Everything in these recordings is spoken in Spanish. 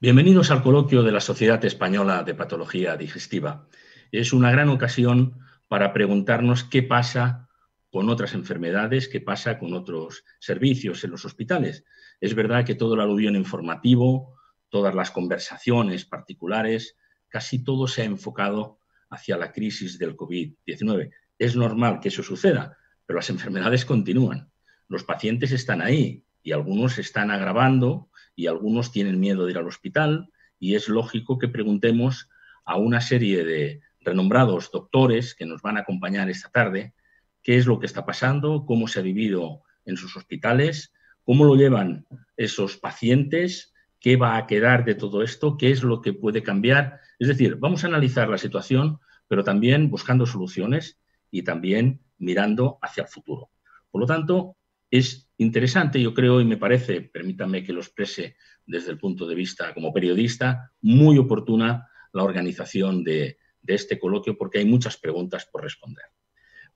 Bienvenidos al coloquio de la Sociedad Española de Patología Digestiva. Es una gran ocasión para preguntarnos qué pasa con otras enfermedades, qué pasa con otros servicios en los hospitales. Es verdad que todo el aluvión informativo, todas las conversaciones particulares, casi todo se ha enfocado hacia la crisis del COVID-19. Es normal que eso suceda, pero las enfermedades continúan. Los pacientes están ahí y algunos se están agravando y algunos tienen miedo de ir al hospital y es lógico que preguntemos a una serie de renombrados doctores que nos van a acompañar esta tarde qué es lo que está pasando, cómo se ha vivido en sus hospitales, cómo lo llevan esos pacientes, qué va a quedar de todo esto, qué es lo que puede cambiar. Es decir, vamos a analizar la situación, pero también buscando soluciones y también mirando hacia el futuro. Por lo tanto, es interesante, yo creo, y me parece, permítanme que lo exprese desde el punto de vista como periodista, muy oportuna la organización de este coloquio porque hay muchas preguntas por responder.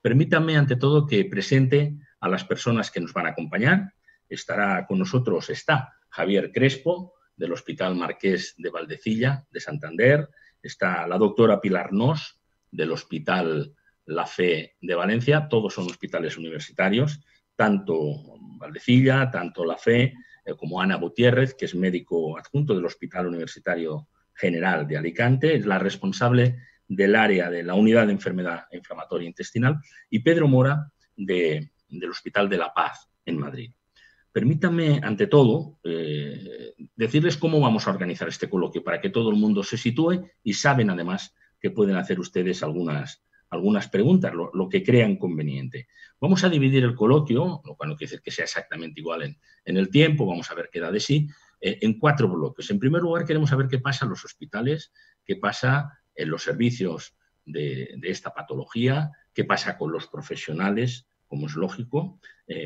Permítanme, ante todo, que presente a las personas que nos van a acompañar. Está Javier Crespo, del Hospital Marqués de Valdecilla, de Santander. Está la doctora Pilar Nos, del Hospital La Fe de Valencia. Todos son hospitales universitarios, tanto Valdecilla, tanto La Fe, como Ana Gutiérrez, que es médico adjunto del Hospital Universitario General de Alicante. Es la responsable del área de la unidad de enfermedad inflamatoria intestinal, y Pedro Mora, del Hospital de La Paz, en Madrid. Permítanme, ante todo, decirles cómo vamos a organizar este coloquio para que todo el mundo se sitúe y saben, además, que pueden hacer ustedes algunas preguntas, lo que crean conveniente. Vamos a dividir el coloquio, lo cual no quiere decir que sea exactamente igual en el tiempo, vamos a ver qué da de sí, en 4 bloques. En primer lugar, queremos saber qué pasa en los hospitales, qué pasa en los servicios de esta patología, qué pasa con los profesionales, como es lógico,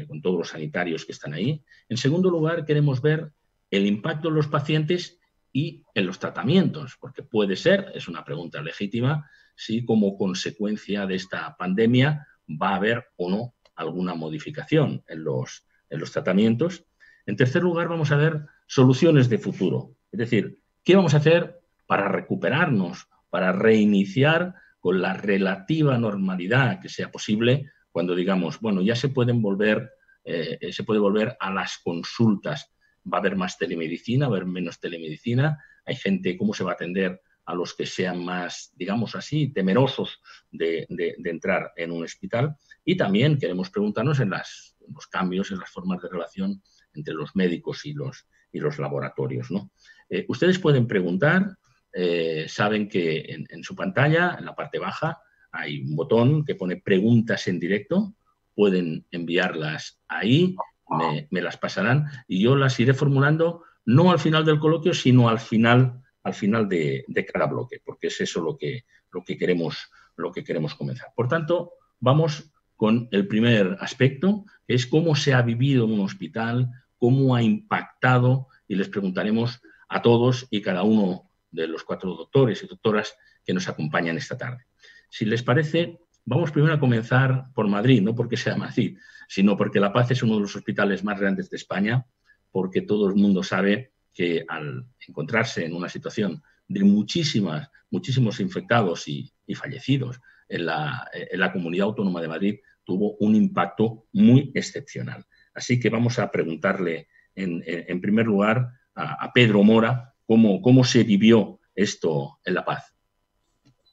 con todos los sanitarios que están ahí. En segundo lugar, queremos ver el impacto en los pacientes y en los tratamientos, porque puede ser, es una pregunta legítima, si como consecuencia de esta pandemia va a haber o no alguna modificación en los tratamientos. En tercer lugar, vamos a ver soluciones de futuro, es decir, ¿qué vamos a hacer para recuperarnos, para reiniciar con la relativa normalidad que sea posible cuando digamos, bueno, ya se puede volver a las consultas? Va a haber más telemedicina, va a haber menos telemedicina. Hay gente, ¿cómo se va a atender a los que sean más, digamos así, temerosos de entrar en un hospital? Y también queremos preguntarnos en los cambios, en las formas de relación entre los médicos y los laboratorios, ¿no? Ustedes pueden preguntar. Saben que en su pantalla, en la parte baja, hay un botón que pone preguntas en directo. Pueden enviarlas ahí, me las pasarán y yo las iré formulando no al final del coloquio, sino al final de cada bloque, porque es eso lo que queremos comenzar. Por tanto, vamos con el primer aspecto, que es cómo se ha vivido en un hospital, cómo ha impactado, y les preguntaremos a todos y cada uno de los 4 doctores y doctoras que nos acompañan esta tarde. Si les parece, vamos primero a comenzar por Madrid, no porque sea Madrid, sino porque La Paz es uno de los hospitales más grandes de España, porque todo el mundo sabe que al encontrarse en una situación de muchísimos infectados y fallecidos en la Comunidad Autónoma de Madrid, tuvo un impacto muy excepcional. Así que vamos a preguntarle en primer lugar a Pedro Mora cómo se vivió esto en La Paz.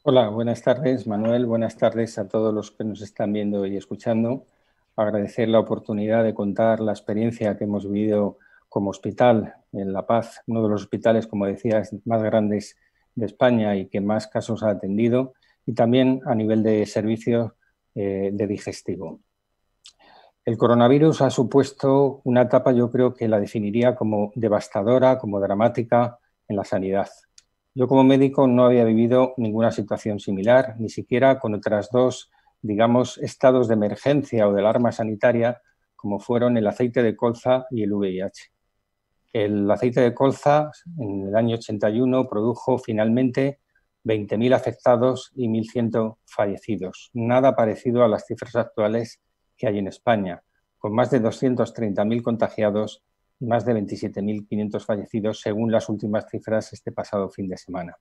Hola, buenas tardes, Manuel. Buenas tardes a todos los que nos están viendo y escuchando. Agradecer la oportunidad de contar la experiencia que hemos vivido como hospital en La Paz, uno de los hospitales, como decías, más grandes de España y que más casos ha atendido, y también a nivel de servicios de digestivo. El coronavirus ha supuesto una etapa, yo creo que la definiría como devastadora, como dramática en la sanidad. Yo como médico no había vivido ninguna situación similar, ni siquiera con otras 2, digamos, estados de emergencia o de alarma sanitaria, como fueron el aceite de colza y el VIH. El aceite de colza en el año 81 produjo finalmente 20.000 afectados y 1.100 fallecidos. Nada parecido a las cifras actuales que hay en España, con más de 230.000 contagiados y más de 27.500 fallecidos según las últimas cifras este pasado fin de semana.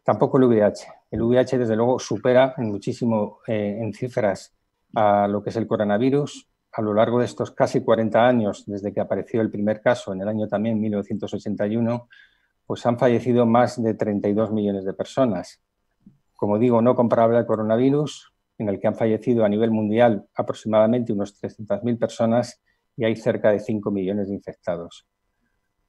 Tampoco el VIH. El VIH, desde luego, supera muchísimo en cifras a lo que es el coronavirus. A lo largo de estos casi 40 años, desde que apareció el primer caso, en el año también 1981, pues han fallecido más de 32 millones de personas. Como digo, no comparable al coronavirus, en el que han fallecido a nivel mundial aproximadamente unos 300.000 personas y hay cerca de 5 millones de infectados.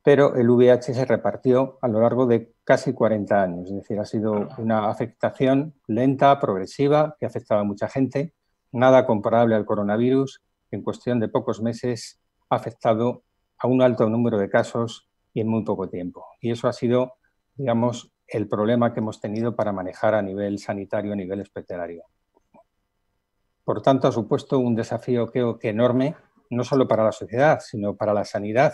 Pero el VIH se repartió a lo largo de casi 40 años, es decir, ha sido una afectación lenta, progresiva, que ha afectado a mucha gente, nada comparable al coronavirus, que en cuestión de pocos meses ha afectado a un alto número de casos y en muy poco tiempo. Y eso ha sido, digamos, el problema que hemos tenido para manejar a nivel sanitario, a nivel hospitalario. Por tanto, ha supuesto un desafío, creo que enorme, no solo para la sociedad, sino para la sanidad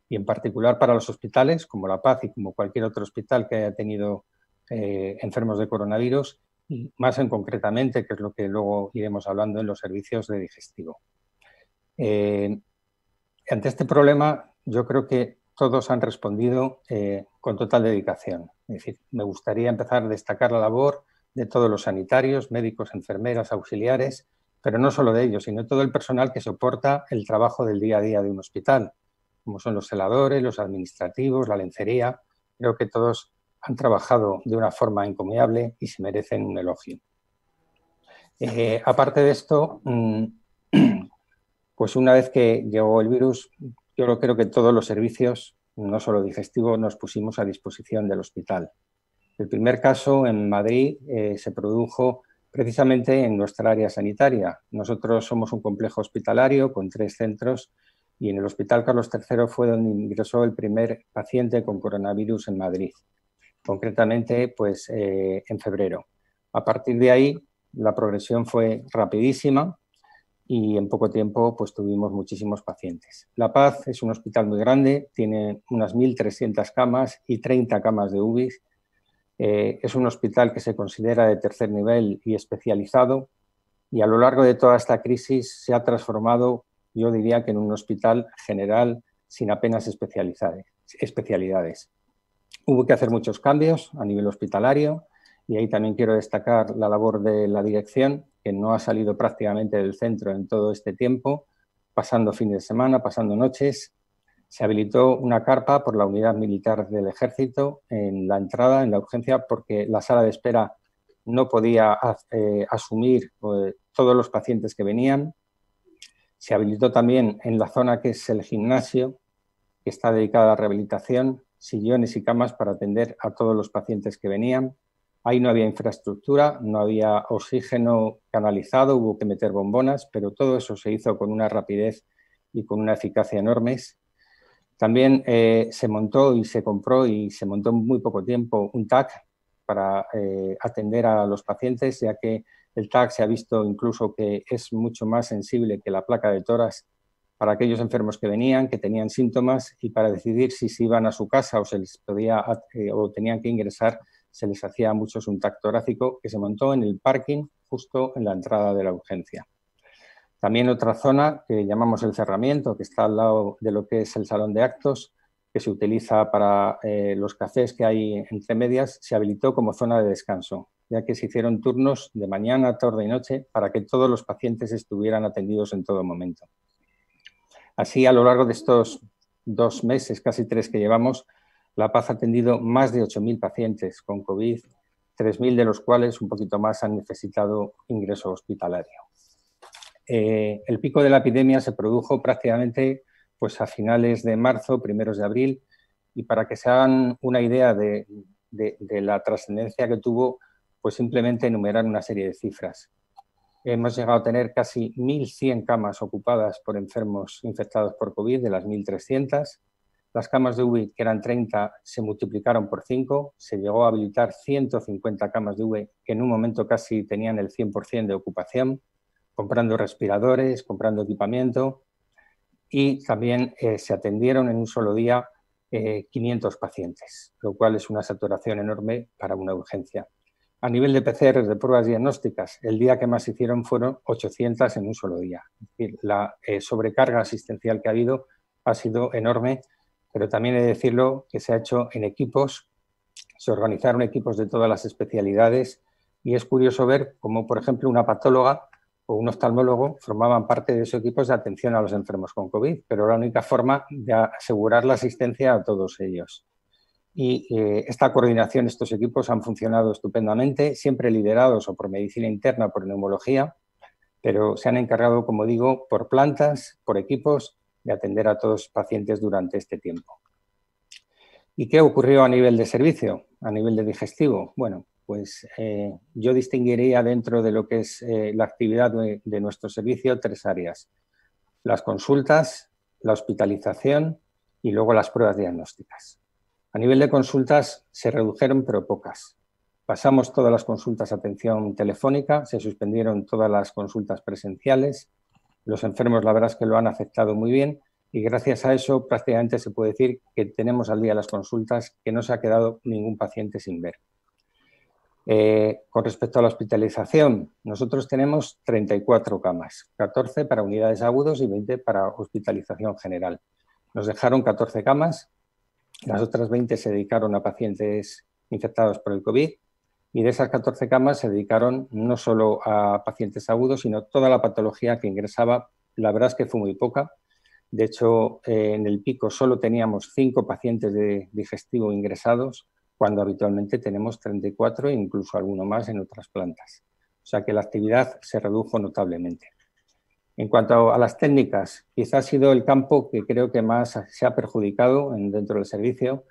y en particular para los hospitales, como La Paz y como cualquier otro hospital que haya tenido enfermos de coronavirus, y más en concretamente, que es lo que luego iremos hablando, en los servicios de digestivo. Ante este problema, yo creo que todos han respondido con total dedicación. Es decir, me gustaría empezar a destacar la labor de todos los sanitarios, médicos, enfermeras, auxiliares, pero no solo de ellos, sino todo el personal que soporta el trabajo del día a día de un hospital, como son los celadores, los administrativos, la lencería. Creo que todos han trabajado de una forma encomiable y se merecen un elogio. Aparte de esto, pues una vez que llegó el virus, yo creo que todos los servicios, no solo digestivos, nos pusimos a disposición del hospital. El primer caso en Madrid se produjo precisamente en nuestra área sanitaria. Nosotros somos un complejo hospitalario con 3 centros y en el Hospital Carlos III fue donde ingresó el primer paciente con coronavirus en Madrid, concretamente pues, en febrero. A partir de ahí la progresión fue rapidísima y en poco tiempo pues, tuvimos muchísimos pacientes. La Paz es un hospital muy grande, tiene unas 1.300 camas y 30 camas de UBI. Es un hospital que se considera de tercer nivel y especializado y a lo largo de toda esta crisis se ha transformado, yo diría que en un hospital general sin apenas especialidades. Hubo que hacer muchos cambios a nivel hospitalario y ahí también quiero destacar la labor de la dirección, que no ha salido prácticamente del centro en todo este tiempo, pasando fines de semana, pasando noches. Se habilitó una carpa por la unidad militar del Ejército en la entrada, en la urgencia, porque la sala de espera no podía asumir todos los pacientes que venían. Se habilitó también en la zona que es el gimnasio, que está dedicada a la rehabilitación, sillones y camas para atender a todos los pacientes que venían. Ahí no había infraestructura, no había oxígeno canalizado, hubo que meter bombonas, pero todo eso se hizo con una rapidez y con una eficacia enormes. También se montó y se compró y se montó en muy poco tiempo un TAC para atender a los pacientes, ya que el TAC se ha visto incluso que es mucho más sensible que la placa de tórax para aquellos enfermos que venían, que tenían síntomas y para decidir si se iban a su casa o se les podía o tenían que ingresar, se les hacía a muchos un TAC torácico que se montó en el parking justo en la entrada de la urgencia. También otra zona que llamamos el cerramiento, que está al lado de lo que es el salón de actos, que se utiliza para los cafés que hay entre medias, se habilitó como zona de descanso, ya que se hicieron turnos de mañana, tarde y noche para que todos los pacientes estuvieran atendidos en todo momento. Así, a lo largo de estos 2 meses, casi 3 que llevamos, La Paz ha atendido más de 8.000 pacientes con COVID, 3.000 de los cuales un poquito más han necesitado ingreso hospitalario. El pico de la epidemia se produjo prácticamente pues, a finales de marzo, primeros de abril, y para que se hagan una idea de la trascendencia que tuvo, pues simplemente enumerar una serie de cifras. Hemos llegado a tener casi 1.100 camas ocupadas por enfermos infectados por COVID, de las 1.300. Las camas de UVI, que eran 30, se multiplicaron por 5. Se llegó a habilitar 150 camas de UVI, que en un momento casi tenían el 100% de ocupación, comprando respiradores, comprando equipamiento. Y también se atendieron en un solo día 500 pacientes, lo cual es una saturación enorme para una urgencia. A nivel de PCR, de pruebas diagnósticas, el día que más hicieron fueron 800 en un solo día. Es decir, la sobrecarga asistencial que ha habido ha sido enorme, pero también he de decirlo que se ha hecho en equipos, se organizaron equipos de todas las especialidades y es curioso ver cómo, por ejemplo, una patóloga o un oftalmólogo formaban parte de esos equipos de atención a los enfermos con COVID, pero era la única forma de asegurar la asistencia a todos ellos. Y esta coordinación, estos equipos han funcionado estupendamente, siempre liderados o por medicina interna, por neumología, pero se han encargado, como digo, por plantas, por equipos, de atender a todos los pacientes durante este tiempo. ¿Y qué ocurrió a nivel de servicio, a nivel de digestivo? Bueno, pues yo distinguiría dentro de lo que es la actividad de nuestro servicio 3 áreas. Las consultas, la hospitalización y luego las pruebas diagnósticas. A nivel de consultas se redujeron, pero pocas. Pasamos todas las consultas a atención telefónica, se suspendieron todas las consultas presenciales. Los enfermos, la verdad es que lo han aceptado muy bien y gracias a eso prácticamente se puede decir que tenemos al día las consultas, que no se ha quedado ningún paciente sin ver. Con respecto a la hospitalización, nosotros tenemos 34 camas, 14 para unidades agudos y 20 para hospitalización general. Nos dejaron 14 camas. Las otras 20 se dedicaron a pacientes infectados por el COVID y de esas 14 camas se dedicaron no solo a pacientes agudos, sino toda la patología que ingresaba. La verdad es que fue muy poca. De hecho, en el pico solo teníamos 5 pacientes de digestivo ingresados, cuando habitualmente tenemos 34 e incluso alguno más en otras plantas. O sea que la actividad se redujo notablemente. En cuanto a las técnicas, quizá ha sido el campo que creo que más se ha perjudicado dentro del servicio.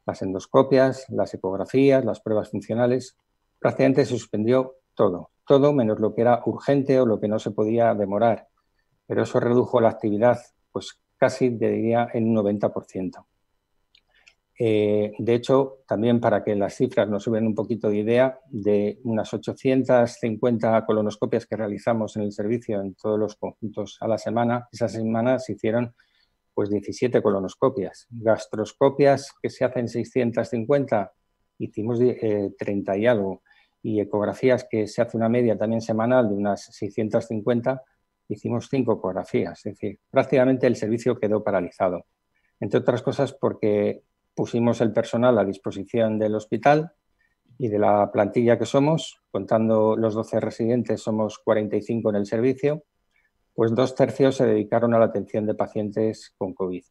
Las endoscopias, las ecografías, las pruebas funcionales, prácticamente se suspendió todo menos lo que era urgente o lo que no se podía demorar. Pero eso redujo la actividad, pues casi diría en un 90%. De hecho, también para que las cifras nos suben un poquito de idea, de unas 850 colonoscopias que realizamos en el servicio en todos los conjuntos a la semana, esa semana se hicieron pues 17 colonoscopias. Gastroscopias que se hacen 650, hicimos 30 y algo. Y ecografías que se hace una media también semanal de unas 650, hicimos 5 ecografías. Es decir, prácticamente el servicio quedó paralizado. Entre otras cosas porque pusimos el personal a disposición del hospital y de la plantilla que somos, contando los 12 residentes, somos 45 en el servicio, pues 2/3 se dedicaron a la atención de pacientes con COVID.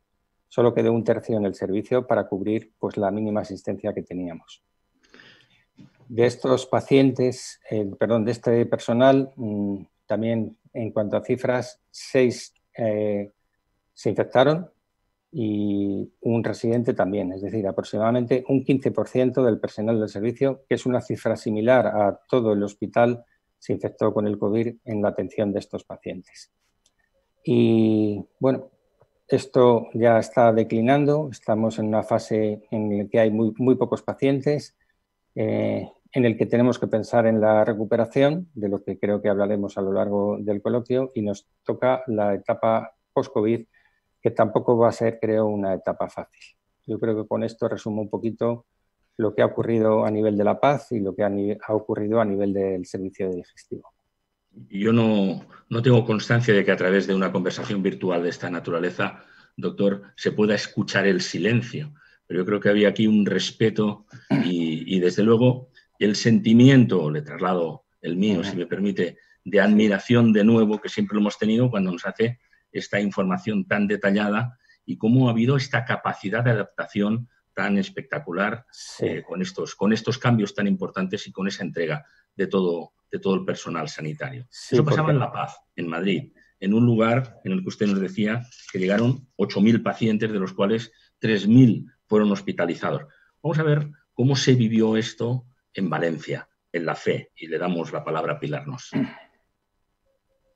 Solo quedó 1/3 en el servicio para cubrir pues, la mínima asistencia que teníamos. De estos pacientes, de este personal, también en cuanto a cifras, 6 se infectaron y un residente también, es decir, aproximadamente un 15% del personal del servicio, que es una cifra similar a todo el hospital, se infectó con el COVID en la atención de estos pacientes. Y bueno, esto ya está declinando, estamos en una fase en la que hay muy pocos pacientes, en el que tenemos que pensar en la recuperación, de lo que creo que hablaremos a lo largo del coloquio, y nos toca la etapa post-COVID, que tampoco va a ser, creo, una etapa fácil. Yo creo que con esto resumo un poquito lo que ha ocurrido a nivel de La Paz y lo que ha ocurrido a nivel del servicio digestivo. Yo no tengo constancia de que a través de una conversación virtual de esta naturaleza, doctor, se pueda escuchar el silencio, pero yo creo que había aquí un respeto y desde luego, el sentimiento, le traslado el mío, si me permite, de admiración de nuevo que siempre lo hemos tenido cuando nos hace esta información tan detallada y cómo ha habido esta capacidad de adaptación tan espectacular con estos cambios tan importantes y con esa entrega de todo el personal sanitario. Sí, eso pasaba en La Paz, en Madrid, en un lugar en el que usted nos decía que llegaron 8.000 pacientes, de los cuales 3.000 fueron hospitalizados. Vamos a ver cómo se vivió esto en Valencia, en La Fe, y le damos la palabra a Pilar Nos.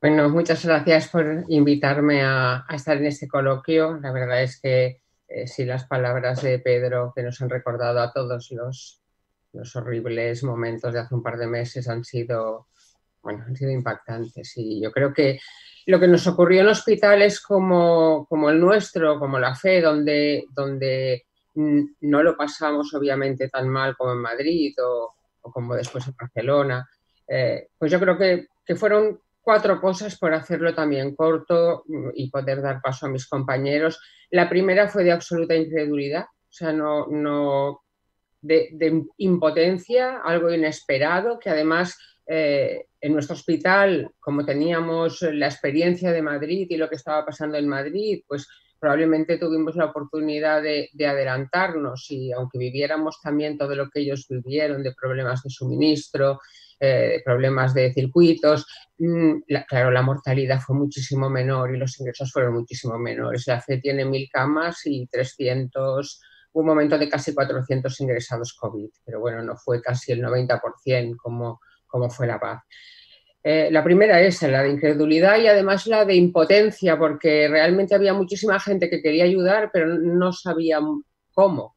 Bueno, muchas gracias por invitarme a estar en este coloquio. La verdad es que sí, las palabras de Pedro que nos han recordado a todos los horribles momentos de hace un par de meses han sido impactantes. Y yo creo que lo que nos ocurrió en hospitales como el nuestro, como La Fe, donde no lo pasamos obviamente tan mal como en Madrid o como después en Barcelona, pues yo creo que fueron 4 cosas por hacerlo también corto y poder dar paso a mis compañeros. La primera fue de absoluta incredulidad, o sea, de impotencia, algo inesperado, que además en nuestro hospital, como teníamos la experiencia de Madrid y lo que estaba pasando en Madrid, pues probablemente tuvimos la oportunidad de adelantarnos, y aunque viviéramos también todo lo que ellos vivieron de problemas de suministro, problemas de circuitos, claro, la mortalidad fue muchísimo menor y los ingresos fueron muchísimo menores. La FE tiene 1000 camas y 300, un momento de casi 400 ingresados COVID, pero bueno, no fue casi el 90% como fue la Paz. La primera es la de incredulidad y además la de impotencia, porque realmente había muchísima gente que quería ayudar, pero no sabía cómo.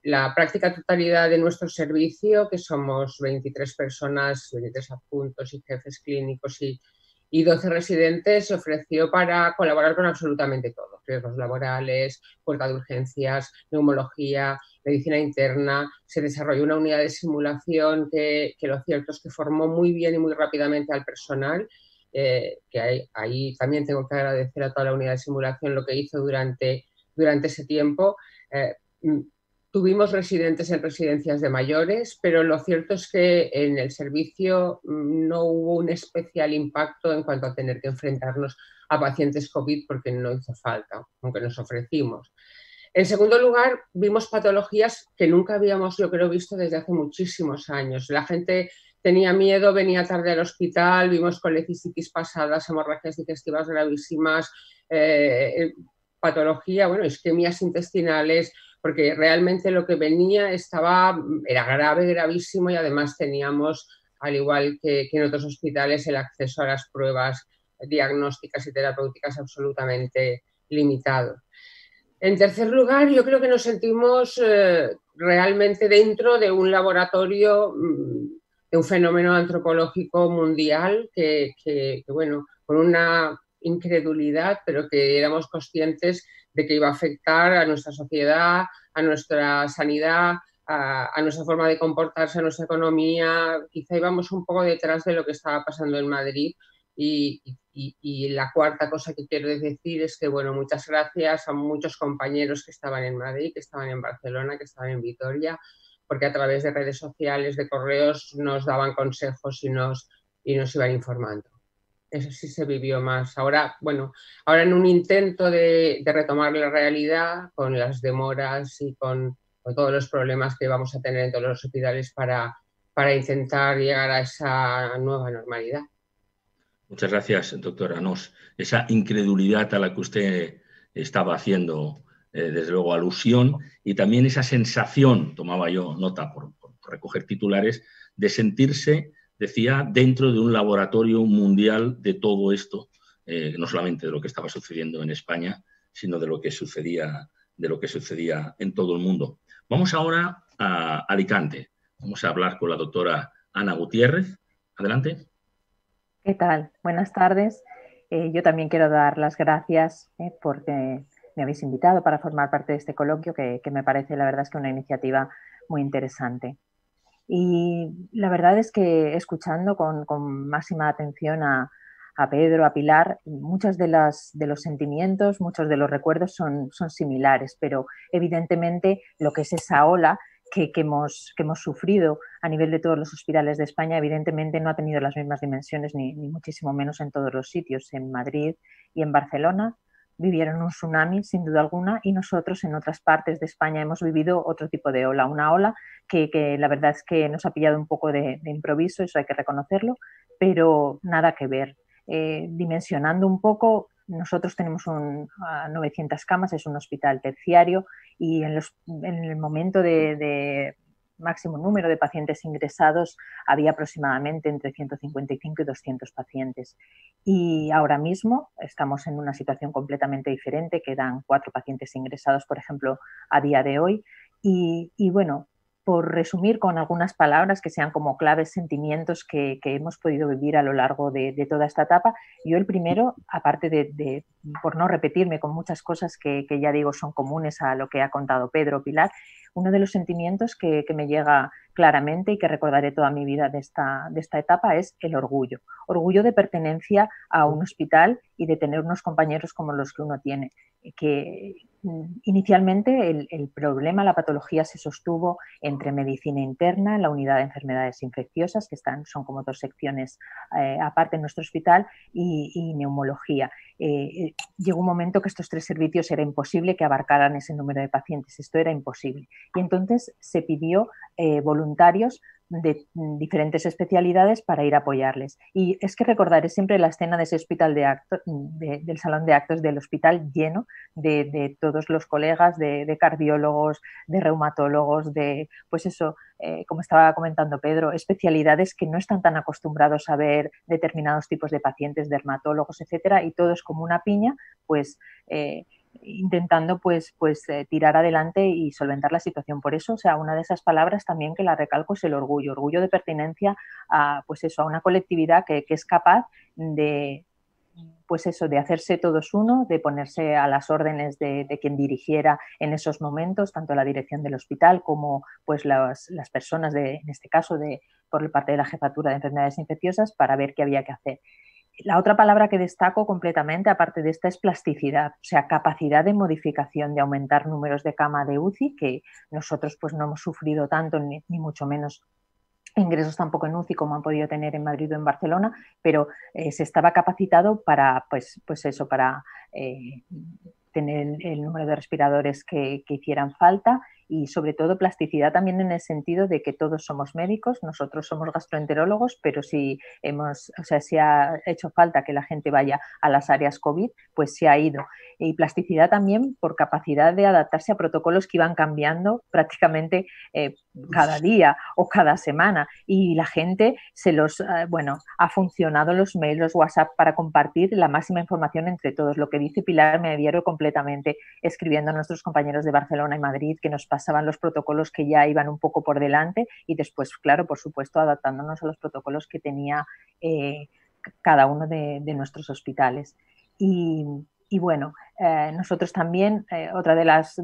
La práctica totalidad de nuestro servicio, que somos 23 personas, 23 adjuntos y jefes clínicos y 12 residentes, se ofreció para colaborar con absolutamente todo: riesgos laborales, puerta de urgencias, neumología, medicina interna. Se desarrolló una unidad de simulación que lo cierto es que formó muy bien y muy rápidamente al personal, que ahí también tengo que agradecer a toda la unidad de simulación lo que hizo durante ese tiempo. Tuvimos residentes en residencias de mayores, pero lo cierto es que en el servicio no hubo un especial impacto en cuanto a tener que enfrentarnos a pacientes COVID, porque no hizo falta, aunque nos ofrecimos. En segundo lugar, vimos patologías que nunca habíamos, yo creo, visto desde hace muchísimos años. La gente tenía miedo, venía tarde al hospital, vimos colecisitis pasadas, hemorragias digestivas gravísimas, patología, bueno, isquemias intestinales, porque realmente lo que venía era grave, gravísimo, y además teníamos, al igual que en otros hospitales, el acceso a las pruebas diagnósticas y terapéuticas absolutamente limitado. En tercer lugar, yo creo que nos sentimos realmente dentro de un laboratorio, de un fenómeno antropológico mundial que, bueno, con una incredulidad, pero que éramos conscientes de que iba a afectar a nuestra sociedad, a nuestra sanidad, a nuestra forma de comportarse, a nuestra economía. Quizá íbamos un poco detrás de lo que estaba pasando en Madrid. Y la cuarta cosa que quiero decir es que, bueno, muchas gracias a muchos compañeros que estaban en Madrid, que estaban en Barcelona, que estaban en Vitoria, porque a través de redes sociales, de correos, nos daban consejos y nos iban informando. Eso sí se vivió más. Ahora, bueno, ahora en un intento de retomar la realidad, con las demoras y con todos los problemas que vamos a tener en todos los hospitales para intentar llegar a esa nueva normalidad. Muchas gracias, doctora Nos. Esa incredulidad a la que usted estaba haciendo, desde luego, alusión, y también esa sensación, tomaba yo nota por recoger titulares, de sentirse, decía, dentro de un laboratorio mundial de todo esto, no solamente de lo que estaba sucediendo en España, sino de lo que sucedía en todo el mundo. Vamos ahora a Alicante. Vamos a hablar con la doctora Ana Gutiérrez. Adelante. ¿Qué tal? Buenas tardes. Yo también quiero dar las gracias porque me habéis invitado para formar parte de este coloquio, que me parece, la verdad, es que una iniciativa muy interesante. Y la verdad es que, escuchando con máxima atención a Pedro, a Pilar, muchos de los sentimientos, muchos de los recuerdos son similares, pero evidentemente lo que es esa ola que hemos sufrido a nivel de todos los hospitales de España, evidentemente no ha tenido las mismas dimensiones, ni muchísimo menos en todos los sitios. En Madrid y en Barcelona vivieron un tsunami, sin duda alguna, y nosotros en otras partes de España hemos vivido otro tipo de ola, una ola que la verdad es que nos ha pillado un poco de improviso, eso hay que reconocerlo, pero nada que ver. Dimensionando un poco, nosotros tenemos 900 camas, es un hospital terciario, y en el momento de máximo número de pacientes ingresados había aproximadamente entre 155 y 200 pacientes. Y ahora mismo estamos en una situación completamente diferente, quedan 4 pacientes ingresados, por ejemplo, a día de hoy. Y bueno, por resumir con algunas palabras que sean como claves sentimientos que hemos podido vivir a lo largo de toda esta etapa, yo el primero, aparte por no repetirme con muchas cosas que ya digo son comunes a lo que ha contado Pedro, Pilar, uno de los sentimientos que me llega claramente y que recordaré toda mi vida de esta etapa es el orgullo. Orgullo de pertenencia a un hospital y de tener unos compañeros como los que uno tiene. Que inicialmente el problema, la patología se sostuvo entre medicina interna, la unidad de enfermedades infecciosas, que son como dos secciones aparte en nuestro hospital, y neumología. Llegó un momento que estos tres servicios era imposible que abarcaran ese número de pacientes, esto era imposible. Y entonces se pidió voluntarios de diferentes especialidades para ir a apoyarles. Y es que recordaré siempre la escena de ese hospital del salón de actos del hospital lleno de todos los colegas, de cardiólogos, de reumatólogos, pues eso, como estaba comentando Pedro, especialidades que no están tan acostumbrados a ver determinados tipos de pacientes, dermatólogos, etcétera, y todos como una piña, pues intentando tirar adelante y solventar la situación. Por eso, o sea, una de esas palabras también que la recalco es el orgullo de pertenencia a una colectividad que es capaz de hacerse todos uno, de ponerse a las órdenes de quien dirigiera en esos momentos, tanto la dirección del hospital como pues las personas, en este caso por parte de la jefatura de enfermedades infecciosas, para ver qué había que hacer. La otra palabra que destaco completamente, aparte de esta, es plasticidad, o sea, capacidad de modificación, de aumentar números de cama de UCI, que nosotros pues no hemos sufrido tanto, ni mucho menos ingresos tampoco en UCI como han podido tener en Madrid o en Barcelona, pero se estaba capacitado para, para tener el número de respiradores que hicieran falta, y sobre todo plasticidad también en el sentido de que todos somos médicos, nosotros somos gastroenterólogos, pero si ha hecho falta que la gente vaya a las áreas COVID, pues se ha ido. Y plasticidad también por capacidad de adaptarse a protocolos que iban cambiando prácticamente cada día o cada semana, y la gente ha funcionado los mails, los WhatsApp para compartir la máxima información entre todos. Lo que dice Pilar me adhiero completamente, escribiendo a nuestros compañeros de Barcelona y Madrid que nos pasaban los protocolos que ya iban un poco por delante, y después, claro, por supuesto, adaptándonos a los protocolos que tenía cada uno de nuestros hospitales. Y bueno, nosotros también, otra de las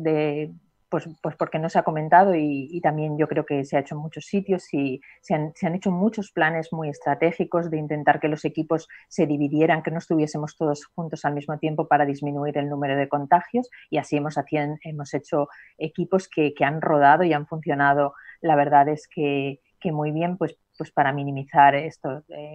pues porque no se ha comentado, y también yo creo que se ha hecho en muchos sitios, y se han hecho muchos planes muy estratégicos de intentar que los equipos se dividieran, que no estuviésemos todos juntos al mismo tiempo para disminuir el número de contagios, y así hemos hecho equipos que han rodado y han funcionado, la verdad es que muy bien, pues para minimizar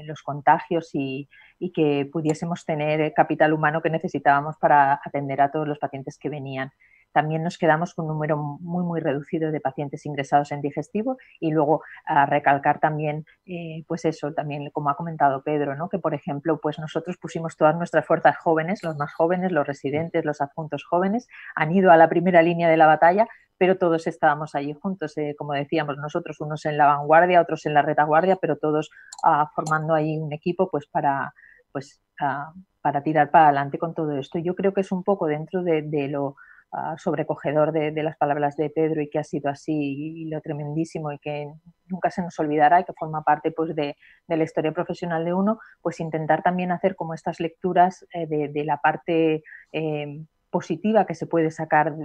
los contagios y que pudiésemos tener capital humano que necesitábamos para atender a todos los pacientes que venían. También nos quedamos con un número muy, muy reducido de pacientes ingresados en digestivo, y luego a recalcar también, también como ha comentado Pedro, ¿no? Que por ejemplo, pues nosotros pusimos todas nuestras fuerzas jóvenes, los más jóvenes, los residentes, los adjuntos jóvenes, han ido a la primera línea de la batalla, pero todos estábamos allí juntos, como decíamos nosotros, unos en la vanguardia, otros en la retaguardia, pero todos formando ahí un equipo pues para tirar para adelante con todo esto. Yo creo que es un poco dentro de lo sobrecogedor de las palabras de Pedro, y que ha sido así, y lo tremendísimo, y que nunca se nos olvidará, y que forma parte pues de la historia profesional de uno, pues intentar también hacer como estas lecturas de la parte positiva que se puede sacar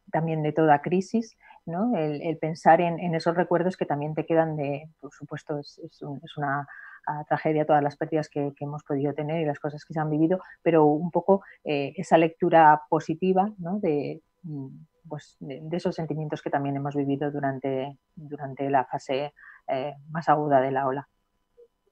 también de toda crisis, ¿no? El pensar en esos recuerdos que también te quedan por supuesto, es una tragedia todas las pérdidas que hemos podido tener y las cosas que se han vivido, pero un poco esa lectura positiva, ¿no? de esos sentimientos que también hemos vivido durante la fase más aguda de la ola.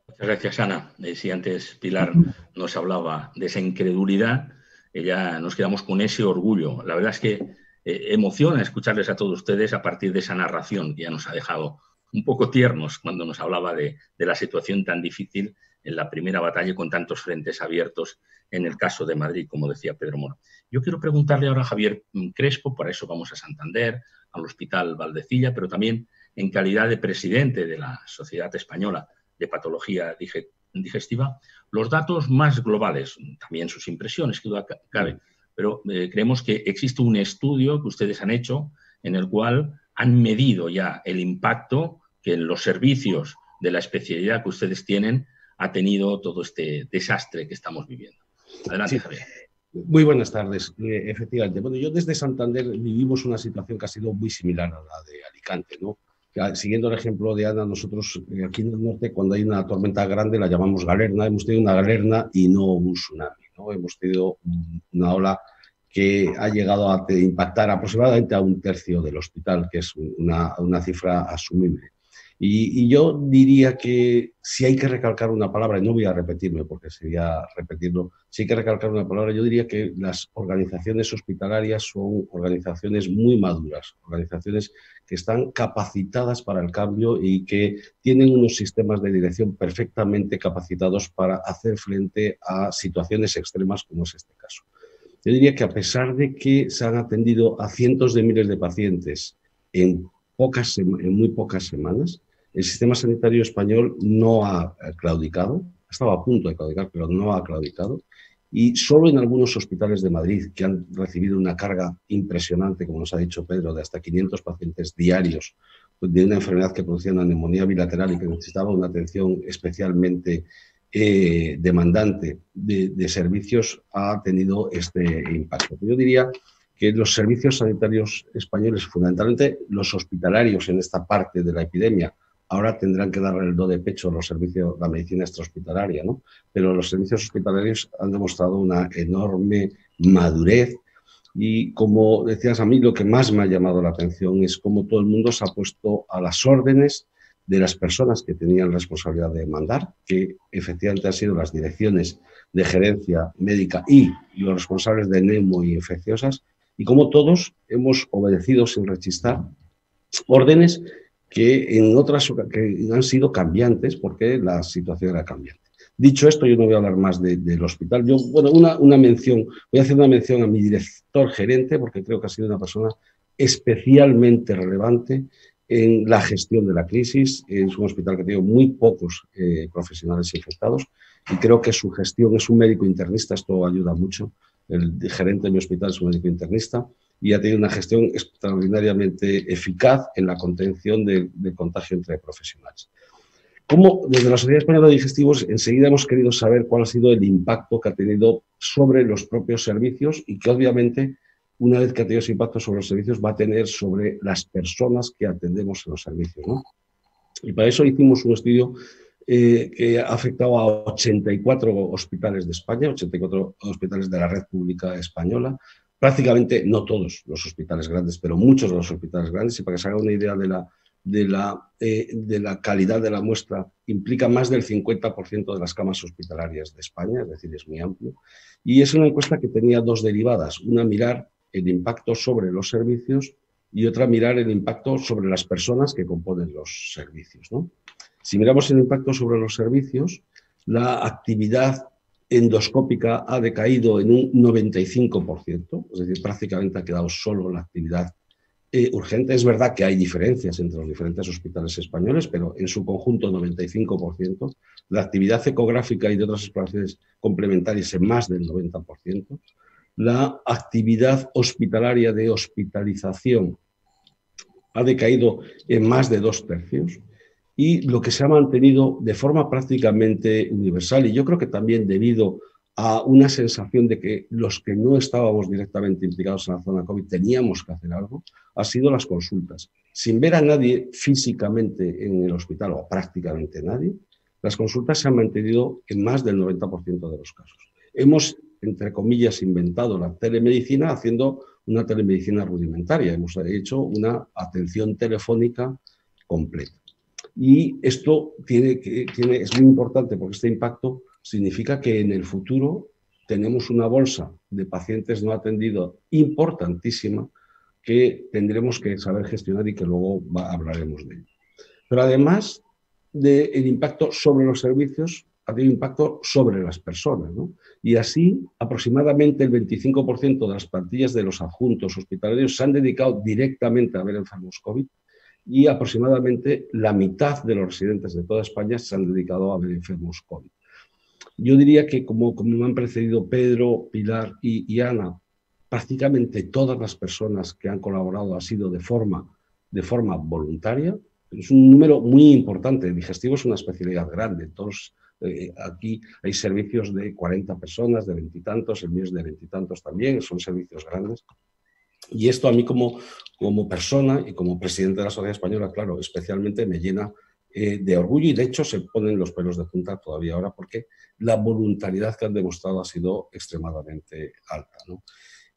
Muchas gracias, Ana. Si antes Pilar nos hablaba de esa incredulidad, ya nos quedamos con ese orgullo. La verdad es que emociona escucharles a todos ustedes a partir de esa narración que ya nos ha dejado un poco tiernos cuando nos hablaba de la situación tan difícil en la primera batalla, con tantos frentes abiertos en el caso de Madrid, como decía Pedro Moro. Yo quiero preguntarle ahora a Javier Crespo, para eso vamos a Santander, al Hospital Valdecilla, pero también en calidad de presidente de la Sociedad Española de Patología Digestiva, los datos más globales, también sus impresiones, que duda cabe, pero creemos que existe un estudio que ustedes han hecho en el cual han medido ya el impacto que en los servicios de la especialidad que ustedes tienen ha tenido todo este desastre que estamos viviendo. Adelante, sí. Javier. Muy buenas tardes. Efectivamente, bueno, yo desde Santander vivimos una situación que ha sido muy similar a la de Alicante, ¿no? Siguiendo el ejemplo de Ana, nosotros aquí en el norte, cuando hay una tormenta grande, la llamamos galerna. Hemos tenido una galerna y no un tsunami, ¿no? Hemos tenido una ola que ha llegado a impactar aproximadamente a 1/3 del hospital, que es una cifra asumible. Y yo diría que si hay que recalcar una palabra, y no voy a repetirme porque sería repetirlo, si hay que recalcar una palabra, yo diría que las organizaciones hospitalarias son organizaciones muy maduras, organizaciones que están capacitadas para el cambio y que tienen unos sistemas de dirección perfectamente capacitados para hacer frente a situaciones extremas como es este caso. Yo diría que a pesar de que se han atendido a cientos de miles de pacientes en muy pocas semanas, el sistema sanitario español no ha claudicado, estaba a punto de claudicar, pero no ha claudicado, y solo en algunos hospitales de Madrid, que han recibido una carga impresionante, como nos ha dicho Pedro, de hasta 500 pacientes diarios de una enfermedad que producía una neumonía bilateral y que necesitaba una atención especialmente demandante de servicios, ha tenido este impacto. Yo diría que los servicios sanitarios españoles, fundamentalmente los hospitalarios en esta parte de la epidemia, ahora tendrán que darle el do de pecho a los servicios, la medicina extrahospitalaria, ¿no? Pero los servicios hospitalarios han demostrado una enorme madurez y, como decías, a mí lo que más me ha llamado la atención es cómo todo el mundo se ha puesto a las órdenes de las personas que tenían responsabilidad de mandar, que efectivamente han sido las direcciones de gerencia médica y los responsables de neumo y infecciosas, y cómo todos hemos obedecido sin rechistar órdenes que en otras que han sido cambiantes porque la situación era cambiante. Dicho esto, yo no voy a hablar más del hospital. Yo, bueno, voy a hacer una mención a mi director gerente porque creo que ha sido una persona especialmente relevante en la gestión de la crisis. Es un hospital que tiene muy pocos profesionales infectados y creo que su gestión, es un médico internista, esto ayuda mucho. El gerente de mi hospital es un médico internista y ha tenido una gestión extraordinariamente eficaz en la contención del contagio entre profesionales. Como desde la Sociedad Española de Digestivos enseguida hemos querido saber cuál ha sido el impacto que ha tenido sobre los propios servicios y que obviamente una vez que ha tenido ese impacto sobre los servicios va a tener sobre las personas que atendemos en los servicios, ¿no? Y para eso hicimos un estudio que ha afectado a 84 hospitales de España, 84 hospitales de la red pública española, prácticamente no todos los hospitales grandes, pero muchos de los hospitales grandes, y para que se haga una idea de la calidad de la muestra, implica más del 50% de las camas hospitalarias de España, es decir, es muy amplio. Y es una encuesta que tenía dos derivadas, una mirar el impacto sobre los servicios y otra mirar el impacto sobre las personas que componen los servicios, ¿no? Si miramos el impacto sobre los servicios, la actividad endoscópica ha decaído en un 95%, es decir, prácticamente ha quedado solo la actividad urgente. Es verdad que hay diferencias entre los diferentes hospitales españoles, pero en su conjunto 95%. La actividad ecográfica y de otras exploraciones complementarias en más del 90%. La actividad hospitalaria de hospitalización ha decaído en más de 2/3. Y lo que se ha mantenido de forma prácticamente universal, y yo creo que también debido a una sensación de que los que no estábamos directamente implicados en la zona COVID teníamos que hacer algo, ha sido las consultas. Sin ver a nadie físicamente en el hospital, o prácticamente nadie, las consultas se han mantenido en más del 90% de los casos. Hemos, entre comillas, inventado la telemedicina haciendo una telemedicina rudimentaria. Hemos hecho una atención telefónica completa. Y esto es muy importante porque este impacto significa que en el futuro tenemos una bolsa de pacientes no atendidos importantísima que tendremos que saber gestionar y que luego hablaremos de ello. Pero además del impacto sobre los servicios, ha tenido impacto sobre las personas, ¿no? Y así aproximadamente el 25% de las plantillas de los adjuntos hospitalarios se han dedicado directamente a ver enfermos COVID y aproximadamente la mitad de los residentes de toda España se han dedicado a ver enfermos COVID. Yo diría que, como me han precedido Pedro, Pilar y Ana, prácticamente todas las personas que han colaborado ha sido de forma de forma voluntaria. Es un número muy importante. Digestivo es una especialidad grande. Aquí hay servicios de 40 personas, de 20 y tantos, el mío es de 20 y tantos también, son servicios grandes. Y esto a mí como persona y como presidente de la Sociedad Española, claro, especialmente me llena de orgullo, y de hecho se ponen los pelos de punta todavía ahora porque la voluntariedad que han demostrado ha sido extremadamente alta, ¿no?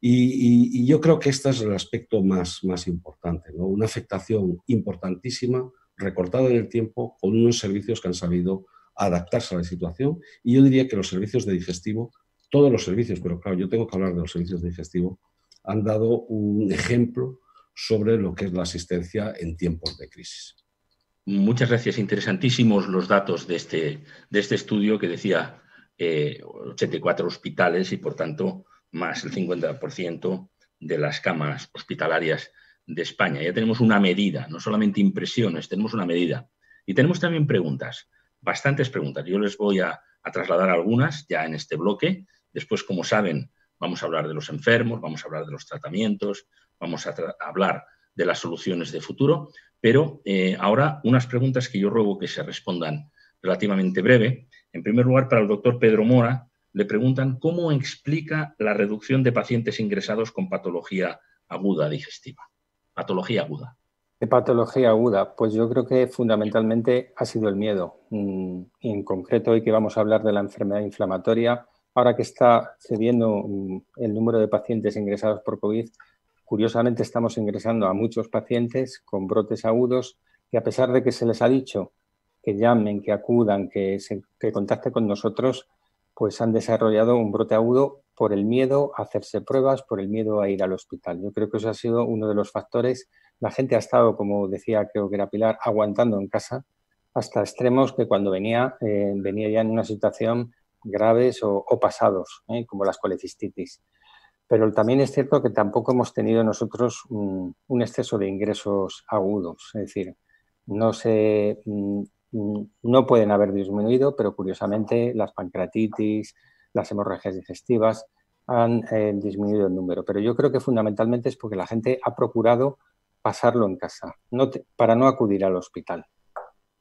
Y yo creo que este es el aspecto más importante, ¿no? Una afectación importantísima, recortada en el tiempo, con unos servicios que han sabido adaptarse a la situación. Y yo diría que los servicios de digestivo, todos los servicios, pero claro, yo tengo que hablar de los servicios de digestivo, han dado un ejemplo sobre lo que es la asistencia en tiempos de crisis. Muchas gracias. Interesantísimos los datos de este estudio que decía 84 hospitales y, por tanto, más el 50% de las camas hospitalarias de España. Ya tenemos una medida, no solamente impresiones, tenemos una medida. Y tenemos también preguntas, bastantes preguntas. Yo les voy a trasladar algunas ya en este bloque. Después, como saben, vamos a hablar de los enfermos, vamos a hablar de los tratamientos, vamos a hablar de las soluciones de futuro, pero ahora unas preguntas que yo ruego que se respondan relativamente breve. En primer lugar, para el doctor Pedro Mora, le preguntan cómo explica la reducción de pacientes ingresados con patología aguda digestiva. Patología aguda. De patología aguda, pues yo creo que fundamentalmente ha sido el miedo. En concreto, hoy que vamos a hablar de la enfermedad inflamatoria, ahora que está cediendo el número de pacientes ingresados por COVID, curiosamente estamos ingresando a muchos pacientes con brotes agudos que, a pesar de que se les ha dicho que llamen, que acudan, que contacten con nosotros, pues han desarrollado un brote agudo por el miedo a hacerse pruebas, por el miedo a ir al hospital. Yo creo que eso ha sido uno de los factores. La gente ha estado, como decía, creo que era Pilar, aguantando en casa hasta extremos que cuando venía ya en una situación graves o pasados, como las colecistitis. Pero también es cierto que tampoco hemos tenido nosotros un exceso de ingresos agudos. Es decir, no pueden haber disminuido, pero curiosamente las pancreatitis, las hemorragias digestivas han disminuido el número. Pero yo creo que fundamentalmente es porque la gente ha procurado pasarlo en casa, para no acudir al hospital.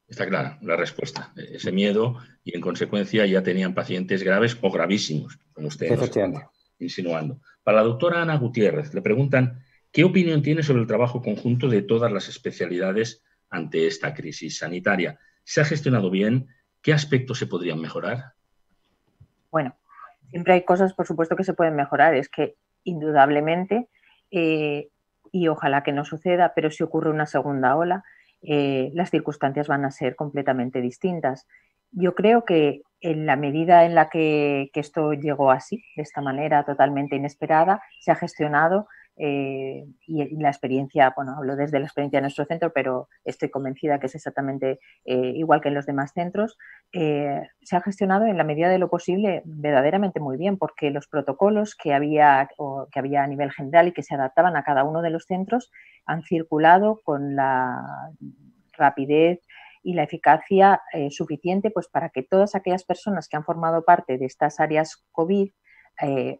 Está clara la respuesta. Ese miedo, y en consecuencia ya tenían pacientes graves o gravísimos, como usted nos está insinuando. Para la doctora Ana Gutiérrez, le preguntan ¿qué opinión tiene sobre el trabajo conjunto de todas las especialidades ante esta crisis sanitaria? ¿Se ha gestionado bien? ¿Qué aspectos se podrían mejorar? Bueno, siempre hay cosas, por supuesto, que se pueden mejorar. Es que, indudablemente, y ojalá que no suceda, pero si ocurre una segunda ola, las circunstancias van a ser completamente distintas. Yo creo que en la medida en la que esto llegó así, de esta manera totalmente inesperada, se ha gestionado y la experiencia, bueno, hablo desde la experiencia de nuestro centro, pero estoy convencida que es exactamente igual que en los demás centros, se ha gestionado en la medida de lo posible verdaderamente muy bien, porque los protocolos que había a nivel general y que se adaptaban a cada uno de los centros han circulado con la rapidez y la eficacia suficiente, pues, para que todas aquellas personas que han formado parte de estas áreas COVID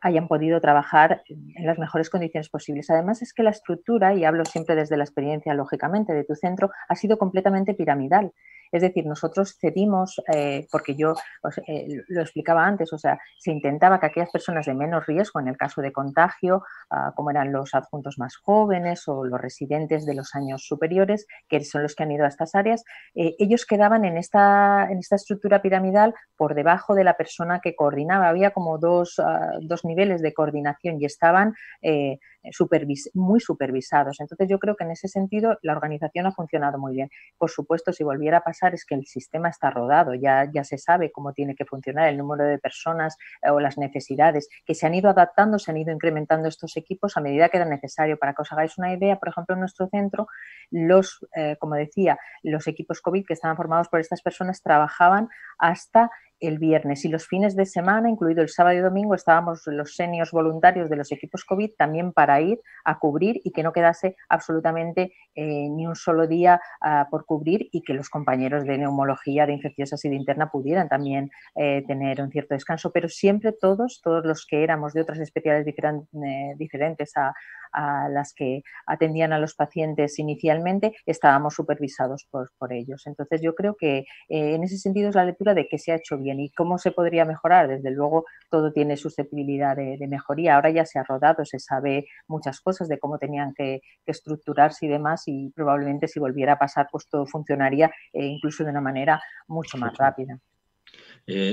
hayan podido trabajar en las mejores condiciones posibles. Además, es que la estructura, y hablo siempre desde la experiencia, lógicamente, de tu centro, ha sido completamente piramidal. Es decir, nosotros cedimos, porque yo lo explicaba antes, o sea, se intentaba que aquellas personas de menos riesgo en el caso de contagio, como eran los adjuntos más jóvenes o los residentes de los años superiores, que son los que han ido a estas áreas, ellos quedaban en esta estructura piramidal por debajo de la persona que coordinaba. Había como dos niveles de coordinación y estaban muy supervisados. Entonces, yo creo que en ese sentido la organización ha funcionado muy bien. Por supuesto, si volviera a pasar, es que el sistema está rodado, ya se sabe cómo tiene que funcionar, el número de personas o las necesidades, que se han ido adaptando, se han ido incrementando estos equipos a medida que era necesario. Para que os hagáis una idea, por ejemplo, en nuestro centro, como decía, los equipos COVID que estaban formados por estas personas trabajaban hasta el viernes, y los fines de semana, incluido el sábado y domingo, estábamos los seniors voluntarios de los equipos COVID también para ir a cubrir y que no quedase absolutamente ni un solo día por cubrir, y que los compañeros de neumología, de infecciosas y de interna pudieran también tener un cierto descanso, pero siempre todos los que éramos de otras especialidades diferentes a las que atendían a los pacientes inicialmente, estábamos supervisados por ellos. Entonces yo creo que en ese sentido es la lectura de qué se ha hecho bien y cómo se podría mejorar. Desde luego todo tiene susceptibilidad de mejoría. Ahora ya se ha rodado, se sabe muchas cosas de cómo tenían que estructurarse y demás, y probablemente si volviera a pasar pues todo funcionaría incluso de una manera mucho más rápida.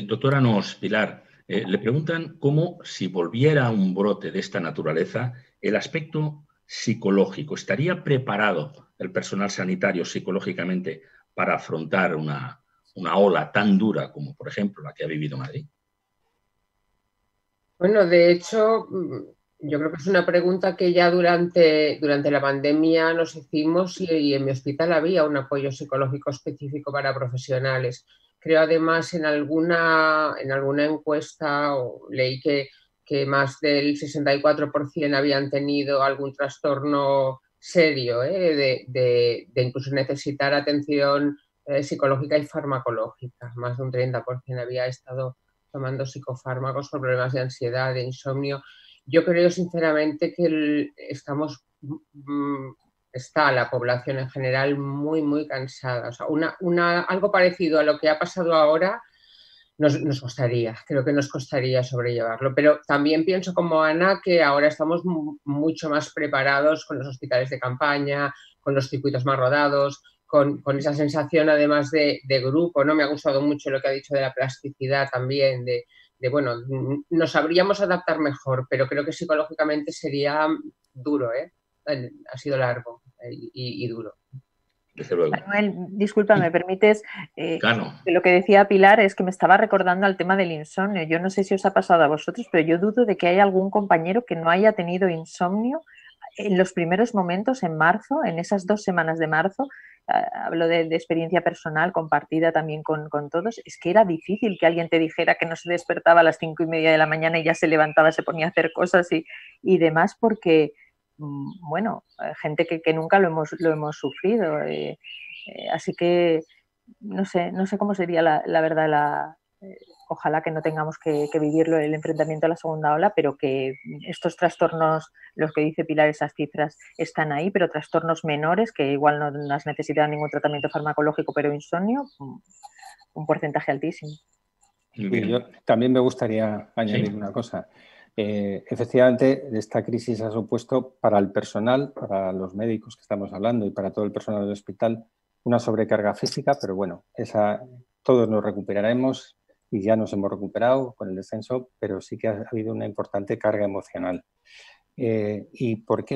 Doctora Nos, Pilar, le preguntan cómo, si volviera un brote de esta naturaleza, el aspecto psicológico, ¿estaría preparado el personal sanitario psicológicamente para afrontar una ola tan dura como, por ejemplo, la que ha vivido Madrid? Bueno, de hecho, yo creo que es una pregunta que ya durante la pandemia nos hicimos y en mi hospital había un apoyo psicológico específico para profesionales. Creo además en alguna encuesta leí que más del 64% habían tenido algún trastorno serio, de incluso necesitar atención psicológica y farmacológica. Más de un 30% había estado tomando psicofármacos por problemas de ansiedad, de insomnio. Yo creo sinceramente que está la población en general muy, muy cansada. O sea, algo parecido a lo que ha pasado ahora nos costaría, creo que nos costaría sobrellevarlo. Pero también pienso como Ana que ahora estamos mucho más preparados con los hospitales de campaña, con los circuitos más rodados, con esa sensación además de grupo, ¿no? Me ha gustado mucho lo que ha dicho de la plasticidad también, de bueno, nos sabríamos adaptar mejor, pero creo que psicológicamente sería duro, ¿eh? Ha sido largo y duro. Desde luego. Manuel, disculpa, ¿me permites? Claro. Lo que decía Pilar es que me estaba recordando al tema del insomnio. Yo no sé si os ha pasado a vosotros, pero yo dudo de que haya algún compañero que no haya tenido insomnio en los primeros momentos, en marzo, en esas 2 semanas de marzo. Hablo de experiencia personal compartida también con todos. Es que era difícil que alguien te dijera que no se despertaba a las 5:30 de la mañana y ya se levantaba, se ponía a hacer cosas y demás, porque bueno, gente que nunca lo hemos sufrido. Así que no sé cómo sería la verdad. Ojalá que no tengamos que vivirlo, el enfrentamiento a la segunda ola, pero que estos trastornos, los que dice Pilar, esas cifras están ahí, pero trastornos menores que igual no has necesitado ningún tratamiento farmacológico, pero insomnio, un porcentaje altísimo. Y yo también me gustaría añadir una cosa. Efectivamente, esta crisis ha supuesto para el personal, para los médicos que estamos hablando y para todo el personal del hospital, una sobrecarga física, pero bueno, todos nos recuperaremos y ya nos hemos recuperado con el descenso, pero sí que ha habido una importante carga emocional. ¿Y por qué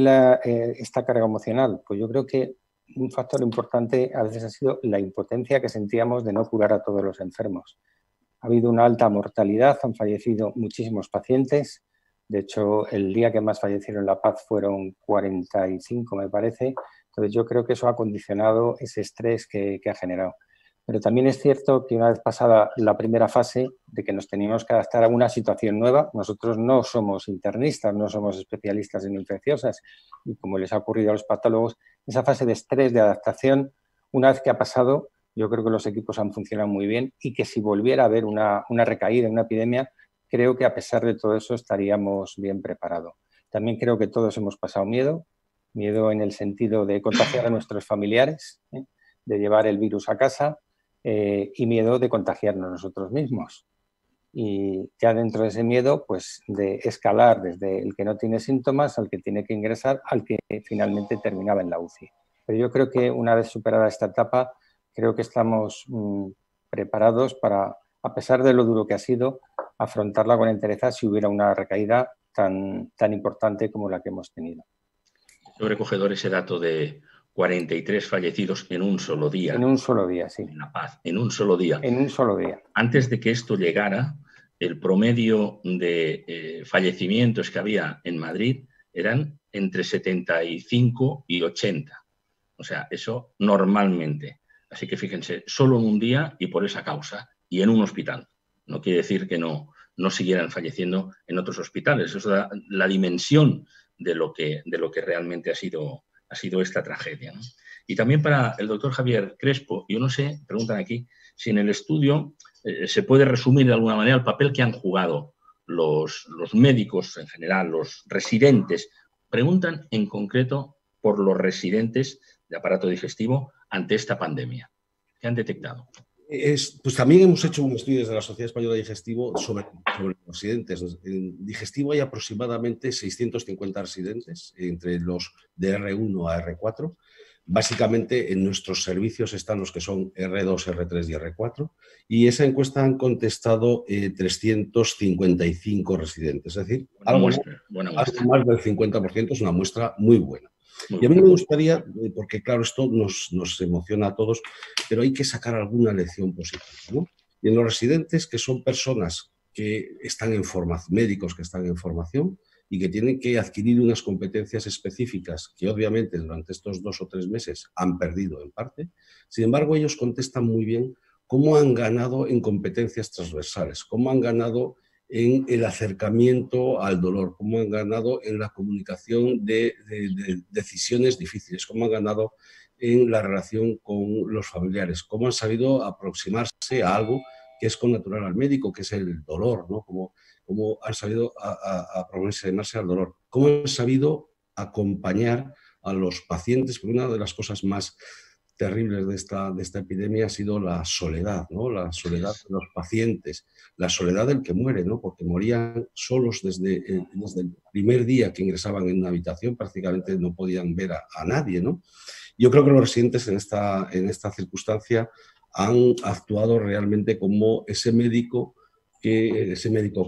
esta carga emocional? Pues yo creo que un factor importante a veces ha sido la impotencia que sentíamos de no curar a todos los enfermos. Ha habido una alta mortalidad, han fallecido muchísimos pacientes. De hecho, el día que más fallecieron en La Paz fueron 45, me parece. Entonces, yo creo que eso ha condicionado ese estrés que ha generado. Pero también es cierto que una vez pasada la primera fase de que nos teníamos que adaptar a una situación nueva, nosotros no somos internistas, no somos especialistas en infecciosas y como les ha ocurrido a los patólogos, esa fase de estrés, de adaptación, una vez que ha pasado, yo creo que los equipos han funcionado muy bien y que si volviera a haber una recaída, una epidemia, creo que a pesar de todo eso estaríamos bien preparados. También creo que todos hemos pasado miedo en el sentido de contagiar a nuestros familiares, de llevar el virus a casa y miedo de contagiarnos nosotros mismos. Y ya dentro de ese miedo, pues de escalar desde el que no tiene síntomas al que tiene que ingresar, al que finalmente terminaba en la UCI. Pero yo creo que una vez superada esta etapa, creo que estamos preparados para, a pesar de lo duro que ha sido, afrontarla con entereza si hubiera una recaída tan importante como la que hemos tenido. Sobrecogedor ese dato de 43 fallecidos en un solo día. En un solo día, sí. En La Paz, en un solo día. En un solo día. Antes de que esto llegara, el promedio de fallecimientos que había en Madrid eran entre 75 y 80. O sea, eso normalmente. Así que fíjense, solo en un día y por esa causa y en un hospital. No quiere decir que no siguieran falleciendo en otros hospitales. Eso da la dimensión de lo que realmente ha sido esta tragedia, ¿no? Y también para el doctor Javier Crespo, yo no sé, preguntan aquí, si en el estudio se puede resumir de alguna manera el papel que han jugado los médicos en general, los residentes, preguntan en concreto por los residentes de aparato digestivo ante esta pandemia. ¿Qué han detectado? Pues también hemos hecho un estudio desde la Sociedad Española de Digestivo sobre los residentes. En digestivo hay aproximadamente 650 residentes, entre los de R1 a R4. Básicamente en nuestros servicios están los que son R2, R3 y R4. Y esa encuesta han contestado 355 residentes. Es decir, algo más del 50%, es una muestra muy buena. Y a mí me gustaría, porque claro, esto nos emociona a todos, pero hay que sacar alguna lección positiva, ¿no? Y en los residentes, que son personas que están en formación, médicos que están en formación y que tienen que adquirir unas competencias específicas que obviamente durante estos 2 o 3 meses han perdido en parte, sin embargo ellos contestan muy bien cómo han ganado en competencias transversales, cómo han ganado en el acercamiento al dolor, cómo han ganado en la comunicación de decisiones difíciles, cómo han ganado en la relación con los familiares, cómo han sabido aproximarse a algo que es connatural al médico, que es el dolor, ¿no? Cómo han sabido aproximarse al dolor, cómo han sabido acompañar a los pacientes, porque una de las cosas más terribles de esta epidemia ha sido la soledad, ¿no? La soledad de los pacientes, la soledad del que muere, ¿no? Porque morían solos desde el primer día que ingresaban en una habitación, prácticamente no podían ver a nadie, ¿no? Yo creo que los residentes en esta circunstancia han actuado realmente como ese médico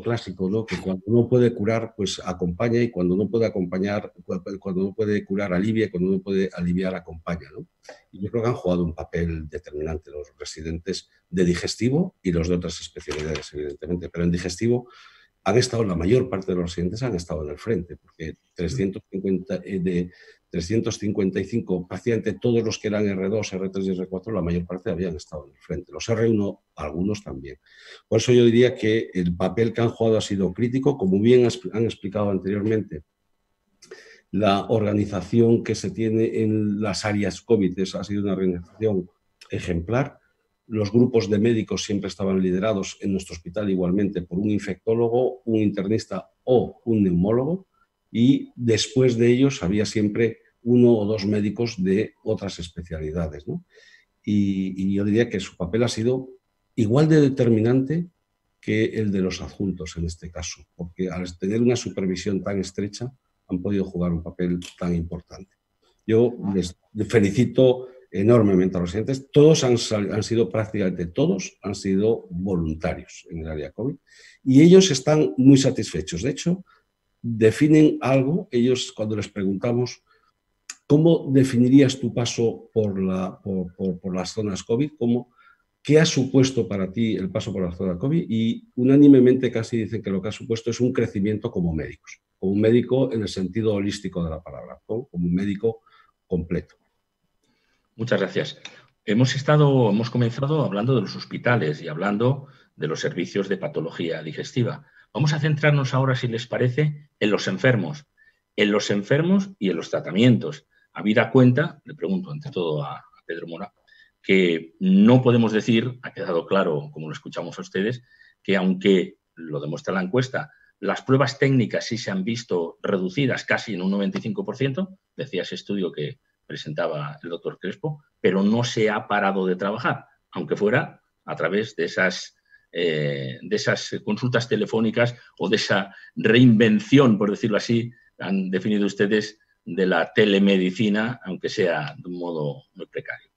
clásico, ¿no? Que cuando no puede curar, pues acompaña, y cuando no puede acompañar, cuando no puede curar, alivia, y cuando no puede aliviar, acompaña, ¿no? Y yo creo que han jugado un papel determinante los residentes de digestivo y los de otras especialidades, evidentemente, pero en digestivo han estado, la mayor parte de los residentes han estado en el frente, porque 355, prácticamente todos los que eran R2, R3 y R4, la mayor parte habían estado en el frente. Los R1, algunos también. Por eso yo diría que el papel que han jugado ha sido crítico, como bien han explicado anteriormente. La organización que se tiene en las áreas COVID ha sido una organización ejemplar. Los grupos de médicos siempre estaban liderados en nuestro hospital igualmente por un infectólogo, un internista o un neumólogo, y después de ellos había siempre 1 o 2 médicos de otras especialidades, ¿no? Y yo diría que su papel ha sido igual de determinante que el de los adjuntos en este caso, porque al tener una supervisión tan estrecha han podido jugar un papel tan importante. Yo les felicito enormemente a los residentes. Todos prácticamente todos han sido voluntarios en el área COVID y ellos están muy satisfechos. De hecho, definen algo. Ellos, cuando les preguntamos ¿cómo definirías tu paso por las zonas COVID? ¿Qué ha supuesto para ti el paso por la zona COVID? Y unánimemente casi dicen que lo que ha supuesto es un crecimiento como médicos, como un médico en el sentido holístico de la palabra, como un médico completo. Muchas gracias. Hemos comenzado hablando de los hospitales y hablando de los servicios de patología digestiva. Vamos a centrarnos ahora, si les parece, en los enfermos y en los tratamientos. Habida cuenta, le pregunto ante todo a Pedro Mora, que no podemos decir, ha quedado claro, como lo escuchamos a ustedes, que aunque lo demuestra la encuesta, las pruebas técnicas sí se han visto reducidas casi en un 95%, decía ese estudio que presentaba el doctor Crespo, pero no se ha parado de trabajar, aunque fuera a través de esas consultas telefónicas o de esa reinvención, por decirlo así, han definido ustedes, de la telemedicina, aunque sea de un modo muy precario.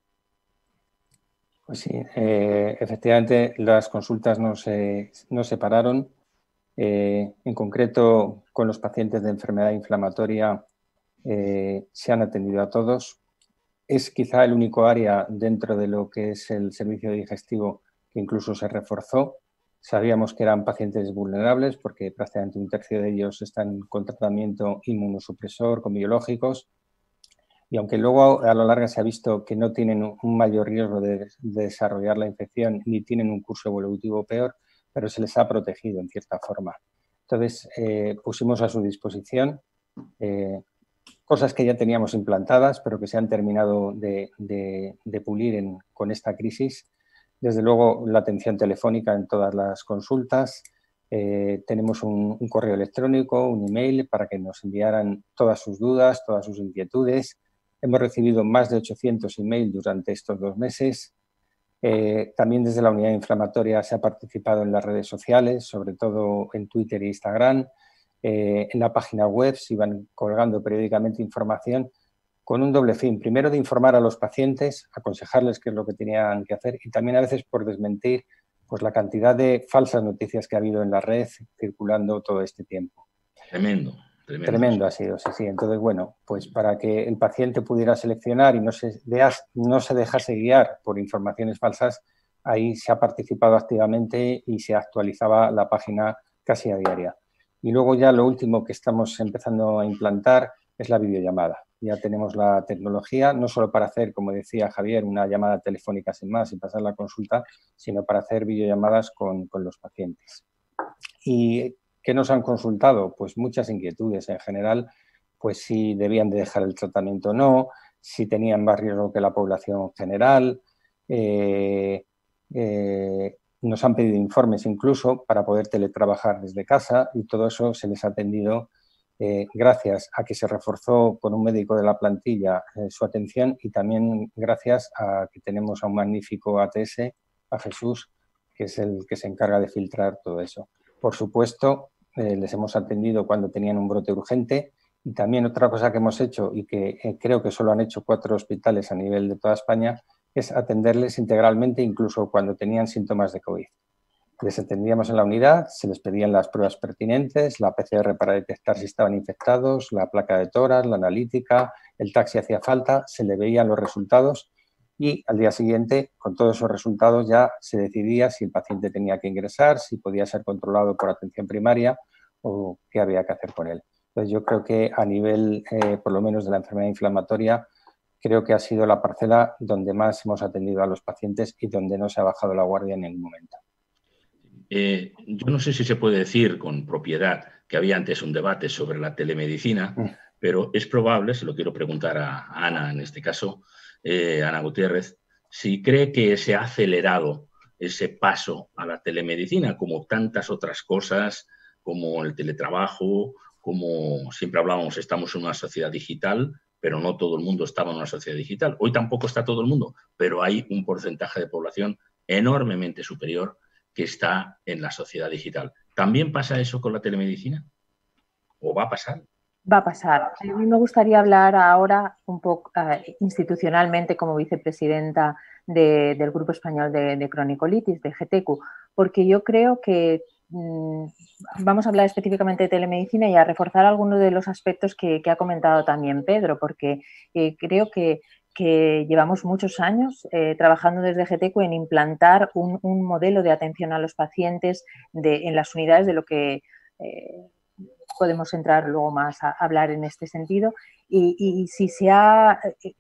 Pues sí, efectivamente las consultas no se pararon. En concreto, con los pacientes de enfermedad inflamatoria se han atendido a todos. Es quizá el único área dentro de lo que es el servicio digestivo que incluso se reforzó. Sabíamos que eran pacientes vulnerables porque prácticamente 1/3 de ellos están con tratamiento inmunosupresor, con biológicos. Y aunque luego a lo largo se ha visto que no tienen un mayor riesgo de desarrollar la infección ni tienen un curso evolutivo peor, pero se les ha protegido en cierta forma. Entonces, pusimos a su disposición cosas que ya teníamos implantadas, pero que se han terminado de pulir con esta crisis. Desde luego, la atención telefónica en todas las consultas, Tenemos un correo electrónico, un email para que nos enviaran todas sus dudas, todas sus inquietudes. Hemos recibido más de 800 emails durante estos 2 meses. También desde la unidad inflamatoria se ha participado en las redes sociales, sobre todo en Twitter e Instagram. En la página web se iban colgando periódicamente información con un doble fin. Primero, de informar a los pacientes, aconsejarles qué es lo que tenían que hacer y también a veces por desmentir pues, la cantidad de falsas noticias que ha habido en la red circulando todo este tiempo. Tremendo. Tremendo ha sido, sí, sí. Entonces, bueno, pues para que el paciente pudiera seleccionar y no se dejase guiar por informaciones falsas, ahí se ha participado activamente y se actualizaba la página casi a diaria. Y luego ya lo último que estamos empezando a implantar es la videollamada. Ya tenemos la tecnología, no solo para hacer, como decía Javier, una llamada telefónica sin más y pasar la consulta, sino para hacer videollamadas con los pacientes. Y ¿qué nos han consultado? Pues muchas inquietudes en general, pues si debían de dejar el tratamiento o no, si tenían más riesgo que la población general. Nos han pedido informes incluso para poder teletrabajar desde casa y todo eso se les ha atendido gracias a que se reforzó con un médico de la plantilla su atención y también gracias a que tenemos a un magnífico ATS, a Jesús, que es el que se encarga de filtrar todo eso. Por supuesto, les hemos atendido cuando tenían un brote urgente y también otra cosa que hemos hecho y que creo que solo han hecho 4 hospitales a nivel de toda España es atenderles integralmente incluso cuando tenían síntomas de COVID. Les atendíamos en la unidad, se les pedían las pruebas pertinentes, la PCR para detectar si estaban infectados, la placa de tórax, la analítica, el TAC si hacía falta, se le veían los resultados y al día siguiente, con todos esos resultados, ya se decidía si el paciente tenía que ingresar, si podía ser controlado por atención primaria o qué había que hacer con él. Entonces, yo creo que a nivel, por lo menos de la enfermedad inflamatoria, creo que ha sido la parcela donde más hemos atendido a los pacientes y donde no se ha bajado la guardia en ningún momento. Yo no sé si se puede decir con propiedad que había antes un debate sobre la telemedicina, pero es probable, se lo quiero preguntar a Ana en este caso, Ana Gutiérrez, si cree que se ha acelerado ese paso a la telemedicina, como tantas otras cosas, como el teletrabajo, como siempre hablábamos, estamos en una sociedad digital, pero no todo el mundo estaba en una sociedad digital. Hoy tampoco está todo el mundo, pero hay un porcentaje de población enormemente superior que está en la sociedad digital. ¿También pasa eso con la telemedicina? ¿O va a pasar? Va a pasar. A mí me gustaría hablar ahora un poco institucionalmente como vicepresidenta del Grupo Español de Cronicolitis, de GETECU, porque yo creo que vamos a hablar específicamente de telemedicina y a reforzar algunos de los aspectos que ha comentado también Pedro, porque creo que llevamos muchos años trabajando desde GETECU en implantar un modelo de atención a los pacientes en las unidades, de lo que podemos entrar luego más a hablar en este sentido. Y si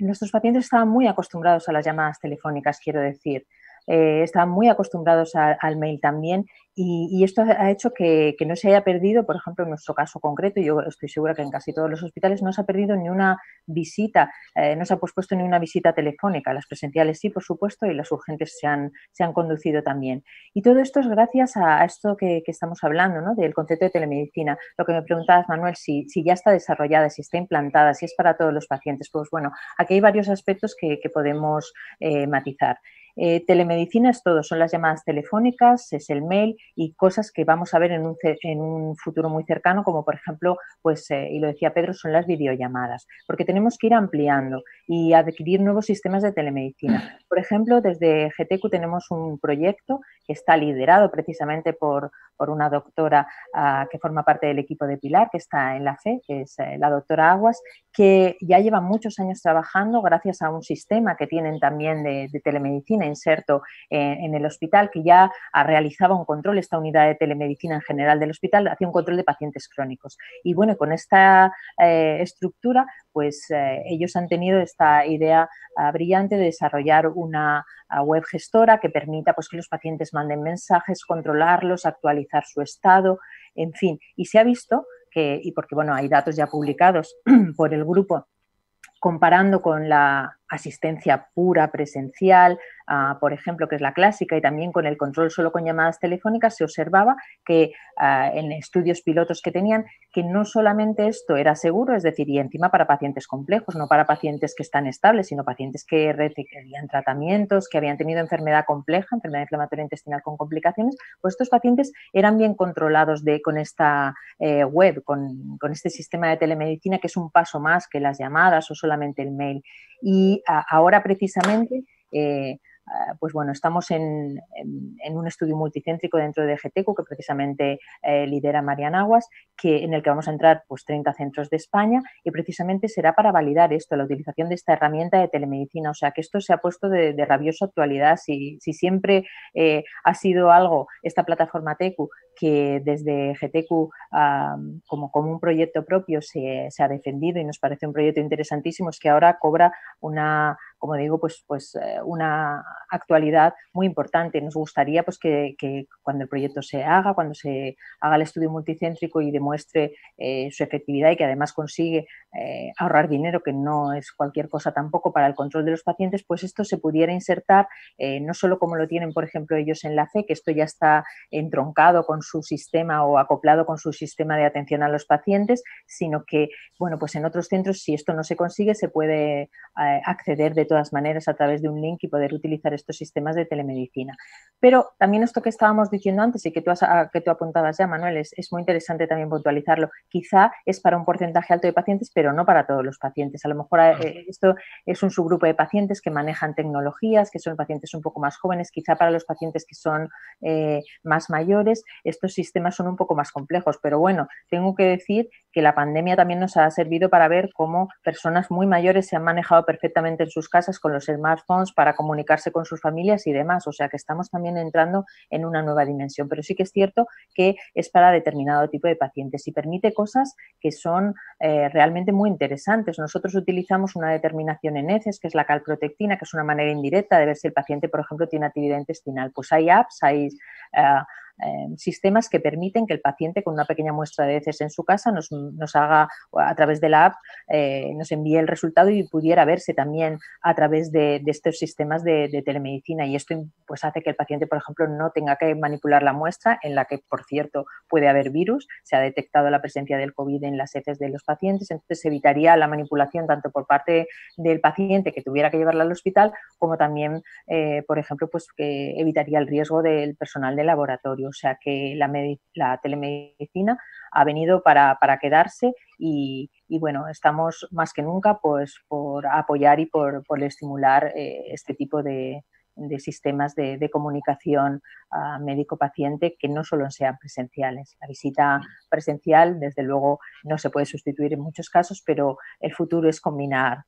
nuestros pacientes estaban muy acostumbrados a las llamadas telefónicas, quiero decir. Estaban muy acostumbrados al mail también y esto ha hecho que no se haya perdido, por ejemplo, en nuestro caso concreto, yo estoy segura que en casi todos los hospitales no se ha perdido ni una visita, no se ha pospuesto ni una visita telefónica. Las presenciales sí, por supuesto, y las urgentes se han conducido también. Y todo esto es gracias a esto que estamos hablando, ¿no? Del concepto de telemedicina. Lo que me preguntabas, Manuel, si ya está desarrollada, si está implantada, si es para todos los pacientes. Pues bueno, aquí hay varios aspectos que podemos matizar. Telemedicina es todo, son las llamadas telefónicas, es el mail y cosas que vamos a ver en un futuro muy cercano, como por ejemplo, pues, y lo decía Pedro, son las videollamadas, porque tenemos que ir ampliando y adquirir nuevos sistemas de telemedicina. Por ejemplo, desde GETECU tenemos un proyecto que está liderado precisamente por una doctora que forma parte del equipo de Pilar, que está en la FE, que es la doctora Aguas, que ya lleva muchos años trabajando gracias a un sistema que tienen también de telemedicina inserto en el hospital, que ya realizaba un control, esta unidad de telemedicina en general del hospital, hacía un control de pacientes crónicos. Y bueno, con esta estructura, pues ellos han tenido esta idea brillante de desarrollar una web gestora que permita pues, que los pacientes manden mensajes, controlarlos, actualizar su estado, en fin. Y se ha visto y porque bueno, hay datos ya publicados por el grupo, comparando con la asistencia pura presencial, por ejemplo, que es la clásica, y también con el control solo con llamadas telefónicas, se observaba que en estudios pilotos que tenían, que no solamente esto era seguro, es decir, y encima para pacientes complejos, no para pacientes que están estables, sino pacientes que requerían tratamientos, que habían tenido enfermedad compleja, enfermedad inflamatoria intestinal con complicaciones, pues estos pacientes eran bien controlados con esta web, con este sistema de telemedicina, que es un paso más que las llamadas o solamente el mail. Y ahora precisamente, pues bueno, estamos en un estudio multicéntrico dentro de GTECU que precisamente lidera Mariana Aguas, en el que vamos a entrar pues 30 centros de España, y precisamente será para validar esto, la utilización de esta herramienta de telemedicina. O sea, que esto se ha puesto de rabiosa actualidad. Si siempre ha sido algo, esta plataforma TECU, que desde GTECU como un proyecto propio se ha defendido y nos parece un proyecto interesantísimo, es que ahora cobra una, como digo, pues una actualidad muy importante. Nos gustaría pues que cuando el proyecto se haga, cuando se haga el estudio multicéntrico y demuestre su efectividad, y que además consigue ahorrar dinero, que no es cualquier cosa tampoco, para el control de los pacientes, pues esto se pudiera insertar no solo como lo tienen, por ejemplo, ellos en la FE, que esto ya está entroncado con su sistema o acoplado con su sistema de atención a los pacientes, sino que, bueno, pues en otros centros, si esto no se consigue, se puede acceder de todas maneras a través de un link y poder utilizar estos sistemas de telemedicina. Pero también esto que estábamos diciendo antes y que tú apuntabas ya, Manuel, es muy interesante también puntualizarlo. Quizá es para un porcentaje alto de pacientes, pero no para todos los pacientes. A lo mejor esto es un subgrupo de pacientes que manejan tecnologías, que son pacientes un poco más jóvenes. Quizá para los pacientes que son más mayores, estos sistemas son un poco más complejos. Pero bueno, tengo que decir que la pandemia también nos ha servido para ver cómo personas muy mayores se han manejado perfectamente en sus casas con los smartphones para comunicarse con sus familias y demás. O sea que estamos también entrando en una nueva dimensión. Pero sí que es cierto que es para determinado tipo de pacientes y permite cosas que son realmente muy interesantes. Nosotros utilizamos una determinación en heces, que es la calprotectina, que es una manera indirecta de ver si el paciente, por ejemplo, tiene actividad intestinal. Pues hay apps, hay sistemas que permiten que el paciente, con una pequeña muestra de heces en su casa, nos haga, a través de la app, nos envíe el resultado y pudiera verse también a través de estos sistemas de telemedicina. Y esto pues hace que el paciente, por ejemplo, no tenga que manipular la muestra, en la que, por cierto, puede haber virus. Se ha detectado la presencia del COVID en las heces de los pacientes, entonces se evitaría la manipulación tanto por parte del paciente, que tuviera que llevarla al hospital, como también, por ejemplo, pues que evitaría el riesgo del personal de laboratorio. O sea que la telemedicina ha venido para quedarse y bueno, estamos más que nunca pues por apoyar y por estimular este tipo de sistemas de comunicación médico-paciente, que no solo sean presenciales. La visita presencial, desde luego, no se puede sustituir en muchos casos, pero el futuro es combinar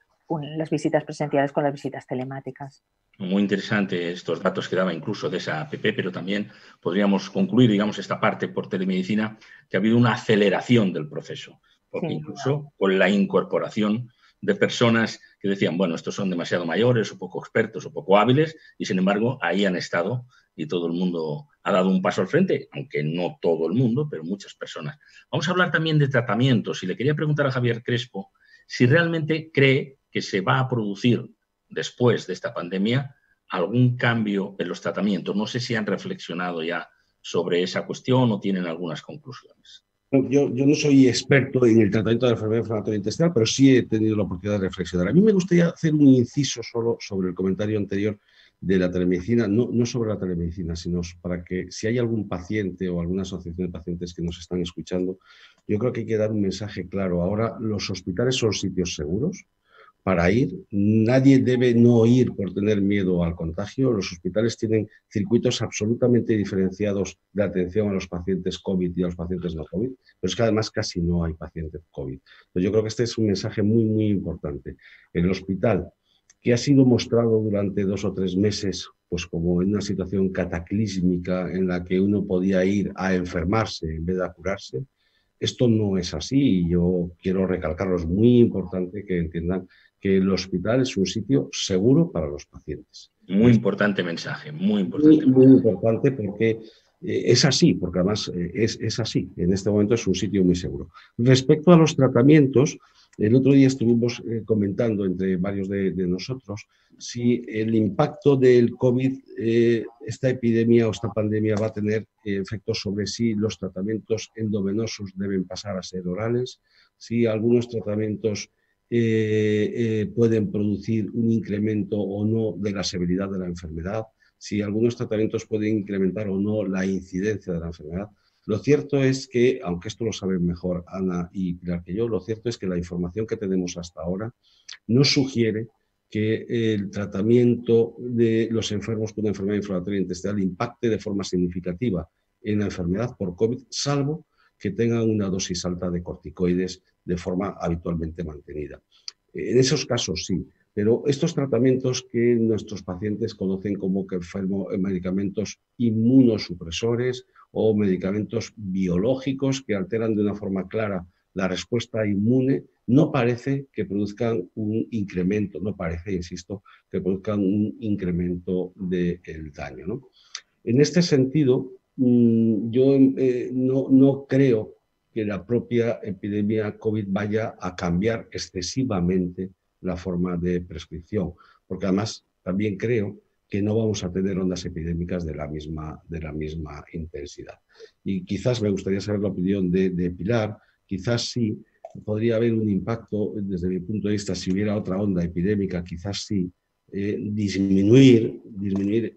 las visitas presenciales con las visitas telemáticas. Muy interesante estos datos que daba incluso de esa app, pero también podríamos concluir, digamos, esta parte por telemedicina, que ha habido una aceleración del proceso, porque incluso con la incorporación de personas que decían, bueno, estos son demasiado mayores o poco expertos o poco hábiles, y sin embargo ahí han estado y todo el mundo ha dado un paso al frente, aunque no todo el mundo, pero muchas personas. Vamos a hablar también de tratamientos, y le quería preguntar a Javier Crespo si realmente cree que se va a producir después de esta pandemia algún cambio en los tratamientos. No sé si han reflexionado ya sobre esa cuestión o tienen algunas conclusiones. Yo no soy experto en el tratamiento de la enfermedad inflamatoria intestinal, pero sí he tenido la oportunidad de reflexionar. A mí me gustaría hacer un inciso solo sobre el comentario anterior de la telemedicina, no sobre la telemedicina, sino para que si hay algún paciente o alguna asociación de pacientes que nos están escuchando, yo creo que hay que dar un mensaje claro. Ahora los hospitales son sitios seguros para ir. Nadie debe no ir por tener miedo al contagio. Los hospitales tienen circuitos absolutamente diferenciados de atención a los pacientes COVID y a los pacientes no COVID, pero es que además casi no hay pacientes COVID. Entonces yo creo que este es un mensaje muy, muy importante. El hospital, que ha sido mostrado durante 2 o 3 meses pues como en una situación cataclísmica en la que uno podía ir a enfermarse en vez de a curarse, esto no es así, y yo quiero recalcarlo. Es muy importante que entiendan que el hospital es un sitio seguro para los pacientes. Muy importante mensaje, muy importante. Muy importante, porque es así, porque además es así. En este momento es un sitio muy seguro. Respecto a los tratamientos, El otro día estuvimos comentando entre varios de nosotros si el impacto del COVID, esta epidemia o esta pandemia va a tener efectos sobre si los tratamientos endovenosos deben pasar a ser orales, si algunos tratamientos pueden producir un incremento o no de la severidad de la enfermedad, si algunos tratamientos pueden incrementar o no la incidencia de la enfermedad. Lo cierto es que, aunque esto lo saben mejor Ana y Pilar que yo, lo cierto es que la información que tenemos hasta ahora nos sugiere que el tratamiento de los enfermos con una enfermedad inflamatoria intestinal impacte de forma significativa en la enfermedad por COVID, salvo que tengan una dosis alta de corticoides de forma habitualmente mantenida. En esos casos sí, pero estos tratamientos que nuestros pacientes conocen como medicamentos inmunosupresores o medicamentos biológicos que alteran de una forma clara la respuesta inmune, no parece que produzcan un incremento, no parece, insisto, que produzcan un incremento del daño, ¿no? En este sentido, yo no creo que la propia epidemia COVID vaya a cambiar excesivamente la forma de prescripción, porque además también creo que no vamos a tener ondas epidémicas de la misma intensidad. Y quizás me gustaría saber la opinión de Pilar, quizás sí, podría haber un impacto desde mi punto de vista, si hubiera otra onda epidémica, quizás sí, disminuir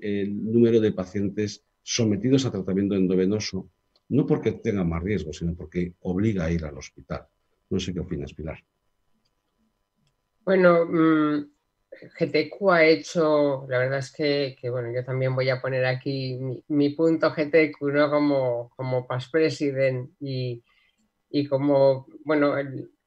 el número de pacientes sometidos a tratamiento endovenoso, no porque tengan más riesgo, sino porque obliga a ir al hospital. No sé qué opinas, Pilar. Bueno, GTQ ha hecho, la verdad es que bueno, yo también voy a poner aquí mi punto GTQ, ¿no? Como past president y como, bueno,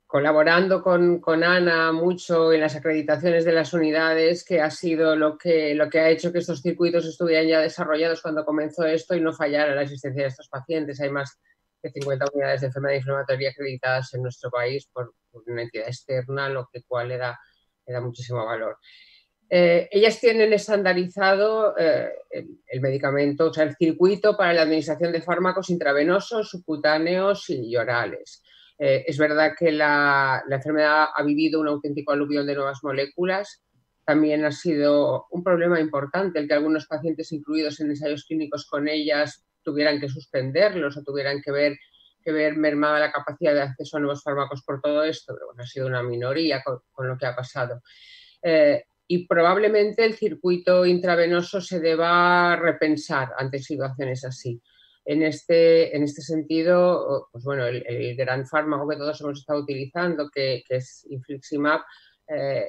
colaborando con Ana mucho en las acreditaciones de las unidades, que ha sido lo que ha hecho que estos circuitos estuvieran ya desarrollados cuando comenzó esto y no fallara la existencia de estos pacientes. Hay más de 50 unidades de enfermedad inflamatoria acreditadas en nuestro país por una entidad externa, lo cual le da muchísimo valor. Ellas tienen estandarizado el medicamento, o sea, el circuito para la administración de fármacos intravenosos, subcutáneos y orales. Es verdad que la enfermedad ha vivido un auténtico aluvión de nuevas moléculas. También ha sido un problema importante el que algunos pacientes incluidos en ensayos clínicos con ellas tuvieran que suspenderlos o tuvieran que ver mermada la capacidad de acceso a nuevos fármacos por todo esto, pero bueno, ha sido una minoría con lo que ha pasado. Y probablemente el circuito intravenoso se deba repensar ante situaciones así. En este sentido, pues bueno, el gran fármaco que todos hemos estado utilizando, que es infliximab,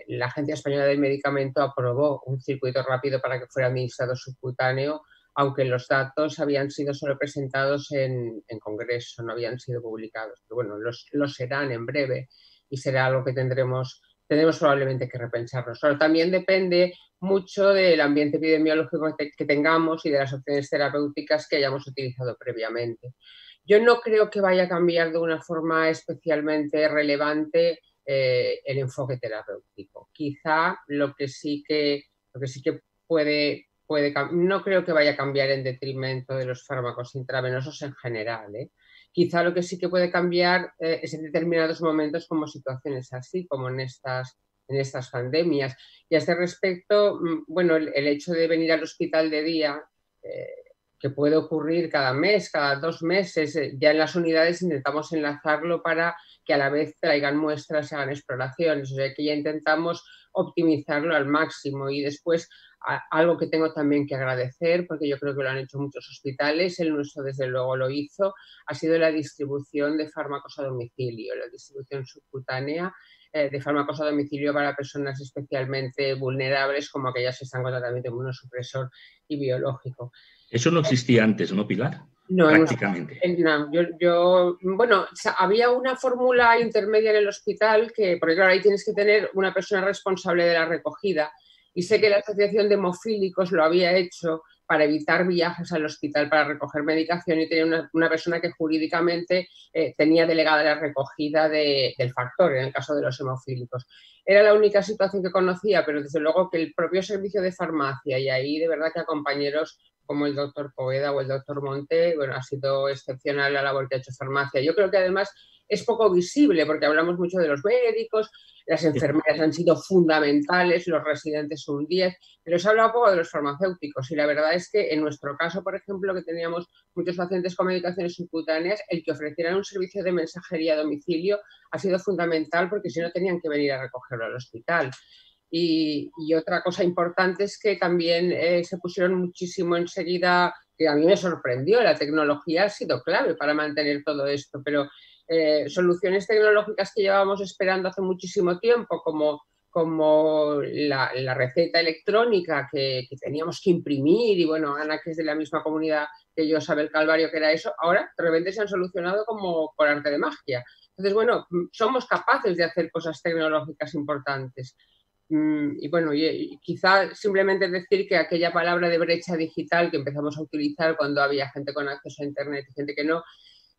la Agencia Española del Medicamento aprobó un circuito rápido para que fuera administrado subcutáneo, aunque los datos habían sido solo presentados en congreso, no habían sido publicados. Pero bueno, los serán en breve y será algo que tendremos probablemente que repensarnos. Pero también depende mucho del ambiente epidemiológico que tengamos y de las opciones terapéuticas que hayamos utilizado previamente. Yo no creo que vaya a cambiar de una forma especialmente relevante el enfoque terapéutico. Quizá lo que sí que puede no creo que vaya a cambiar en detrimento de los fármacos intravenosos en general, Quizá lo que sí que puede cambiar es en determinados momentos como situaciones así, como en estas pandemias. Y a este respecto, bueno, el hecho de venir al hospital de día, que puede ocurrir cada mes, cada 2 meses, ya en las unidades intentamos enlazarlo para que a la vez traigan muestras, hagan exploraciones, o sea que ya intentamos optimizarlo al máximo. Y después, algo que tengo también que agradecer, porque yo creo que lo han hecho muchos hospitales, el nuestro desde luego lo hizo, ha sido la distribución de fármacos a domicilio, la distribución subcutánea de fármacos a domicilio para personas especialmente vulnerables como aquellas que están con tratamiento inmunosupresor y biológico. Eso no existía antes, ¿no, Pilar? No, prácticamente. No, bueno, había una fórmula intermedia en el hospital porque claro, ahí tienes que tener una persona responsable de la recogida. Y sé que la Asociación de Hemofílicos lo había hecho para evitar viajes al hospital para recoger medicación y tenía una persona que jurídicamente tenía delegada la recogida del factor en el caso de los hemofílicos. Era la única situación que conocía, pero desde luego que el propio servicio de farmacia, y ahí de verdad que a compañeros como el doctor Poveda o el doctor Monte, bueno, ha sido excepcional la labor que ha hecho farmacia. Yo creo que además es poco visible, porque hablamos mucho de los médicos, las enfermeras han sido fundamentales, los residentes un 10, pero se habla poco de los farmacéuticos y la verdad es que en nuestro caso, por ejemplo, que teníamos muchos pacientes con medicaciones subcutáneas, el que ofrecieran un servicio de mensajería a domicilio ha sido fundamental porque si no tenían que venir a recogerlo al hospital. Y otra cosa importante es que también se pusieron muchísimo enseguida, que a mí me sorprendió, la tecnología ha sido clave para mantener todo esto, pero soluciones tecnológicas que llevábamos esperando hace muchísimo tiempo, como la receta electrónica que teníamos que imprimir, y bueno, Ana, que es de la misma comunidad que yo, sabe el calvario que era eso, ahora de repente se han solucionado como por arte de magia. Entonces, bueno, somos capaces de hacer cosas tecnológicas importantes. Y bueno, y quizá simplemente decir que aquella palabra de brecha digital que empezamos a utilizar cuando había gente con acceso a Internet y gente que no,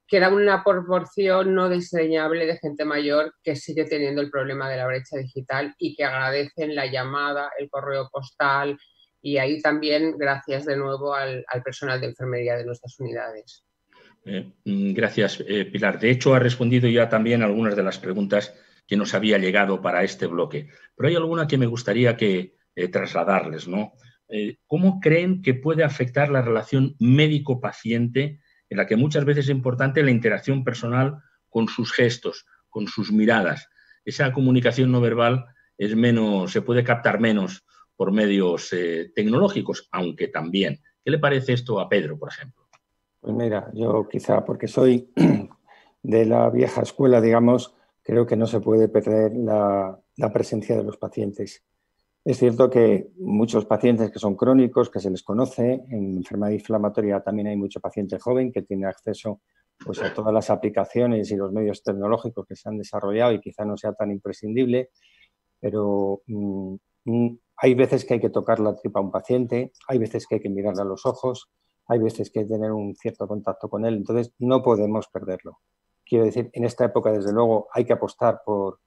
que era una proporción no desdeñable de gente mayor que sigue teniendo el problema de la brecha digital y que agradecen la llamada, el correo postal, y ahí también gracias de nuevo al personal de enfermería de nuestras unidades. Gracias, Pilar. De hecho, ha respondido ya también a algunas de las preguntas que nos había llegado para este bloque. Pero hay alguna que me gustaría trasladarles, ¿no? ¿Cómo creen que puede afectar la relación médico-paciente, en la que muchas veces es importante la interacción personal con sus gestos, con sus miradas? Esa comunicación no verbal se puede captar menos por medios tecnológicos, aunque también. ¿Qué le parece esto a Pedro, por ejemplo? Pues mira, yo quizá porque soy de la vieja escuela, digamos, creo que no se puede perder la presencia de los pacientes. Es cierto que muchos pacientes que son crónicos, que se les conoce, en enfermedad inflamatoria también hay mucho paciente joven que tiene acceso pues, a todas las aplicaciones y los medios tecnológicos que se han desarrollado y quizá no sea tan imprescindible, pero hay veces que hay que tocar la tripa a un paciente, hay veces que hay que mirarle a los ojos, hay veces que hay que tener un cierto contacto con él, entonces no podemos perderlo. Quiero decir, en esta época, desde luego, hay que apostar por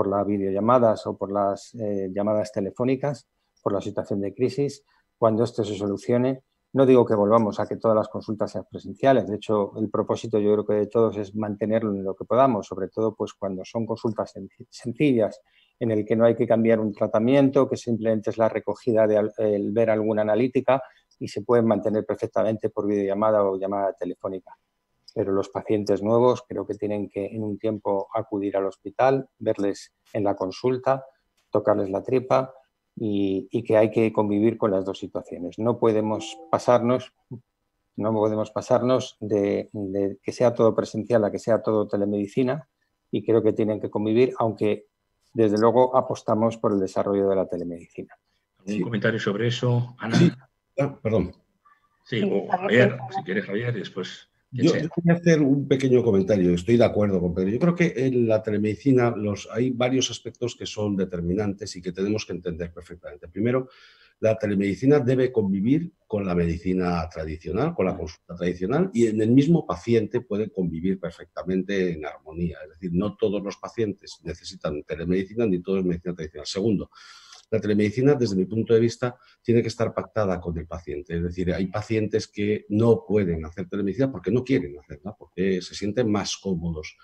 las videollamadas o por las llamadas telefónicas, por la situación de crisis. Cuando esto se solucione, no digo que volvamos a que todas las consultas sean presenciales. De hecho, el propósito yo creo que de todos es mantenerlo en lo que podamos, sobre todo pues cuando son consultas sencillas, en el que no hay que cambiar un tratamiento, que simplemente es la recogida de ver alguna analítica y se pueden mantener perfectamente por videollamada o llamada telefónica. Pero los pacientes nuevos creo que tienen que en un tiempo acudir al hospital, verles en la consulta, tocarles la tripa y que hay que convivir con las dos situaciones. No podemos pasarnos de que sea todo presencial a que sea todo telemedicina, y creo que tienen que convivir, aunque desde luego apostamos por el desarrollo de la telemedicina. ¿Algún comentario sobre eso, Ana? Sí. Perdón. Sí, o Javier, si quieres Javier, y después... Yo quería hacer un pequeño comentario. Estoy de acuerdo con Pedro. Yo creo que en la telemedicina hay varios aspectos que son determinantes y que tenemos que entender perfectamente. Primero, la telemedicina debe convivir con la medicina tradicional, con la consulta tradicional, y en el mismo paciente puede convivir perfectamente en armonía. Es decir, no todos los pacientes necesitan telemedicina ni todos medicina tradicional. Segundo, la telemedicina, desde mi punto de vista, tiene que estar pactada con el paciente. Es decir, hay pacientes que no pueden hacer telemedicina porque no quieren hacerla, porque se sienten más cómodos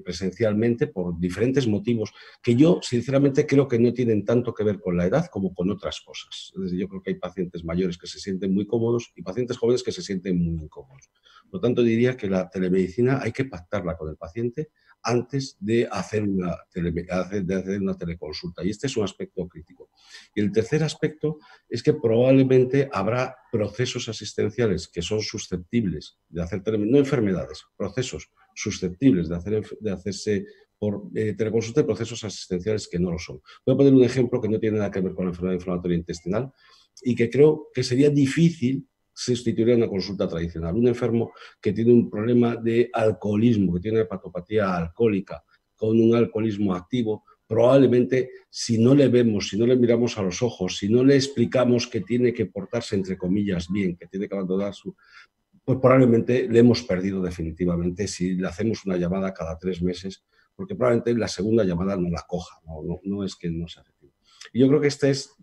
presencialmente por diferentes motivos que yo, sinceramente, creo que no tienen tanto que ver con la edad como con otras cosas. Es decir, yo creo que hay pacientes mayores que se sienten muy cómodos y pacientes jóvenes que se sienten muy incómodos. Por lo tanto, diría que la telemedicina hay que pactarla con el paciente antes de hacer una teleconsulta. Y este es un aspecto crítico. Y el tercer aspecto es que probablemente habrá procesos asistenciales que son susceptibles de hacer telemedicina, no enfermedades, procesos susceptibles de hacerse por teleconsulta y procesos asistenciales que no lo son. Voy a poner un ejemplo que no tiene nada que ver con la enfermedad inflamatoria intestinal y que creo que sería difícil sustituiría una consulta tradicional. Un enfermo que tiene un problema de alcoholismo, que tiene hepatopatía alcohólica, con un alcoholismo activo, probablemente si no le vemos, si no le miramos a los ojos, si no le explicamos que tiene que portarse, entre comillas, bien, que tiene que abandonar pues probablemente le hemos perdido definitivamente si le hacemos una llamada cada 3 meses, porque probablemente la segunda llamada no la coja, no es que no sea efectivo. Y yo creo que este es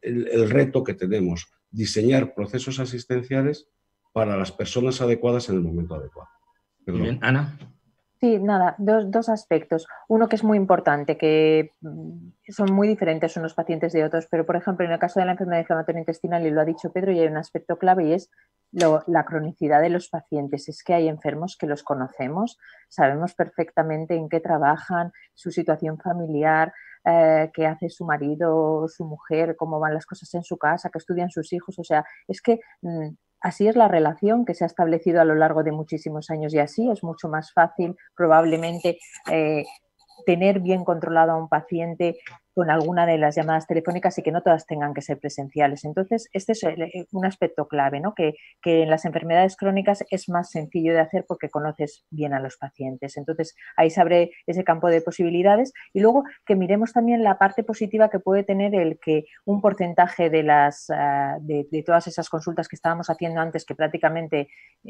el reto que tenemos, diseñar procesos asistenciales para las personas adecuadas en el momento adecuado. Muy bien, Ana. Sí, nada, dos aspectos. Uno que es muy importante, que son muy diferentes unos pacientes de otros, pero por ejemplo en el caso de la enfermedad inflamatoria intestinal, y lo ha dicho Pedro, y hay un aspecto clave y es la cronicidad de los pacientes. Es que hay enfermos que los conocemos, sabemos perfectamente en qué trabajan, su situación familiar, qué hace su marido, su mujer, cómo van las cosas en su casa, qué estudian sus hijos. O sea, es que así es la relación que se ha establecido a lo largo de muchísimos años y así es mucho más fácil probablemente tener bien controlado a un paciente con alguna de las llamadas telefónicas y que no todas tengan que ser presenciales. Entonces, este es un aspecto clave, ¿no? Que en las enfermedades crónicas es más sencillo de hacer porque conoces bien a los pacientes. Entonces, ahí se abre ese campo de posibilidades y luego que miremos también la parte positiva que puede tener el que un porcentaje de todas esas consultas que estábamos haciendo antes, que prácticamente,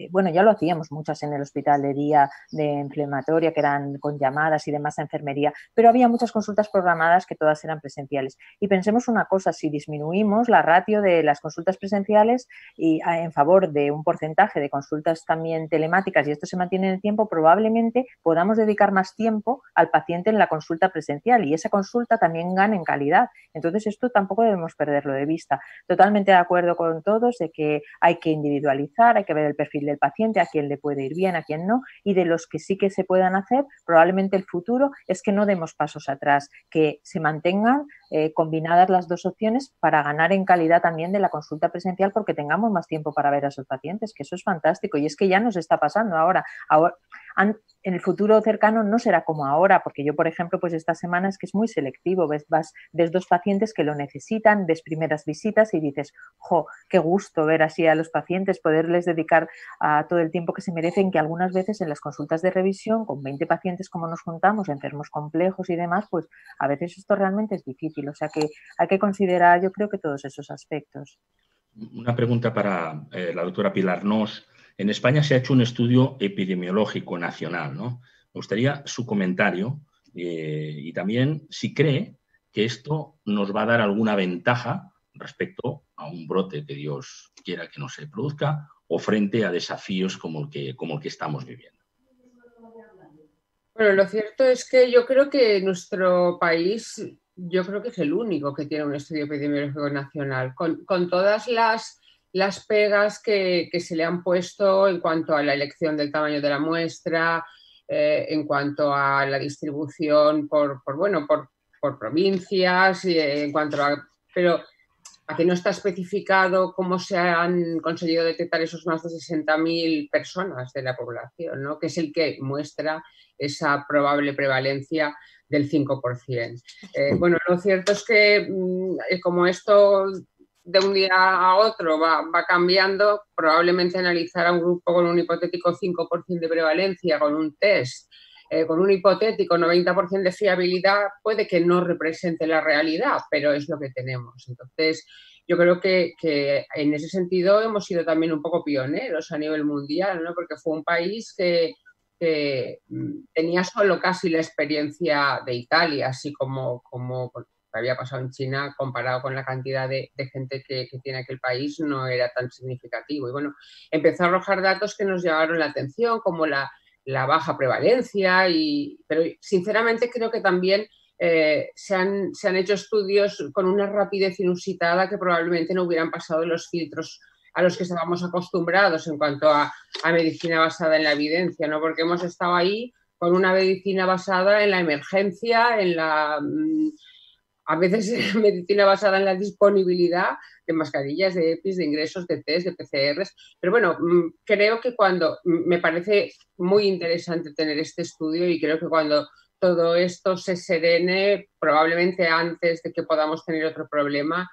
bueno, ya lo hacíamos muchas en el hospital de día de inflamatoria, que eran con llamadas y demás a enfermería, pero había muchas consultas programadas que todas eran presenciales. Y pensemos una cosa, si disminuimos la ratio de las consultas presenciales y en favor de un porcentaje de consultas también telemáticas y esto se mantiene en el tiempo, probablemente podamos dedicar más tiempo al paciente en la consulta presencial y esa consulta también gana en calidad. Entonces esto tampoco debemos perderlo de vista. Totalmente de acuerdo con todos de que hay que individualizar, hay que ver el perfil del paciente, a quién le puede ir bien, a quién no, y de los que sí que se puedan hacer, probablemente el futuro es que no demos pasos atrás, que se mantengan combinadas las dos opciones para ganar en calidad también de la consulta presencial porque tengamos más tiempo para ver a esos pacientes, que eso es fantástico y es que ya nos está pasando ahora en el futuro cercano no será como ahora, porque yo, por ejemplo, pues esta semana es que es muy selectivo, ves dos pacientes que lo necesitan, ves primeras visitas y dices, jo, qué gusto ver así a los pacientes, poderles dedicar a todo el tiempo que se merecen, que algunas veces en las consultas de revisión, con 20 pacientes como nos juntamos, enfermos complejos y demás, pues a veces esto realmente es difícil, o sea que hay que considerar, yo creo que todos esos aspectos. Una pregunta para la doctora Pilar Nos. En España se ha hecho un estudio epidemiológico nacional, ¿no? Me gustaría su comentario y también si cree que esto nos va a dar alguna ventaja respecto a un brote que Dios quiera que no se produzca o frente a desafíos como el que estamos viviendo. Bueno, lo cierto es que yo creo que nuestro país, yo creo que es el único que tiene un estudio epidemiológico nacional, con todas las pegas que se le han puesto en cuanto a la elección del tamaño de la muestra, en cuanto a la distribución por provincias, en cuanto pero aquí no está especificado cómo se han conseguido detectar esos más de 60.000 personas de la población, ¿no? Que es el que muestra esa probable prevalencia del 5%. Bueno, lo cierto es que como esto de un día a otro va cambiando, probablemente analizar a un grupo con un hipotético 5% de prevalencia, con un test, con un hipotético 90% de fiabilidad, puede que no represente la realidad, pero es lo que tenemos. Entonces, yo creo que en ese sentido hemos sido también un poco pioneros a nivel mundial, ¿no? Porque fue un país que tenía solo casi la experiencia de Italia, así como había pasado en China comparado con la cantidad de gente que tiene aquel país, no era tan significativo. Y bueno, empezó a arrojar datos que nos llamaron la atención, como la baja prevalencia, pero sinceramente creo que también se han hecho estudios con una rapidez inusitada que probablemente no hubieran pasado los filtros a los que estábamos acostumbrados en cuanto a medicina basada en la evidencia, ¿no? Porque hemos estado ahí con una medicina basada en la emergencia, a veces medicina basada en la disponibilidad de mascarillas, de EPIs, de ingresos, de test, de PCRs. Pero bueno, creo que me parece muy interesante tener este estudio y creo que cuando todo esto se serene, probablemente antes de que podamos tener otro problema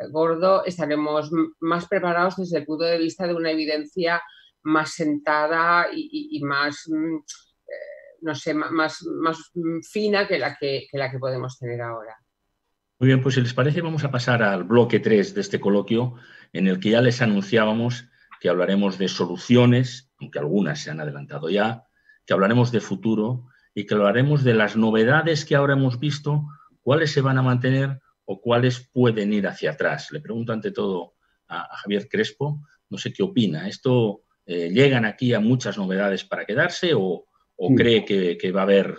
gordo, estaremos más preparados desde el punto de vista de una evidencia más sentada y más, no sé, más fina que la que podemos tener ahora. Muy bien, pues si les parece vamos a pasar al bloque 3 de este coloquio en el que ya les anunciábamos que hablaremos de soluciones, aunque algunas se han adelantado ya, que hablaremos de futuro y que hablaremos de las novedades que ahora hemos visto, cuáles se van a mantener o cuáles pueden ir hacia atrás. Le pregunto ante todo a Javier Crespo, no sé qué opina. ¿Esto llegan aquí a muchas novedades para quedarse o o cree que va a haber,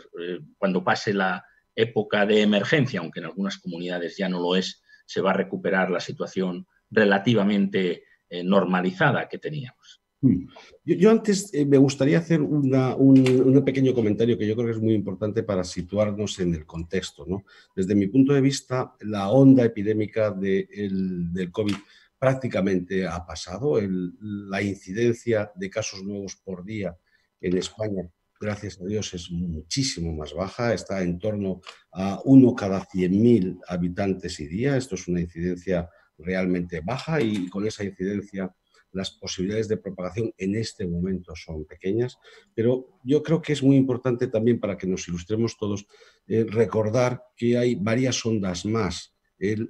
cuando pase la época de emergencia, aunque en algunas comunidades ya no lo es, se va a recuperar la situación relativamente normalizada que teníamos? Yo antes me gustaría hacer un pequeño comentario que yo creo que es muy importante para situarnos en el contexto, ¿no? Desde mi punto de vista, la onda epidémica del COVID prácticamente ha pasado. La incidencia de casos nuevos por día en España, gracias a Dios, es muchísimo más baja. Está en torno a 1 cada 100.000 habitantes y día. Esto es una incidencia realmente baja y con esa incidencia las posibilidades de propagación en este momento son pequeñas, pero yo creo que es muy importante también para que nos ilustremos todos recordar que hay varias ondas más. El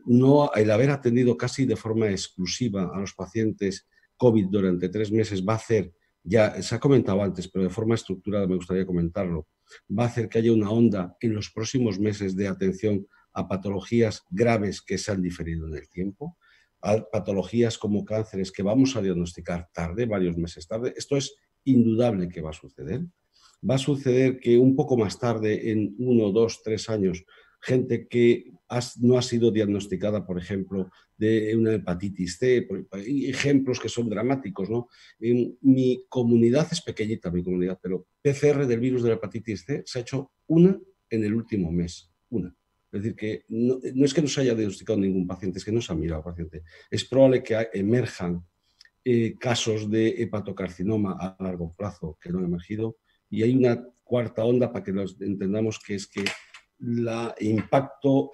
haber atendido casi de forma exclusiva a los pacientes COVID durante 3 meses va a hacer, ya se ha comentado antes, pero de forma estructurada me gustaría comentarlo, va a hacer que haya una onda en los próximos meses de atención a patologías graves que se han diferido en el tiempo, a patologías como cánceres que vamos a diagnosticar tarde, varios meses tarde. Esto es indudable que va a suceder. Va a suceder que un poco más tarde, en 1, 2, 3 años, gente que no ha sido diagnosticada, por ejemplo, de una hepatitis C, ejemplos que son dramáticos, ¿no? En mi comunidad es pequeñita, mi comunidad, pero PCR del virus de la hepatitis C se ha hecho una en el último mes, una. Es decir, que no es que no se haya diagnosticado ningún paciente, es que no se ha mirado al paciente. Es probable que emerjan casos de hepatocarcinoma a largo plazo que no han emergido, y hay una cuarta onda para que los entendamos, que es que el impacto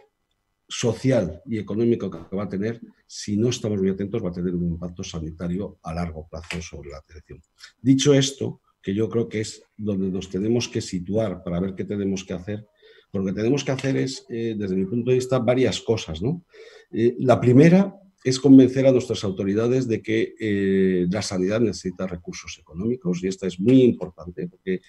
social y económico que va a tener, si no estamos muy atentos, va a tener un impacto sanitario a largo plazo sobre la atención. Dicho esto, que yo creo que es donde nos tenemos que situar para ver qué tenemos que hacer, lo que tenemos que hacer es, desde mi punto de vista, varias cosas, ¿no? La primera es convencer a nuestras autoridades de que la sanidad necesita recursos económicos, y esta es muy importante porque,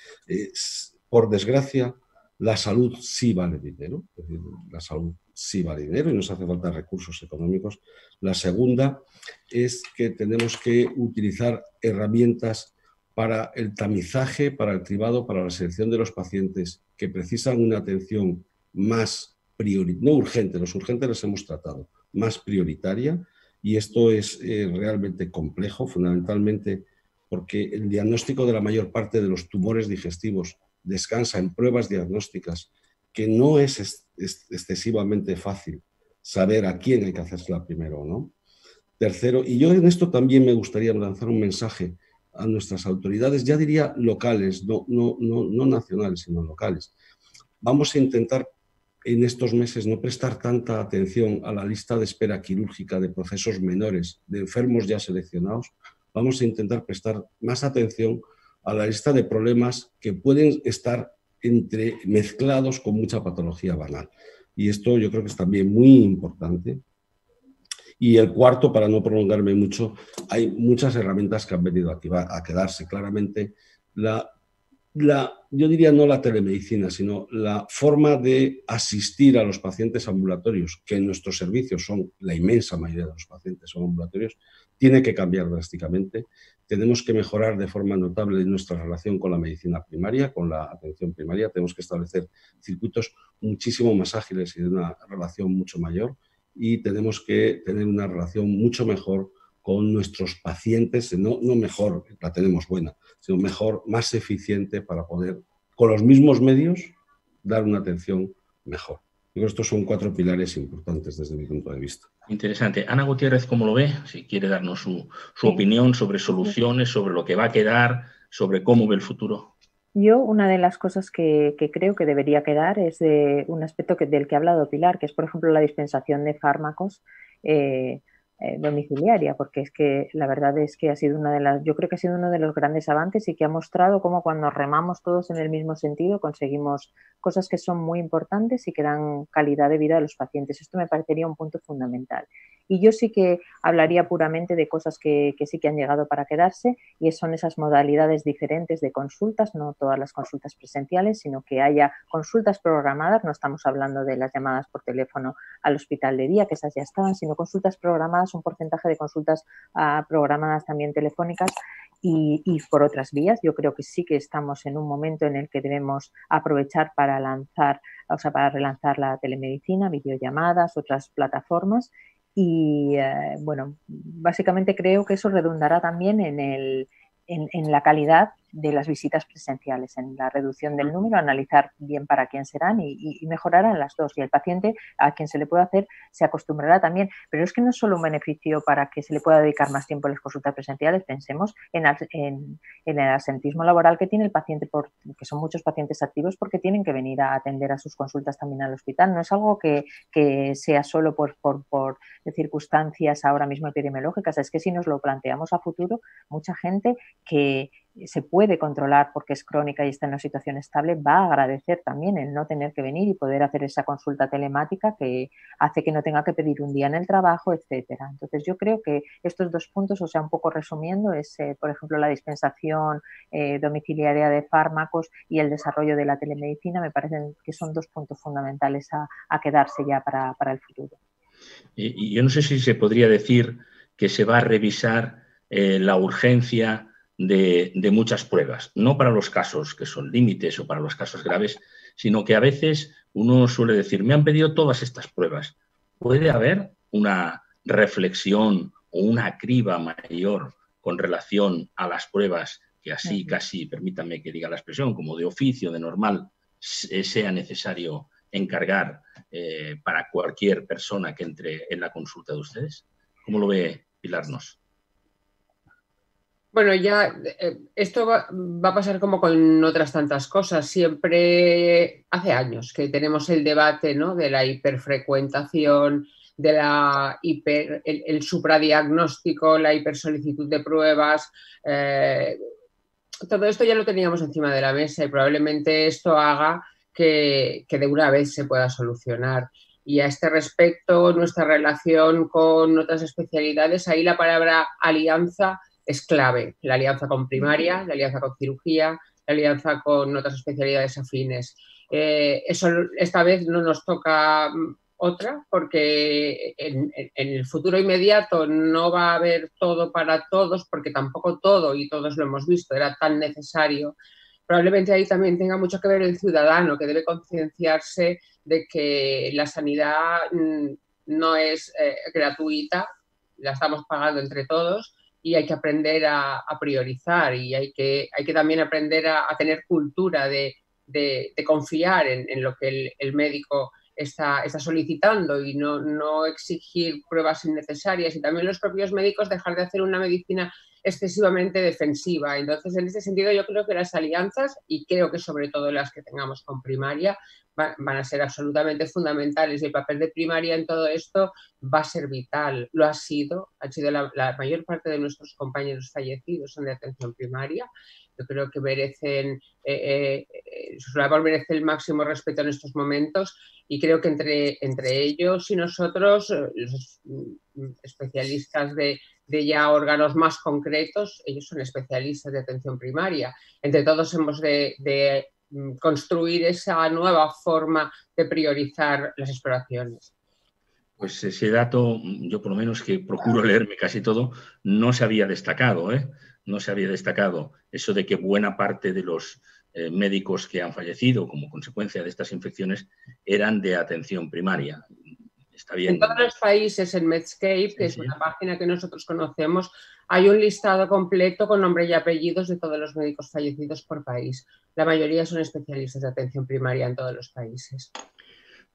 por desgracia, la salud sí vale dinero, es decir, la salud sí vale dinero y nos hace falta recursos económicos. La segunda es que tenemos que utilizar herramientas para el tamizaje, para el cribado, para la selección de los pacientes que precisan una atención más no urgente, los urgentes los hemos tratado, más prioritaria, y esto es realmente complejo, fundamentalmente porque el diagnóstico de la mayor parte de los tumores digestivos descansa en pruebas diagnósticas que no es excesivamente fácil saber a quién hay que hacérsela primero o no. Tercero, y yo en esto también me gustaría lanzar un mensaje a nuestras autoridades, ya diría locales, no nacionales, sino locales. Vamos a intentar en estos meses no prestar tanta atención a la lista de espera quirúrgica de procesos menores, de enfermos ya seleccionados. Vamos a intentar prestar más atención a la lista de problemas que pueden estar mezclados con mucha patología banal. Y esto yo creo que es también muy importante. Y el cuarto, para no prolongarme mucho, hay muchas herramientas que han venido a quedarse. Claramente, yo diría no la telemedicina, sino la forma de asistir a los pacientes ambulatorios, que en nuestros servicios son, la inmensa mayoría de los pacientes son ambulatorios, tiene que cambiar drásticamente. Tenemos que mejorar de forma notable nuestra relación con la medicina primaria, con la atención primaria. Tenemos que establecer circuitos muchísimo más ágiles y de una relación mucho mayor, y tenemos que tener una relación mucho mejor con nuestros pacientes, no mejor, la tenemos buena, sino mejor, más eficiente, para poder, con los mismos medios, dar una atención mejor. Yo creo que estos son 4 pilares importantes desde mi punto de vista. Interesante. Ana Gutiérrez, ¿cómo lo ve? Si quiere darnos su opinión sobre soluciones, sobre lo que va a quedar, sobre cómo ve el futuro. Yo, una de las cosas que creo que debería quedar es de un aspecto del que ha hablado Pilar, que es, por ejemplo, la dispensación de fármacos domiciliaria, porque es que la verdad es que yo creo que ha sido uno de los grandes avances, y que ha mostrado cómo cuando remamos todos en el mismo sentido conseguimos cosas que son muy importantes y que dan calidad de vida a los pacientes. Esto me parecería un punto fundamental. Y yo sí que hablaría puramente de cosas que sí que han llegado para quedarse, y son esas modalidades diferentes de consultas, no todas las consultas presenciales, sino que haya consultas programadas. No estamos hablando de las llamadas por teléfono al hospital de día, que esas ya estaban, sino consultas programadas, un porcentaje de consultas programadas también telefónicas y por otras vías. Yo creo que sí que estamos en un momento en el que debemos aprovechar para relanzar la telemedicina, videollamadas, otras plataformas. Y bueno, básicamente creo que eso redundará también en la calidad de las visitas presenciales, en la reducción del número, analizar bien para quién serán y mejorarán las dos. Y el paciente, a quien se le puede hacer, se acostumbrará también. Pero es que no es solo un beneficio para que se le pueda dedicar más tiempo a las consultas presenciales. Pensemos en el absentismo laboral que tiene el paciente, que son muchos pacientes activos, porque tienen que venir a atender a sus consultas también al hospital. No es algo que sea solo por circunstancias ahora mismo epidemiológicas. Es que si nos lo planteamos a futuro, mucha gente que se puede controlar porque es crónica y está en una situación estable, va a agradecer también el no tener que venir y poder hacer esa consulta telemática que hace que no tenga que pedir un día en el trabajo, etcétera. Entonces yo creo que estos dos puntos, o sea, un poco resumiendo, es por ejemplo la dispensación domiciliaria de fármacos y el desarrollo de la telemedicina, me parecen que son dos puntos fundamentales a quedarse ya para el futuro. Y yo no sé si se podría decir que se va a revisar la urgencia de muchas pruebas, no para los casos que son límites o para los casos graves, sino que a veces uno suele decir, me han pedido todas estas pruebas. ¿Puede haber una reflexión o una criba mayor con relación a las pruebas que así casi, permítanme que diga la expresión, como de oficio, de normal, sea necesario encargar para cualquier persona que entre en la consulta de ustedes? ¿Cómo lo ve Pilar Nos? Bueno, ya esto va a pasar como con otras tantas cosas. Siempre hace años que tenemos el debate, ¿no?, de la hiperfrecuentación, de el supradiagnóstico, la hipersolicitud de pruebas. Todo esto ya lo teníamos encima de la mesa y probablemente esto haga que de una vez se pueda solucionar. Y a este respecto, nuestra relación con otras especialidades, ahí la palabra alianza es clave. La alianza con primaria, la alianza con cirugía, la alianza con otras especialidades afines. Eso esta vez no nos toca otra, porque en el futuro inmediato no va a haber todo para todos, porque tampoco todo, y todos lo hemos visto, era tan necesario. Probablemente ahí también tenga mucho que ver el ciudadano, que debe concienciarse de que la sanidad no es gratuita, la estamos pagando entre todos y hay que aprender a priorizar y hay que también aprender a tener cultura de confiar en lo que el médico está solicitando y no exigir pruebas innecesarias, y también los propios médicos dejar de hacer una medicina excesivamente defensiva. Entonces, en ese sentido, yo creo que las alianzas, y creo que sobre todo las que tengamos con primaria, van a ser absolutamente fundamentales, y el papel de primaria en todo esto va a ser vital. Lo ha sido, la mayor parte de nuestros compañeros fallecidos son de atención primaria. Yo creo que merecen, su labor merece el máximo respeto en estos momentos, y creo que entre ellos y nosotros, los especialistas de ya órganos más concretos, ellos son especialistas de atención primaria. Entre todos hemos de construir esa nueva forma de priorizar las exploraciones. Pues ese dato, yo por lo menos que procuro leerme casi todo, no se había destacado, ¿eh? No se había destacado eso de que buena parte de los médicos que han fallecido como consecuencia de estas infecciones eran de atención primaria. Está bien. En todos los países, en Medscape, que es una página que nosotros conocemos, hay un listado completo con nombre y apellidos de todos los médicos fallecidos por país. La mayoría son especialistas de atención primaria en todos los países.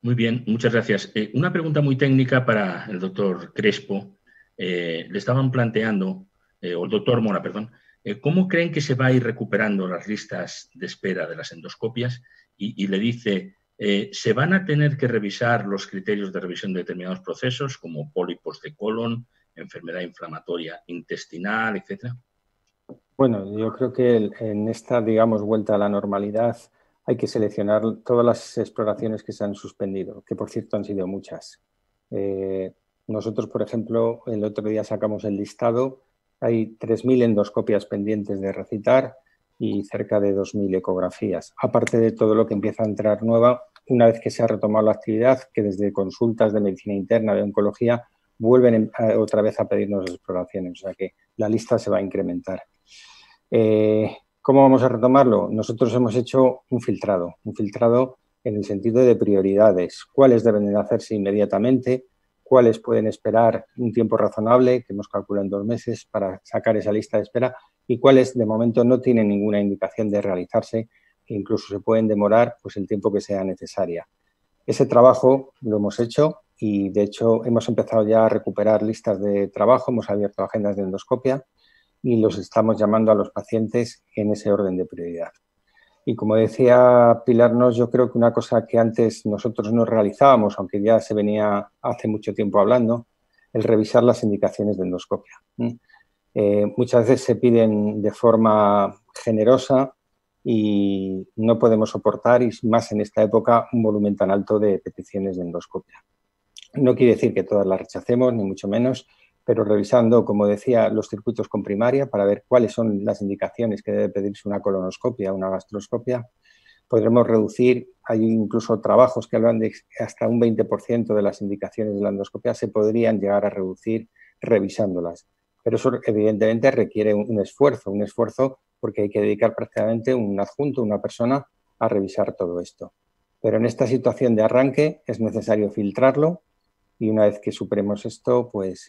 Muy bien, muchas gracias. Una pregunta muy técnica para el doctor Crespo. Le estaban planteando, o el doctor Mora, perdón, ¿cómo creen que se va a ir recuperando las listas de espera de las endoscopias? Y le dice, ¿se van a tener que revisar los criterios de revisión de determinados procesos, como pólipos de colon, enfermedad inflamatoria intestinal, etcétera? Bueno, yo creo que en esta, digamos, vuelta a la normalidad hay que seleccionar todas las exploraciones que se han suspendido, que por cierto han sido muchas. Nosotros, por ejemplo, el otro día sacamos el listado, hay 3.000 endoscopias pendientes de recitar y cerca de 2.000 ecografías, aparte de todo lo que empieza a entrar nueva una vez que se ha retomado la actividad, que desde consultas de medicina interna, de oncología, vuelven otra vez a pedirnos exploraciones, o sea que la lista se va a incrementar. ¿Cómo vamos a retomarlo? Nosotros hemos hecho un filtrado en el sentido de prioridades, cuáles deben de hacerse inmediatamente, cuáles pueden esperar un tiempo razonable, que hemos calculado en 2 meses, para sacar esa lista de espera, y cuáles de momento no tienen ninguna indicación de realizarse, que incluso se pueden demorar pues el tiempo que sea necesaria. Ese trabajo lo hemos hecho y, de hecho, hemos empezado ya a recuperar listas de trabajo, hemos abierto agendas de endoscopia y los estamos llamando a los pacientes en ese orden de prioridad. Y como decía Pilar Nos, yo creo que una cosa que antes nosotros no realizábamos, aunque ya se venía hace mucho tiempo hablando, el revisar las indicaciones de endoscopia. Muchas veces se piden de forma generosa y no podemos soportar, y más en esta época, un volumen tan alto de peticiones de endoscopia. No quiere decir que todas las rechacemos, ni mucho menos, pero revisando, como decía, los circuitos con primaria para ver cuáles son las indicaciones que debe pedirse una colonoscopia, una gastroscopia, podremos reducir. Hay incluso trabajos que hablan de hasta un 20% de las indicaciones de la endoscopia se podrían llegar a reducir revisándolas. Pero eso evidentemente requiere un esfuerzo porque hay que dedicar prácticamente un adjunto, una persona, a revisar todo esto. Pero en esta situación de arranque es necesario filtrarlo y una vez que superemos esto, pues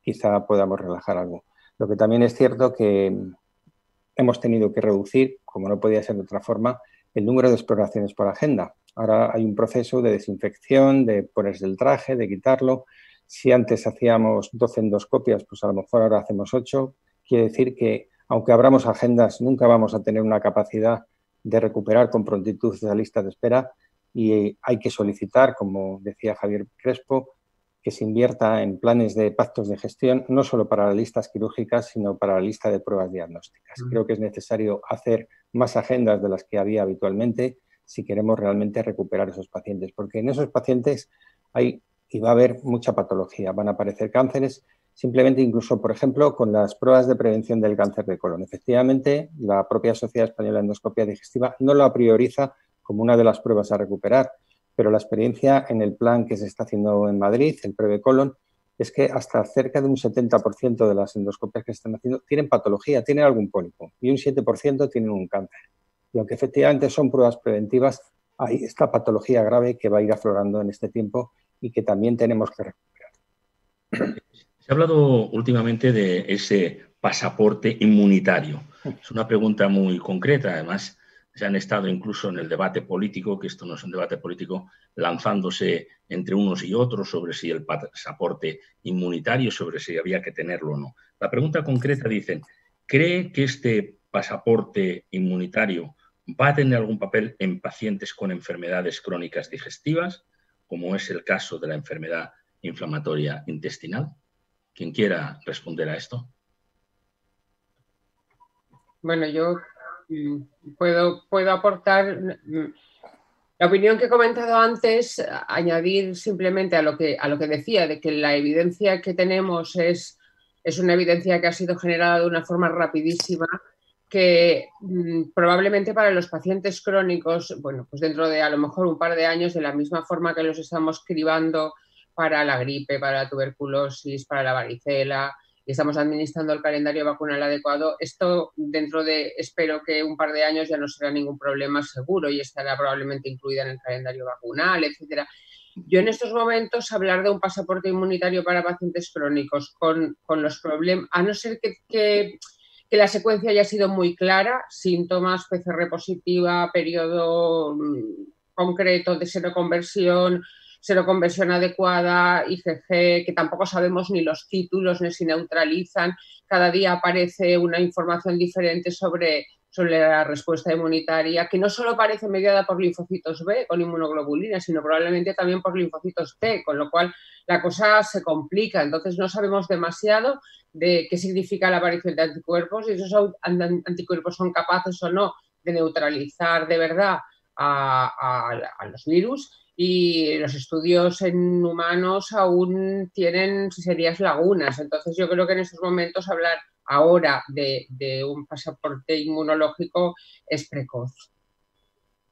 quizá podamos relajar algo. Lo que también es cierto que hemos tenido que reducir, como no podía ser de otra forma, el número de exploraciones por agenda. Ahora hay un proceso de desinfección, de ponerse el traje, de quitarlo. Si antes hacíamos 12 endoscopias, pues a lo mejor ahora hacemos 8. Quiere decir que, aunque abramos agendas, nunca vamos a tener una capacidad de recuperar con prontitud esa lista de espera y hay que solicitar, como decía Javier Crespo, que se invierta en planes de pactos de gestión, no solo para las listas quirúrgicas, sino para la lista de pruebas diagnósticas. Creo que es necesario hacer más agendas de las que había habitualmente si queremos realmente recuperar esos pacientes, porque en esos pacientes hay y va a haber mucha patología, van a aparecer cánceres, simplemente incluso, por ejemplo, con las pruebas de prevención del cáncer de colon. Efectivamente, la propia Sociedad Española de Endoscopia Digestiva no la prioriza como una de las pruebas a recuperar, pero la experiencia en el plan que se está haciendo en Madrid, el Prevecolon, es que hasta cerca de un 70% de las endoscopias que se están haciendo tienen patología, tienen algún pólipo, y un 7% tienen un cáncer. Y aunque efectivamente son pruebas preventivas, hay esta patología grave que va a ir aflorando en este tiempo y que también tenemos que recuperar. Se ha hablado últimamente de ese pasaporte inmunitario. Es una pregunta muy concreta, además se han estado incluso en el debate político, que esto no es un debate político, lanzándose entre unos y otros sobre si el pasaporte inmunitario, sobre si había que tenerlo o no. La pregunta concreta dicen, ¿cree que este pasaporte inmunitario va a tener algún papel en pacientes con enfermedades crónicas digestivas, como es el caso de la enfermedad inflamatoria intestinal? ¿Quién quiera responder a esto? Bueno, yo puedo aportar la opinión que he comentado antes, añadir simplemente a lo que decía, de que la evidencia que tenemos es una evidencia que ha sido generada de una forma rapidísima, que probablemente para los pacientes crónicos, bueno, pues dentro de a lo mejor un par de años, de la misma forma que los estamos cribando para la gripe, para la tuberculosis, para la varicela, y estamos administrando el calendario vacunal adecuado, esto dentro de, espero que un par de años ya no será ningún problema seguro y estará probablemente incluida en el calendario vacunal, etcétera. Yo en estos momentos hablar de un pasaporte inmunitario para pacientes crónicos con los problemas, a no ser que la secuencia haya sido muy clara, síntomas, PCR positiva, periodo concreto de seroconversión adecuada, IgG, que tampoco sabemos ni los títulos ni si neutralizan. Cada día aparece una información diferente sobre la respuesta inmunitaria, que no solo parece mediada por linfocitos B con inmunoglobulina, sino probablemente también por linfocitos T, con lo cual la cosa se complica. Entonces no sabemos demasiado de qué significa la aparición de anticuerpos y esos anticuerpos son capaces o no de neutralizar de verdad a los virus. y los estudios en humanos aún tienen serias lagunas. Entonces yo creo que en estos momentos hablar ahora de un pasaporte inmunológico es precoz.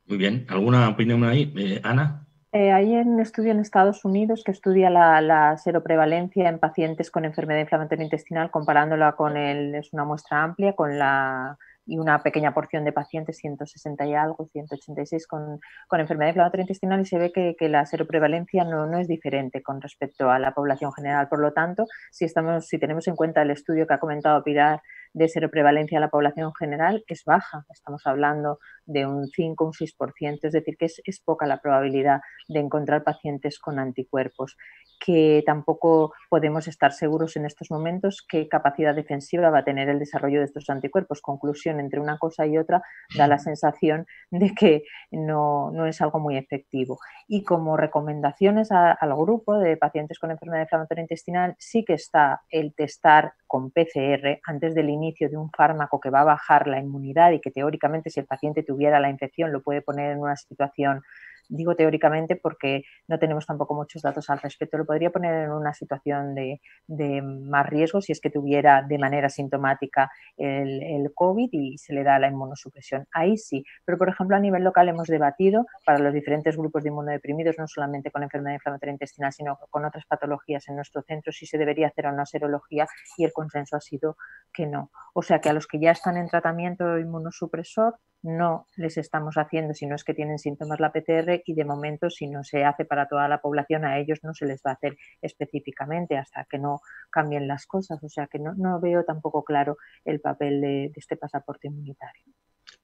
Muy bien. ¿Alguna opinión ahí, Ana? Hay un estudio en Estados Unidos que estudia la seroprevalencia en pacientes con enfermedad inflamatoria intestinal, comparándola con es una muestra amplia, y una pequeña porción de pacientes, 160 y algo, 186 con enfermedad inflamatoria intestinal, y se ve que la seroprevalencia no es diferente con respecto a la población general. Por lo tanto, si tenemos en cuenta el estudio que ha comentado Pilar de seroprevalencia a la población general, es baja. Estamos hablando de un 5, un 6%, es decir, que es poca la probabilidad de encontrar pacientes con anticuerpos, que tampoco podemos estar seguros en estos momentos qué capacidad defensiva va a tener el desarrollo de estos anticuerpos. Conclusión, entre una cosa y otra da la sensación de que no es algo muy efectivo. Y como recomendaciones al grupo de pacientes con enfermedad inflamatoria intestinal, sí que está el testar con PCR antes del inicio de un fármaco que va a bajar la inmunidad y que teóricamente, si el paciente tuviera la infección, lo puede poner en una situación, digo teóricamente porque no tenemos tampoco muchos datos al respecto, lo podría poner en una situación de más riesgo si es que tuviera de manera sintomática el COVID y se le da la inmunosupresión. Ahí sí, pero por ejemplo a nivel local hemos debatido para los diferentes grupos de inmunodeprimidos, no solamente con enfermedad inflamatoria intestinal, sino con otras patologías en nuestro centro, si se debería hacer una serología, y el consenso ha sido que no. O sea que a los que ya están en tratamiento inmunosupresor no les estamos haciendo, si no es que tienen síntomas, la PCR, y de momento, si no se hace para toda la población, a ellos no se les va a hacer específicamente hasta que no cambien las cosas. O sea que no veo tampoco claro el papel de este pasaporte inmunitario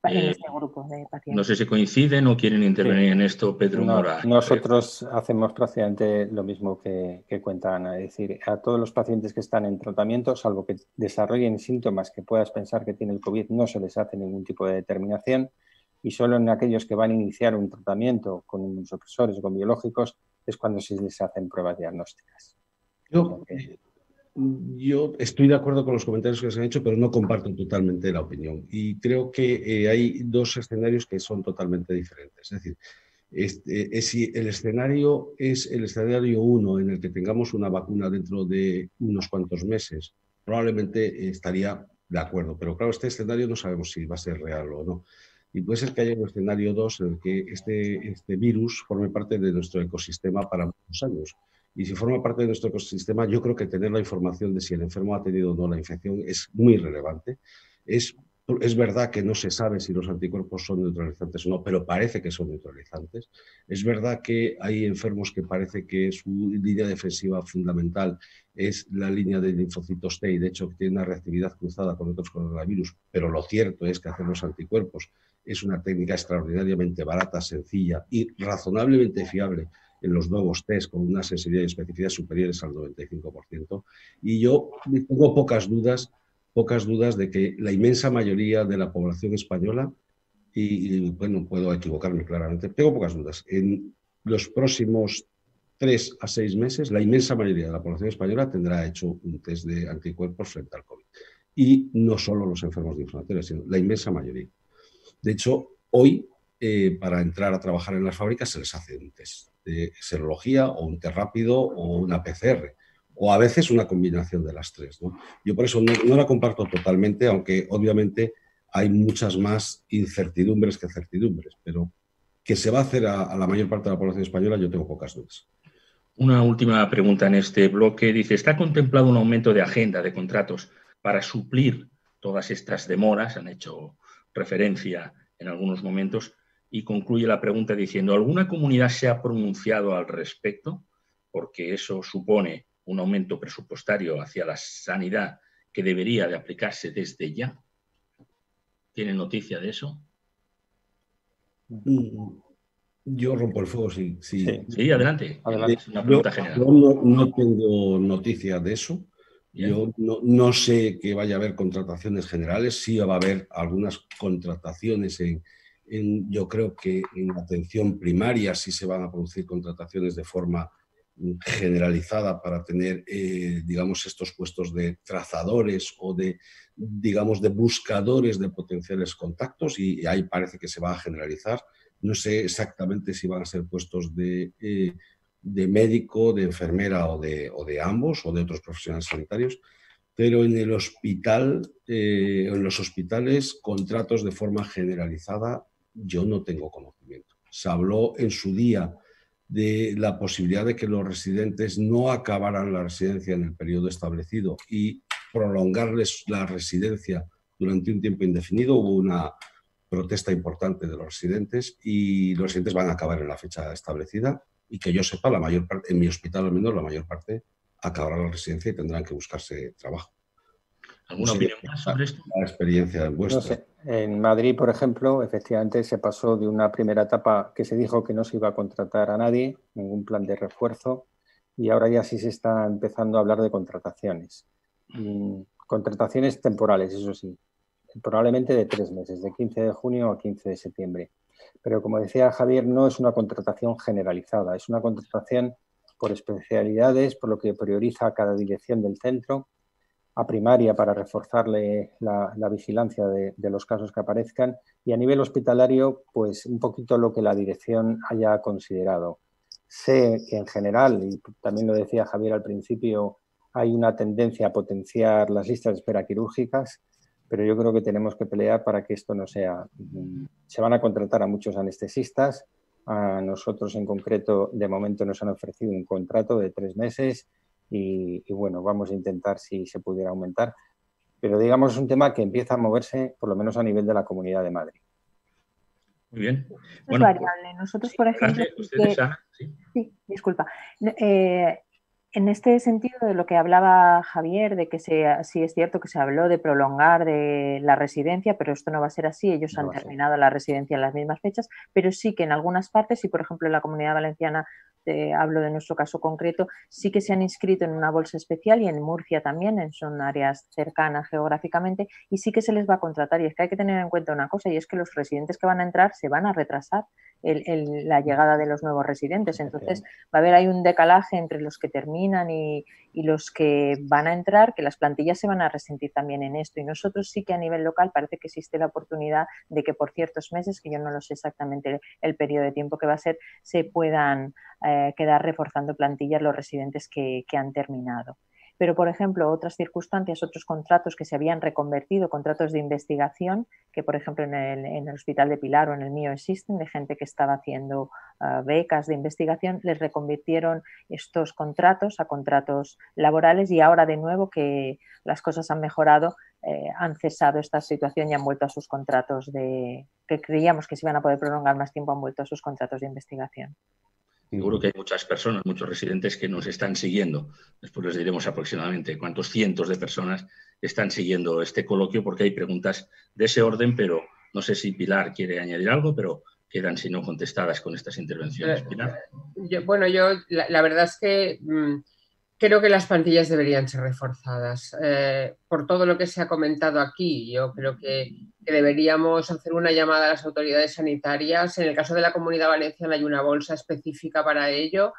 en este grupo de pacientes. No sé si coinciden o quieren intervenir en esto, Pedro Mora. Nosotros hacemos prácticamente lo mismo que cuenta Ana, es decir, a todos los pacientes que están en tratamiento, salvo que desarrollen síntomas que puedas pensar que tiene el COVID, no se les hace ningún tipo de determinación, y solo en aquellos que van a iniciar un tratamiento con inmunosupresores o con biológicos es cuando se les hacen pruebas diagnósticas. Yo estoy de acuerdo con los comentarios que se han hecho, pero no comparto totalmente la opinión. Y creo que hay dos escenarios que son totalmente diferentes. Es decir, si el escenario es el escenario 1 en el que tengamos una vacuna dentro de unos cuantos meses, probablemente estaría de acuerdo. Pero claro, este escenario no sabemos si va a ser real o no. Y puede ser que haya un escenario 2 en el que este virus forme parte de nuestro ecosistema para muchos años. Y si forma parte de nuestro ecosistema, yo creo que tener la información de si el enfermo ha tenido o no la infección es muy relevante. Es verdad que no se sabe si los anticuerpos son neutralizantes o no, pero parece que son neutralizantes. Es verdad que hay enfermos que parece que su línea defensiva fundamental es la línea de linfocitos T, y de hecho tiene una reactividad cruzada con otros coronavirus, pero lo cierto es que hacer los anticuerpos es una técnica extraordinariamente barata, sencilla y razonablemente fiable en los nuevos test, con una sensibilidad y especificidad superiores al 95%. Y yo tengo pocas dudas de que la inmensa mayoría de la población española, y bueno, puedo equivocarme claramente, tengo pocas dudas, en los próximos 3 a 6 meses, la inmensa mayoría de la población española tendrá hecho un test de anticuerpos frente al COVID. Y no solo los enfermos de inflamatorios, sino la inmensa mayoría. De hecho, hoy, para entrar a trabajar en las fábricas, se les hace un test de serología o un test rápido o una PCR, o a veces una combinación de las tres, ¿no? Yo por eso no la comparto totalmente, aunque obviamente hay muchas más incertidumbres que certidumbres, pero que se va a hacer a la mayor parte de la población española, yo tengo pocas dudas. Una última pregunta en este bloque. Dice, ¿está contemplado un aumento de agenda de contratos para suplir todas estas demoras? Han hecho referencia en algunos momentos, y concluye la pregunta diciendo, ¿alguna comunidad se ha pronunciado al respecto? Porque eso supone un aumento presupuestario hacia la sanidad que debería de aplicarse desde ya. ¿Tienen noticia de eso? Yo rompo el fuego, sí. Sí, adelante. Es una pregunta general. Yo no tengo noticia de eso. Bien. Yo no sé que vaya a haber contrataciones generales. Sí va a haber algunas contrataciones yo creo que en atención primaria sí se van a producir contrataciones de forma generalizada para tener, digamos, estos puestos de trazadores o de, digamos, de buscadores de potenciales contactos, y ahí parece que se va a generalizar. No sé exactamente si van a ser puestos de médico, de enfermera o de ambos o de otros profesionales sanitarios, pero en el hospital, en los hospitales, contratos de forma generalizada, yo no tengo conocimiento. Se habló en su día de la posibilidad de que los residentes no acabaran la residencia en el periodo establecido y prolongarles la residencia durante un tiempo indefinido. Hubo una protesta importante de los residentes y los residentes van a acabar en la fecha establecida y que yo sepa, la mayor parte, en mi hospital al menos, la mayor parte acabará la residencia y tendrán que buscarse trabajo. ¿Alguna opinión más sobre esto? La experiencia vuestra. No sé. En Madrid, por ejemplo, efectivamente se pasó de una primera etapa que se dijo que no se iba a contratar a nadie, ningún plan de refuerzo, y ahora ya sí se está empezando a hablar de contrataciones. Contrataciones temporales, eso sí, probablemente de 3 meses, de 15 de junio a 15 de septiembre. Pero como decía Javier, no es una contratación generalizada, es una contratación por especialidades, por lo que prioriza cada dirección del centro, a primaria para reforzarle la vigilancia de los casos que aparezcan, y a nivel hospitalario, pues un poquito lo que la dirección haya considerado. Sé que en general, y también lo decía Javier al principio, hay una tendencia a potenciar las listas de espera quirúrgicas, pero yo creo que tenemos que pelear para que esto no sea. Se van a contratar a muchos anestesistas, a nosotros en concreto de momento nos han ofrecido un contrato de 3 meses y bueno, vamos a intentar si se pudiera aumentar, pero digamos es un tema que empieza a moverse por lo menos a nivel de la Comunidad de Madrid. Muy bien. Es variable. Nosotros, por ejemplo, ustedes, Ana, sí, disculpa. En este sentido de lo que hablaba Javier, de que sí es cierto que se habló de prolongar de la residencia, pero esto no va a ser así. Ellos han terminado la residencia en las mismas fechas, pero sí que en algunas partes, y por ejemplo en la Comunidad Valenciana, hablo de nuestro caso concreto, sí que se han inscrito en una bolsa especial y en Murcia también, son áreas cercanas geográficamente, y sí que se les va a contratar. Y es que hay que tener en cuenta una cosa, y es que los residentes que van a entrar se van a retrasar la llegada de los nuevos residentes. Entonces va a haber ahí un decalaje entre los que terminan y los que van a entrar, que las plantillas se van a resentir también en esto. Y nosotros sí que a nivel local parece que existe la oportunidad de que por ciertos meses, que yo no lo sé exactamente el periodo de tiempo que va a ser, se puedan quedar reforzando plantillas los residentes que han terminado. Pero, por ejemplo, otras circunstancias, otros contratos que se habían reconvertido, contratos de investigación, que por ejemplo en el Hospital de Pilar o en el mío existen, de gente que estaba haciendo becas de investigación, les reconvirtieron estos contratos a contratos laborales y ahora de nuevo que las cosas han mejorado, han cesado esta situación y han vuelto a sus contratos que creíamos que se iban a poder prolongar más tiempo, han vuelto a sus contratos de investigación. Seguro que hay muchas personas, muchos residentes que nos están siguiendo. Después les diremos aproximadamente cuántos cientos de personas están siguiendo este coloquio, porque hay preguntas de ese orden, pero no sé si Pilar quiere añadir algo, pero quedan, si no, contestadas con estas intervenciones. Pilar. Yo la verdad es que creo que las plantillas deberían ser reforzadas. Por todo lo que se ha comentado aquí, yo creo que deberíamos hacer una llamada a las autoridades sanitarias. En el caso de la Comunidad Valenciana hay una bolsa específica para ello,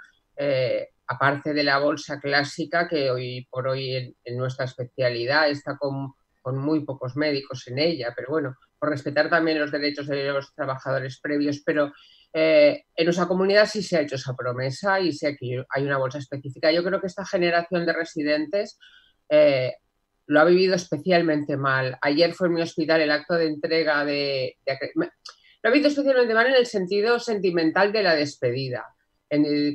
aparte de la bolsa clásica que hoy por hoy en nuestra especialidad está con muy pocos médicos en ella, pero bueno, por respetar también los derechos de los trabajadores previos, pero en nuestra comunidad sí se ha hecho esa promesa y sé que hay una bolsa específica. Yo creo que esta generación de residentes lo ha vivido especialmente mal. Ayer fue en mi hospital el acto de entrega lo ha vivido especialmente mal en el sentido sentimental de la despedida,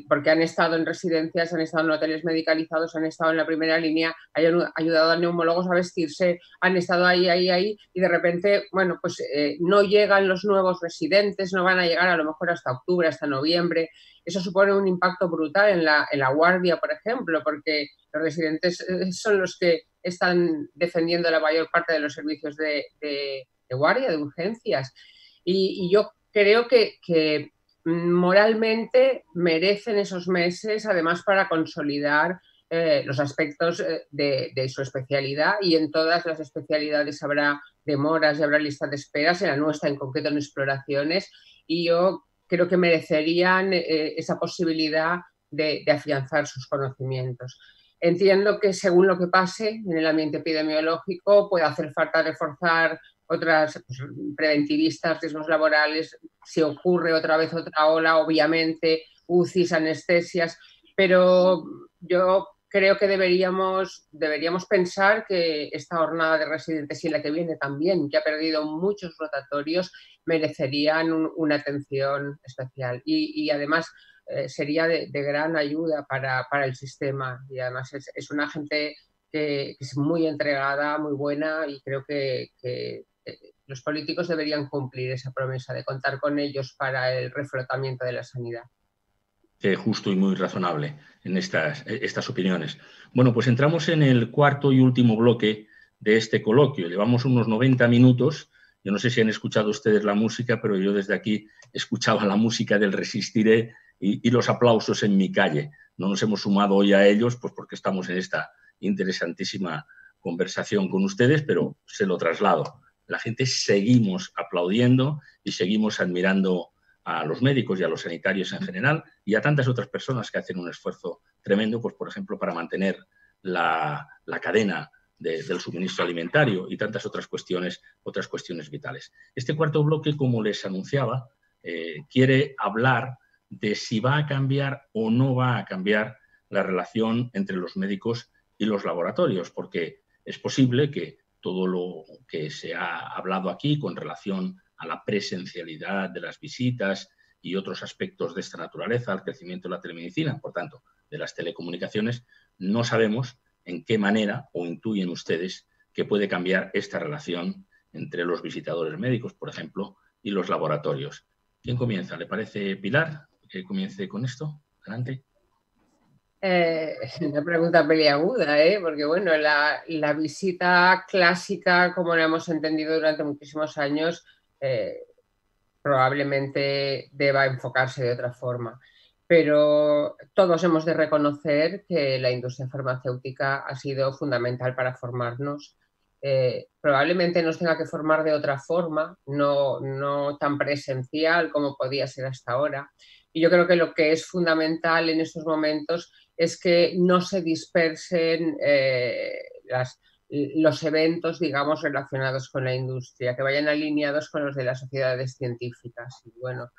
porque han estado en residencias, han estado en hoteles medicalizados, han estado en la primera línea, han ayudado a neumólogos a vestirse, han estado ahí, y de repente, bueno, pues no llegan los nuevos residentes, no van a llegar a lo mejor hasta octubre, hasta noviembre. Eso supone un impacto brutal en la guardia, por ejemplo, porque los residentes son los que están defendiendo la mayor parte de los servicios de guardia, de urgencias. Y yo creo que moralmente merecen esos meses, además para consolidar los aspectos de su especialidad, y en todas las especialidades habrá demoras y habrá listas de esperas, en la nuestra en concreto en exploraciones, y yo creo que merecerían esa posibilidad de afianzar sus conocimientos. Entiendo que según lo que pase en el ambiente epidemiológico puede hacer falta reforzar otras preventivistas, riesgos laborales, si ocurre otra vez otra ola, obviamente, UCIs, anestesias, pero yo creo que deberíamos pensar que esta jornada de residentes y la que viene también, que ha perdido muchos rotatorios, merecerían una atención especial. Y además sería de gran ayuda para el sistema. Y además es una gente que es muy entregada, muy buena, y creo que los políticos deberían cumplir esa promesa de contar con ellos para el reflotamiento de la sanidad. Justo y muy razonable en estas opiniones. Bueno, pues entramos en el cuarto y último bloque de este coloquio. Llevamos unos 90 minutos. Yo no sé si han escuchado ustedes la música, pero yo desde aquí escuchaba la música del Resistiré y los aplausos en mi calle. No nos hemos sumado hoy a ellos, pues porque estamos en esta interesantísima conversación con ustedes, pero se lo traslado. La gente seguimos aplaudiendo y seguimos admirando a los médicos y a los sanitarios en general y a tantas otras personas que hacen un esfuerzo tremendo, pues por ejemplo, para mantener la cadena del suministro alimentario y tantas otras cuestiones vitales. Este cuarto bloque, como les anunciaba, quiere hablar de si va a cambiar o no va a cambiar la relación entre los médicos y los laboratorios, porque es posible que todo lo que se ha hablado aquí con relación a la presencialidad de las visitas y otros aspectos de esta naturaleza, al crecimiento de la telemedicina, por tanto, de las telecomunicaciones, no sabemos en qué manera o intuyen ustedes que puede cambiar esta relación entre los visitadores médicos, por ejemplo, y los laboratorios. ¿Quién comienza? ¿Le parece, Pilar, que comience con esto? Adelante. Una pregunta peliaguda, porque bueno, la visita clásica, como la hemos entendido durante muchísimos años, probablemente deba enfocarse de otra forma. Pero todos hemos de reconocer que la industria farmacéutica ha sido fundamental para formarnos. Probablemente nos tenga que formar de otra forma, no tan presencial como podía ser hasta ahora. Y yo creo que lo que es fundamental en estos momentos es que no se dispersen los eventos, digamos, relacionados con la industria, que vayan alineados con los de las sociedades científicas. Y bueno,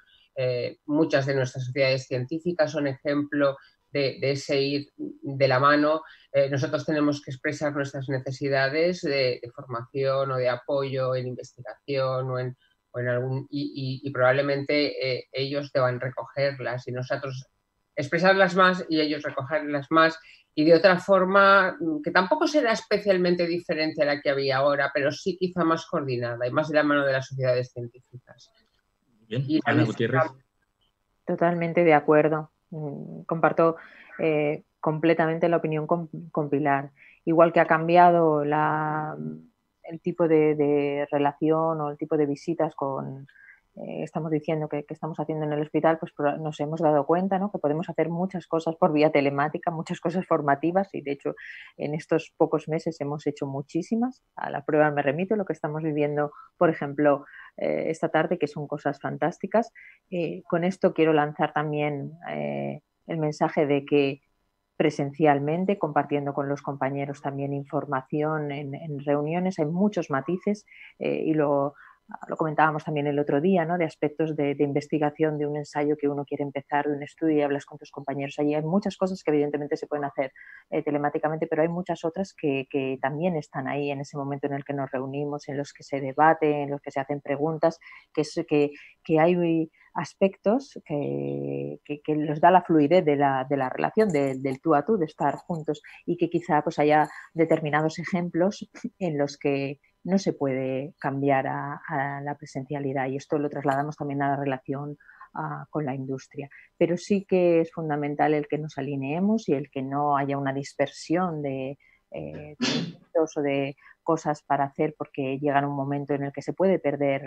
muchas de nuestras sociedades científicas son ejemplo de ese ir de la mano. Nosotros tenemos que expresar nuestras necesidades de formación o de apoyo en investigación o en algún, y probablemente ellos deban recogerlas y nosotros expresarlas más y ellos recogerlas más, y de otra forma que tampoco será especialmente diferente a la que había ahora, pero sí quizá más coordinada y más de la mano de las sociedades científicas. Bien, Ana Gutiérrez. Totalmente de acuerdo. Comparto completamente la opinión con Pilar. Igual que ha cambiado el tipo de relación o el tipo de visitas estamos diciendo que estamos haciendo en el hospital, pues nos hemos dado cuenta, ¿no?, que podemos hacer muchas cosas por vía telemática, muchas cosas formativas, y de hecho en estos pocos meses hemos hecho muchísimas. A la prueba me remito, lo que estamos viviendo, por ejemplo, esta tarde, que son cosas fantásticas. Con esto quiero lanzar también el mensaje de que presencialmente, compartiendo con los compañeros también información en reuniones, hay muchos matices y lo comentábamos también el otro día, ¿no?, de aspectos de investigación de un ensayo que uno quiere empezar, de un estudio, y hablas con tus compañeros. Allí hay muchas cosas que evidentemente se pueden hacer telemáticamente, pero hay muchas otras que también están ahí en ese momento en el que nos reunimos, en los que se debate, en los que se hacen preguntas, que hay aspectos que los da la fluidez de la relación, del tú a tú, de estar juntos, y que quizá pues haya determinados ejemplos en los que no se puede cambiar a la presencialidad, y esto lo trasladamos también a la relación con la industria. Pero sí que es fundamental el que nos alineemos y el que no haya una dispersión de proyectos o de cosas para hacer, porque llega un momento en el que se puede perder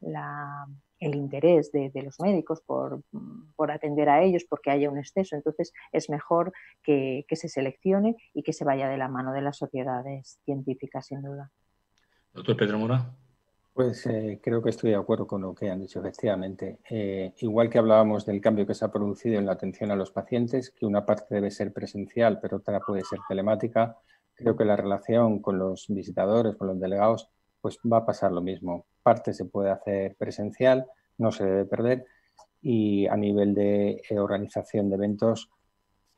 el interés de los médicos por atender a ellos, porque haya un exceso. Entonces es mejor que se seleccione y que se vaya de la mano de las sociedades científicas, sin duda. Doctor Pedro Mora. Pues creo que estoy de acuerdo con lo que han dicho, efectivamente. Igual que hablábamos del cambio que se ha producido en la atención a los pacientes, que una parte debe ser presencial, pero otra puede ser telemática, creo que la relación con los visitadores, con los delegados, pues va a pasar lo mismo. Parte se puede hacer presencial, no se debe perder, y a nivel de organización de eventos,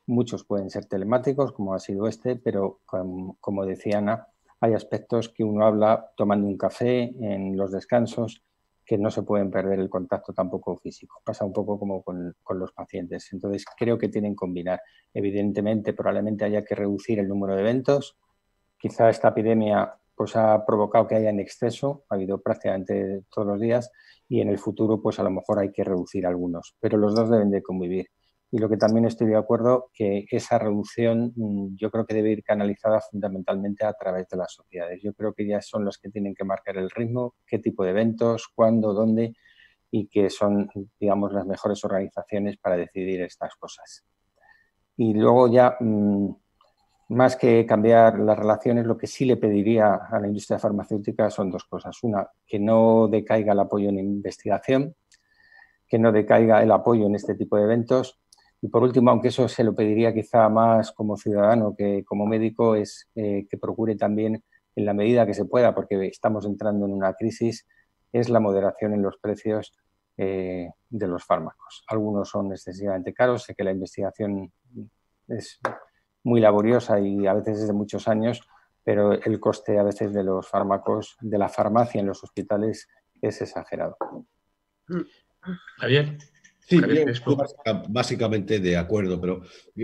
muchos pueden ser telemáticos, como ha sido este, pero como decía Ana, hay aspectos que uno habla tomando un café en los descansos, que no se pueden perder el contacto tampoco físico. Pasa un poco como con los pacientes. Entonces, creo que tienen que combinar. Evidentemente, probablemente haya que reducir el número de eventos. Quizá esta epidemia pues, ha provocado que haya en exceso, ha habido prácticamente todos los días, y en el futuro pues a lo mejor hay que reducir algunos. Pero los dos deben de convivir. Y lo que también estoy de acuerdo, que esa reducción yo creo que debe ir canalizada fundamentalmente a través de las sociedades. Yo creo que ellas son las que tienen que marcar el ritmo, qué tipo de eventos, cuándo, dónde, y que son, digamos, las mejores organizaciones para decidir estas cosas. Y luego ya, más que cambiar las relaciones, lo que sí le pediría a la industria farmacéutica son dos cosas. Una, que no decaiga el apoyo en investigación, que no decaiga el apoyo en este tipo de eventos. Y por último, aunque eso se lo pediría quizá más como ciudadano que como médico, es que procure también, en la medida que se pueda, porque estamos entrando en una crisis, es la moderación en los precios de los fármacos. Algunos son excesivamente caros, sé que la investigación es muy laboriosa y a veces es de muchos años, pero el coste a veces de los fármacos, de la farmacia en los hospitales, es exagerado. Javier. Sí, yo básicamente de acuerdo, pero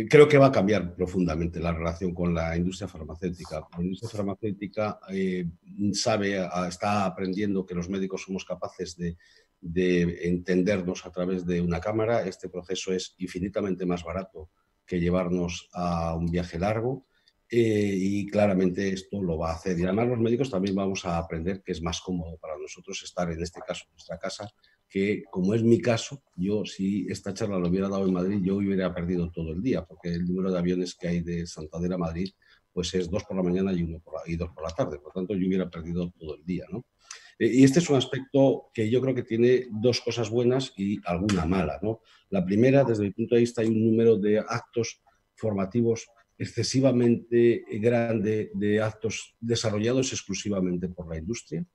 creo que va a cambiar profundamente la relación con la industria farmacéutica. La industria farmacéutica está aprendiendo que los médicos somos capaces de entendernos a través de una cámara. Este proceso es infinitamente más barato que llevarnos a un viaje largo y claramente esto lo va a hacer. Y además los médicos también vamos a aprender que es más cómodo para nosotros estar, en este caso, en nuestra casa, que, como es mi caso, yo si esta charla lo hubiera dado en Madrid, yo hubiera perdido todo el día, porque el número de aviones que hay de Santander a Madrid pues es 2 por la mañana y 2 por la tarde. Por lo tanto, yo hubiera perdido todo el día, ¿no? Y este es un aspecto que yo creo que tiene dos cosas buenas y alguna mala, ¿no? La primera, desde mi punto de vista, hay un número de actos formativos excesivamente grande, de actos desarrollados exclusivamente por la industria.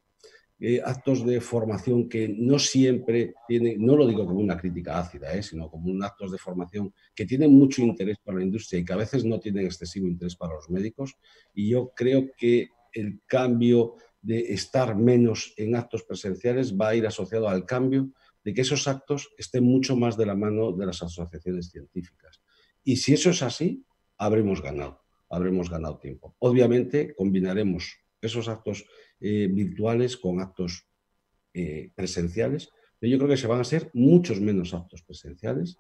Actos de formación que no siempre tienen, no lo digo como una crítica ácida, sino como actos de formación que tienen mucho interés para la industria y que a veces no tienen excesivo interés para los médicos. Y yo creo que el cambio de estar menos en actos presenciales va a ir asociado al cambio de que esos actos estén mucho más de la mano de las asociaciones científicas. Y si eso es así, habremos ganado tiempo. Obviamente combinaremos esos actos virtuales con actos presenciales, pero yo creo que se van a hacer muchos menos actos presenciales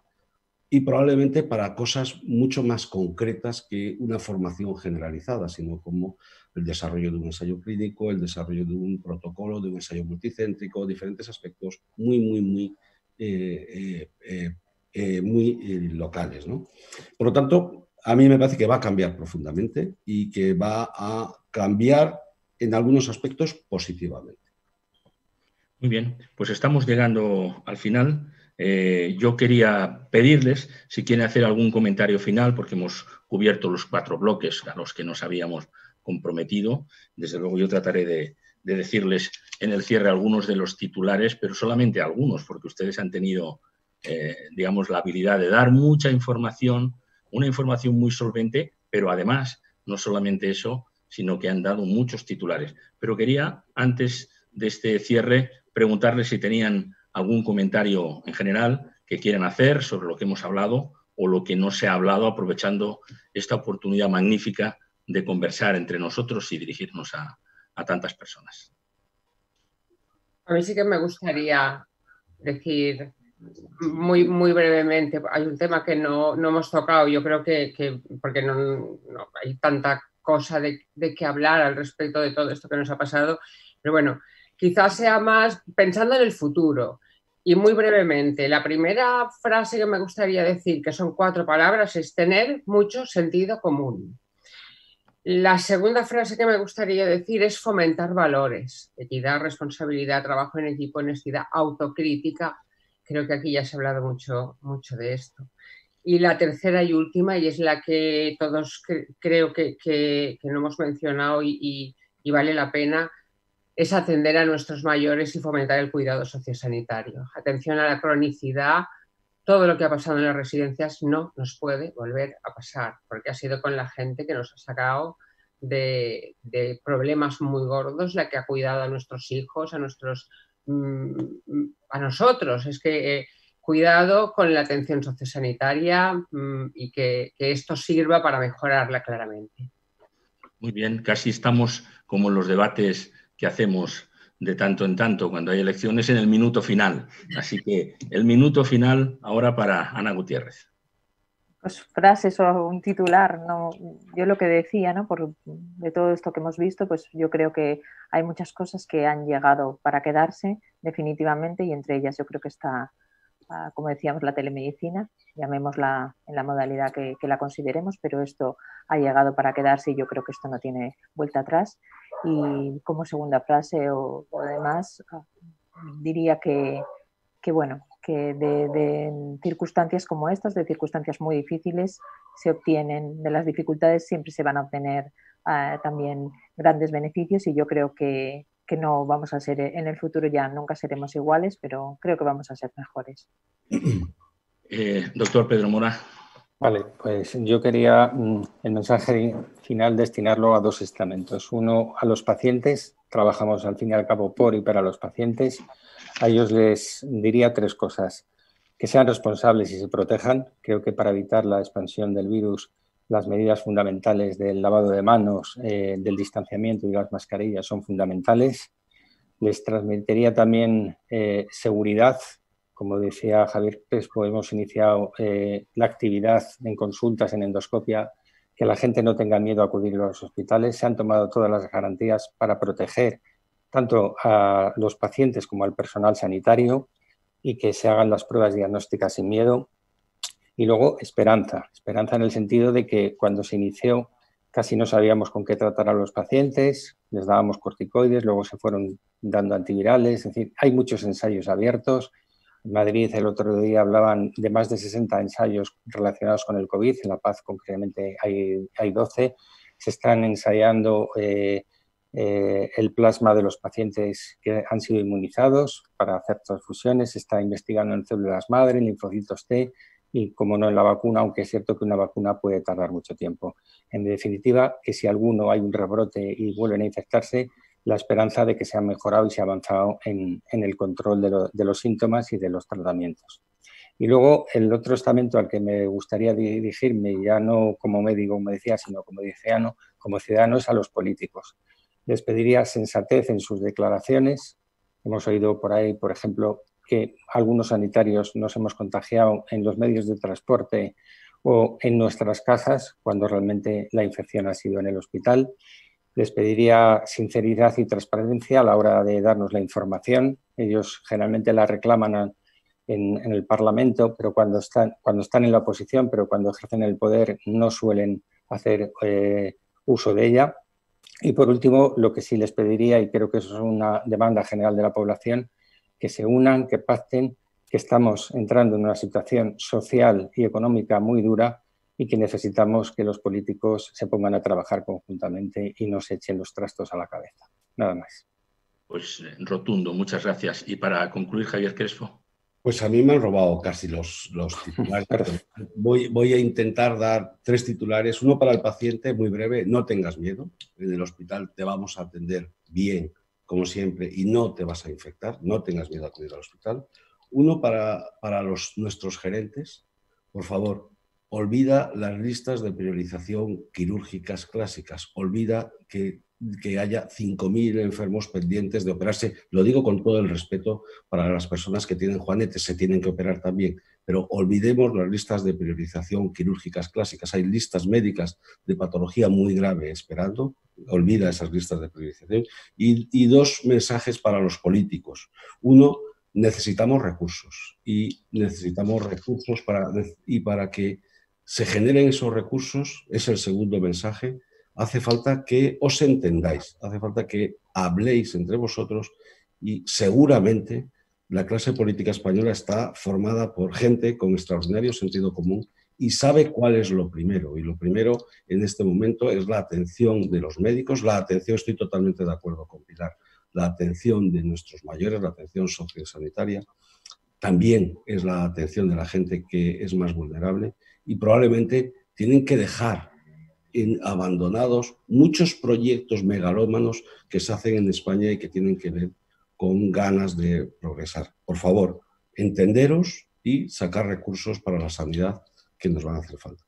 y probablemente para cosas mucho más concretas que una formación generalizada, sino como el desarrollo de un ensayo clínico, el desarrollo de un protocolo, de un ensayo multicéntrico, diferentes aspectos muy locales, ¿no? Por lo tanto, a mí me parece que va a cambiar profundamente y que va a cambiar en algunos aspectos positivamente. Muy bien, pues estamos llegando al final. Yo quería pedirles si quieren hacer algún comentario final, porque hemos cubierto los 4 bloques a los que nos habíamos comprometido. Desde luego yo trataré de decirles en el cierre algunos de los titulares, pero solamente algunos, porque ustedes han tenido, digamos, la habilidad de dar mucha información, una información muy solvente, pero además, no solamente eso, sino que han dado muchos titulares. Pero quería, antes de este cierre, preguntarles si tenían algún comentario en general que quieran hacer sobre lo que hemos hablado o lo que no se ha hablado, aprovechando esta oportunidad magnífica de conversar entre nosotros y dirigirnos a tantas personas. A mí sí que me gustaría decir muy brevemente, hay un tema que no hemos tocado, yo creo que porque no hay tanta cosa de qué hablar al respecto de todo esto que nos ha pasado, pero bueno, quizás sea más pensando en el futuro. Y muy brevemente, la primera frase que me gustaría decir, que son 4 palabras, es tener mucho sentido común. La segunda frase que me gustaría decir es fomentar valores, equidad, responsabilidad, trabajo en equipo, honestidad, autocrítica. Creo que aquí ya se ha hablado mucho de esto. Y la tercera y última, y es la que todos creo que no hemos mencionado y vale la pena, es atender a nuestros mayores y fomentar el cuidado sociosanitario. Atención a la cronicidad. Todo lo que ha pasado en las residencias no nos puede volver a pasar, porque ha sido con la gente que nos ha sacado de problemas muy gordos, la que ha cuidado a nuestros hijos, a nosotros. Es que cuidado con la atención sociosanitaria y que esto sirva para mejorarla claramente. Muy bien, casi estamos como en los debates que hacemos de tanto en tanto cuando hay elecciones en el minuto final. Así que el minuto final ahora para Ana Gutiérrez. Pues frases o un titular, ¿no? Yo lo que decía, ¿no? De todo esto que hemos visto, pues yo creo que hay muchas cosas que han llegado para quedarse definitivamente, y entre ellas yo creo que está, como decíamos, la telemedicina, llamémosla en la modalidad que la consideremos, pero esto ha llegado para quedarse y yo creo que esto no tiene vuelta atrás. Y como segunda frase o demás, diría que bueno, que de circunstancias como estas, de circunstancias muy difíciles, se obtienen, de las dificultades siempre se van a obtener también grandes beneficios, y yo creo que no vamos a ser, en el futuro ya nunca seremos iguales, pero creo que vamos a ser mejores. Doctor Pedro Mora. Vale, pues yo quería el mensaje final destinarlo a dos estamentos. Uno, a los pacientes. Trabajamos al fin y al cabo por y para los pacientes. A ellos les diría tres cosas: que sean responsables y se protejan. Creo que para evitar la expansión del virus, las medidas fundamentales del lavado de manos, del distanciamiento y las mascarillas son fundamentales. Les transmitiría también seguridad. Como decía Javier Crespo, hemos iniciado la actividad en consultas, en endoscopia, que la gente no tenga miedo a acudir a los hospitales. Se han tomado todas las garantías para proteger tanto a los pacientes como al personal sanitario, y que se hagan las pruebas diagnósticas sin miedo. Y luego esperanza en el sentido de que cuando se inició casi no sabíamos con qué tratar a los pacientes, les dábamos corticoides, luego se fueron dando antivirales, es decir, hay muchos ensayos abiertos. En Madrid el otro día hablaban de más de 60 ensayos relacionados con el COVID, en La Paz concretamente hay 12. Se están ensayando el plasma de los pacientes que han sido inmunizados para hacer transfusiones, se está investigando en células madre, en linfocitos T y, como no, en la vacuna, aunque es cierto que una vacuna puede tardar mucho tiempo. En definitiva, que si alguno hay un rebrote y vuelven a infectarse, la esperanza de que se ha mejorado y se ha avanzado en el control de los síntomas y de los tratamientos. Y luego el otro estamento al que me gustaría dirigirme, ya no como médico, como decía, sino como ciudadano, es a los políticos. Les pediría sensatez en sus declaraciones. Hemos oído por ahí, por ejemplo, que algunos sanitarios nos hemos contagiado en los medios de transporte o en nuestras casas, cuando realmente la infección ha sido en el hospital. Les pediría sinceridad y transparencia a la hora de darnos la información. Ellos generalmente la reclaman en el Parlamento, pero cuando están en la oposición, pero cuando ejercen el poder no suelen hacer uso de ella. Y por último, lo que sí les pediría, y creo que eso es una demanda general de la población, que se unan, que pacten, que estamos entrando en una situación social y económica muy dura y que necesitamos que los políticos se pongan a trabajar conjuntamente y no se echen los trastos a la cabeza. Nada más. Pues rotundo, muchas gracias. Y para concluir, Javier Crespo. Pues a mí me han robado casi los titulares. Voy a intentar dar tres titulares. Uno para el paciente, muy breve: no tengas miedo. En el hospital te vamos a atender bien, como siempre, y no te vas a infectar. No tengas miedo a acudir al hospital. Uno para nuestros gerentes: por favor, olvida las listas de priorización quirúrgicas clásicas. Olvida que haya 5.000 enfermos pendientes de operarse. Lo digo con todo el respeto para las personas que tienen juanetes, se tienen que operar también, pero olvidemos las listas de priorización quirúrgicas clásicas. Hay listas médicas de patología muy grave esperando. Olvida esas listas de priorización. Y dos mensajes para los políticos. Uno, necesitamos recursos, para que se generen esos recursos. Es el segundo mensaje. hace falta que os entendáis, hace falta que habléis entre vosotros y seguramente la clase política española está formada por gente con extraordinario sentido común y sabe cuál es lo primero. Y lo primero en este momento es la atención de los médicos, la atención, estoy totalmente de acuerdo con Pilar, la atención de nuestros mayores, la atención sociosanitaria, también es la atención de la gente que es más vulnerable y probablemente tienen que dejar abandonados muchos proyectos megalómanos que se hacen en España y que tienen que ver con ganas de progresar. Por favor, entenderos y sacar recursos para la sanidad que nos van a hacer falta.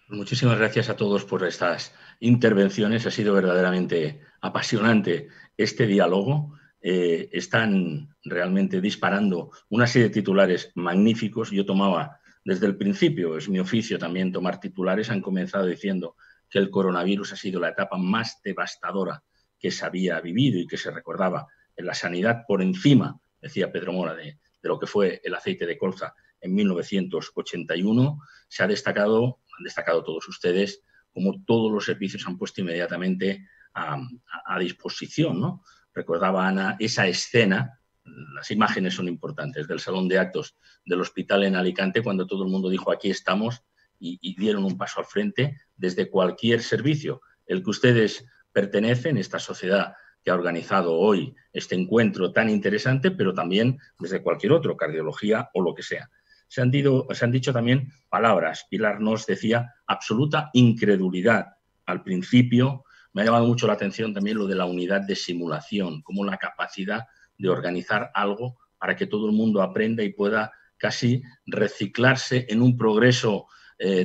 Muchísimas gracias a todos por estas intervenciones. Ha sido verdaderamente apasionante este diálogo. Están realmente disparando una serie de titulares magníficos. Yo tomaba desde el principio, es mi oficio también tomar titulares. Han comenzado diciendo que el coronavirus ha sido la etapa más devastadora que se había vivido y que se recordaba en la sanidad por encima, decía Pedro Mora, de lo que fue el aceite de colza en 1981. Se ha destacado, han destacado todos ustedes, como todos los servicios han puesto inmediatamente a disposición, ¿no? Recordaba Ana esa escena, las imágenes son importantes, del salón de actos del hospital en Alicante, cuando todo el mundo dijo aquí estamos y dieron un paso al frente desde cualquier servicio, el que ustedes pertenecen, esta sociedad que ha organizado hoy este encuentro tan interesante, pero también desde cualquier otro, cardiología o lo que sea. Se han dicho también palabras. Pilar nos decía absoluta incredulidad. Al principio me ha llamado mucho la atención también lo de la unidad de simulación, como la capacidad de organizar algo para que todo el mundo aprenda y pueda casi reciclarse en un progreso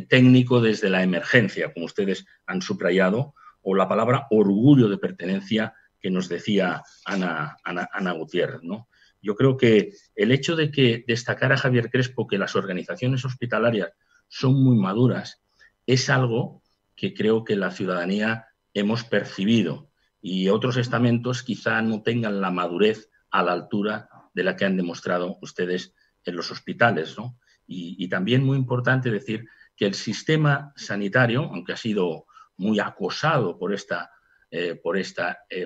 técnico desde la emergencia, como ustedes han subrayado, o la palabra orgullo de pertenencia que nos decía Ana Gutiérrez, ¿no? Yo creo que el hecho de que destacara Javier Crespo que las organizaciones hospitalarias son muy maduras es algo que creo que la ciudadanía hemos percibido y otros estamentos quizá no tengan la madurez a la altura de la que han demostrado ustedes en los hospitales, ¿no? Y también muy importante decir que el sistema sanitario, aunque ha sido muy acosado por esta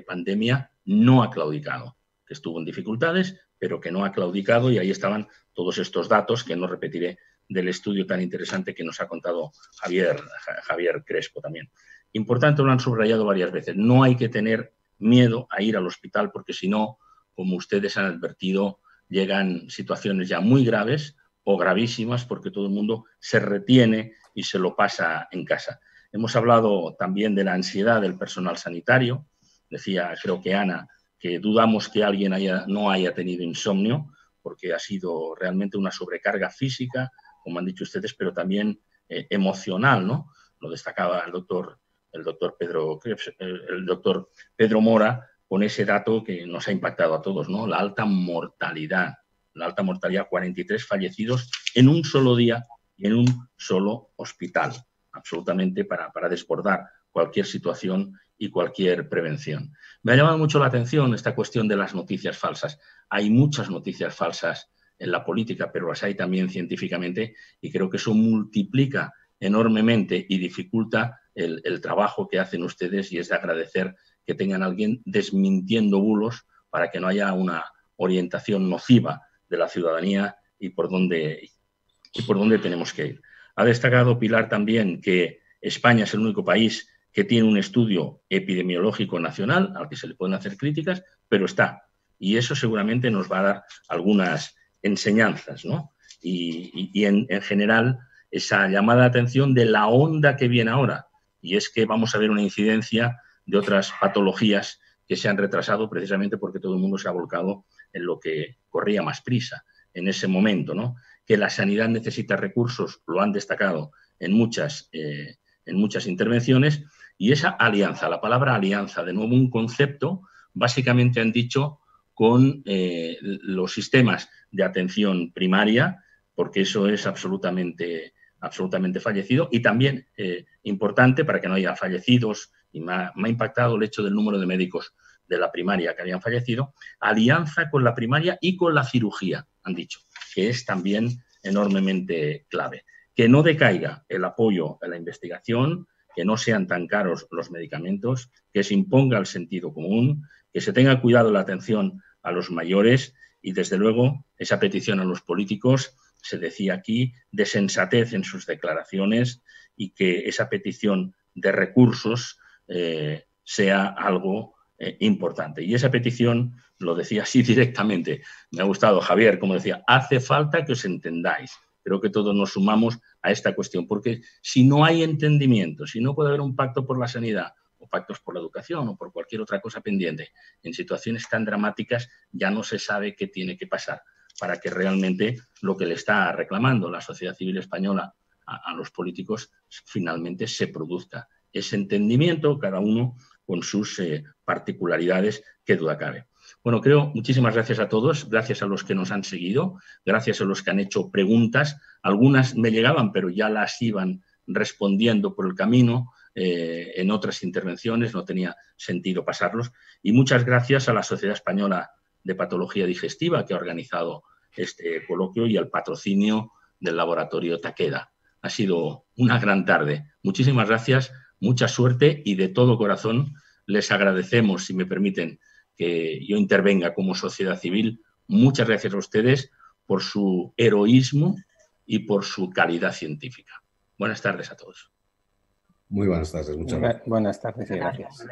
pandemia, no ha claudicado, que estuvo en dificultades, pero que no ha claudicado, y ahí estaban todos estos datos que no repetiré del estudio tan interesante que nos ha contado Javier Crespo también. Importante, lo han subrayado varias veces, no hay que tener miedo a ir al hospital porque si no, como ustedes han advertido, llegan situaciones ya muy graves o gravísimas porque todo el mundo se retiene y se lo pasa en casa. Hemos hablado también de la ansiedad del personal sanitario. Decía, creo que Ana, que dudamos que alguien no haya tenido insomnio porque ha sido realmente una sobrecarga física, como han dicho ustedes, pero también emocional, ¿no? Lo destacaba el doctor Pedro Mora con ese dato que nos ha impactado a todos, ¿no? La alta mortalidad, 43 fallecidos en un solo día y en un solo hospital, absolutamente para desbordar cualquier situación y cualquier prevención. Me ha llamado mucho la atención esta cuestión de las noticias falsas. Hay muchas noticias falsas en la política, pero las hay también científicamente y creo que eso multiplica enormemente y dificulta el trabajo que hacen ustedes y es de agradecer que tengan a alguien desmintiendo bulos para que no haya una orientación nociva de la ciudadanía y por dónde tenemos que ir. Ha destacado Pilar también que España es el único país que tiene un estudio epidemiológico nacional al que se le pueden hacer críticas, pero está. Y eso seguramente nos va a dar algunas enseñanzas, ¿no? Y en general, esa llamada de atención de la onda que viene ahora. Y es que vamos a ver una incidencia de otras patologías que se han retrasado precisamente porque todo el mundo se ha volcado en lo que corría más prisa en ese momento, ¿no? Que la sanidad necesita recursos, lo han destacado en muchas intervenciones, y esa alianza, la palabra alianza, de nuevo un concepto, básicamente han dicho con los sistemas de atención primaria, porque eso es absolutamente fallecido, y también importante para que no haya fallecidos, y me ha impactado el hecho del número de médicos de la primaria que habían fallecido, alianza con la primaria y con la cirugía, han dicho, que es también enormemente clave. Que no decaiga el apoyo a la investigación, que no sean tan caros los medicamentos, que se imponga el sentido común, que se tenga cuidado la atención a los mayores y, desde luego, esa petición a los políticos, se decía aquí, de sensatez en sus declaraciones y que esa petición de recursos sea algo importante. Y esa petición lo decía así directamente. Me ha gustado, Javier, como decía, hace falta que os entendáis. Creo que todos nos sumamos a esta cuestión, porque si no hay entendimiento, si no puede haber un pacto por la sanidad o pactos por la educación o por cualquier otra cosa pendiente, en situaciones tan dramáticas ya no se sabe qué tiene que pasar para que realmente lo que le está reclamando la sociedad civil española a los políticos finalmente se produzca. Ese entendimiento, cada uno con sus particularidades, qué duda cabe. Bueno, muchísimas gracias a todos, gracias a los que nos han seguido, gracias a los que han hecho preguntas. Algunas me llegaban, pero ya las iban respondiendo por el camino en otras intervenciones, no tenía sentido pasarlos. Y muchas gracias a la Sociedad Española de Patología Digestiva, que ha organizado este coloquio, y al patrocinio del laboratorio Takeda. Ha sido una gran tarde. Muchísimas gracias, mucha suerte y de todo corazón les agradecemos, si me permiten, que yo intervenga como sociedad civil. Muchas gracias a ustedes por su heroísmo y por su calidad científica. Buenas tardes a todos. Muy buenas tardes, muchas gracias. Buenas tardes y gracias.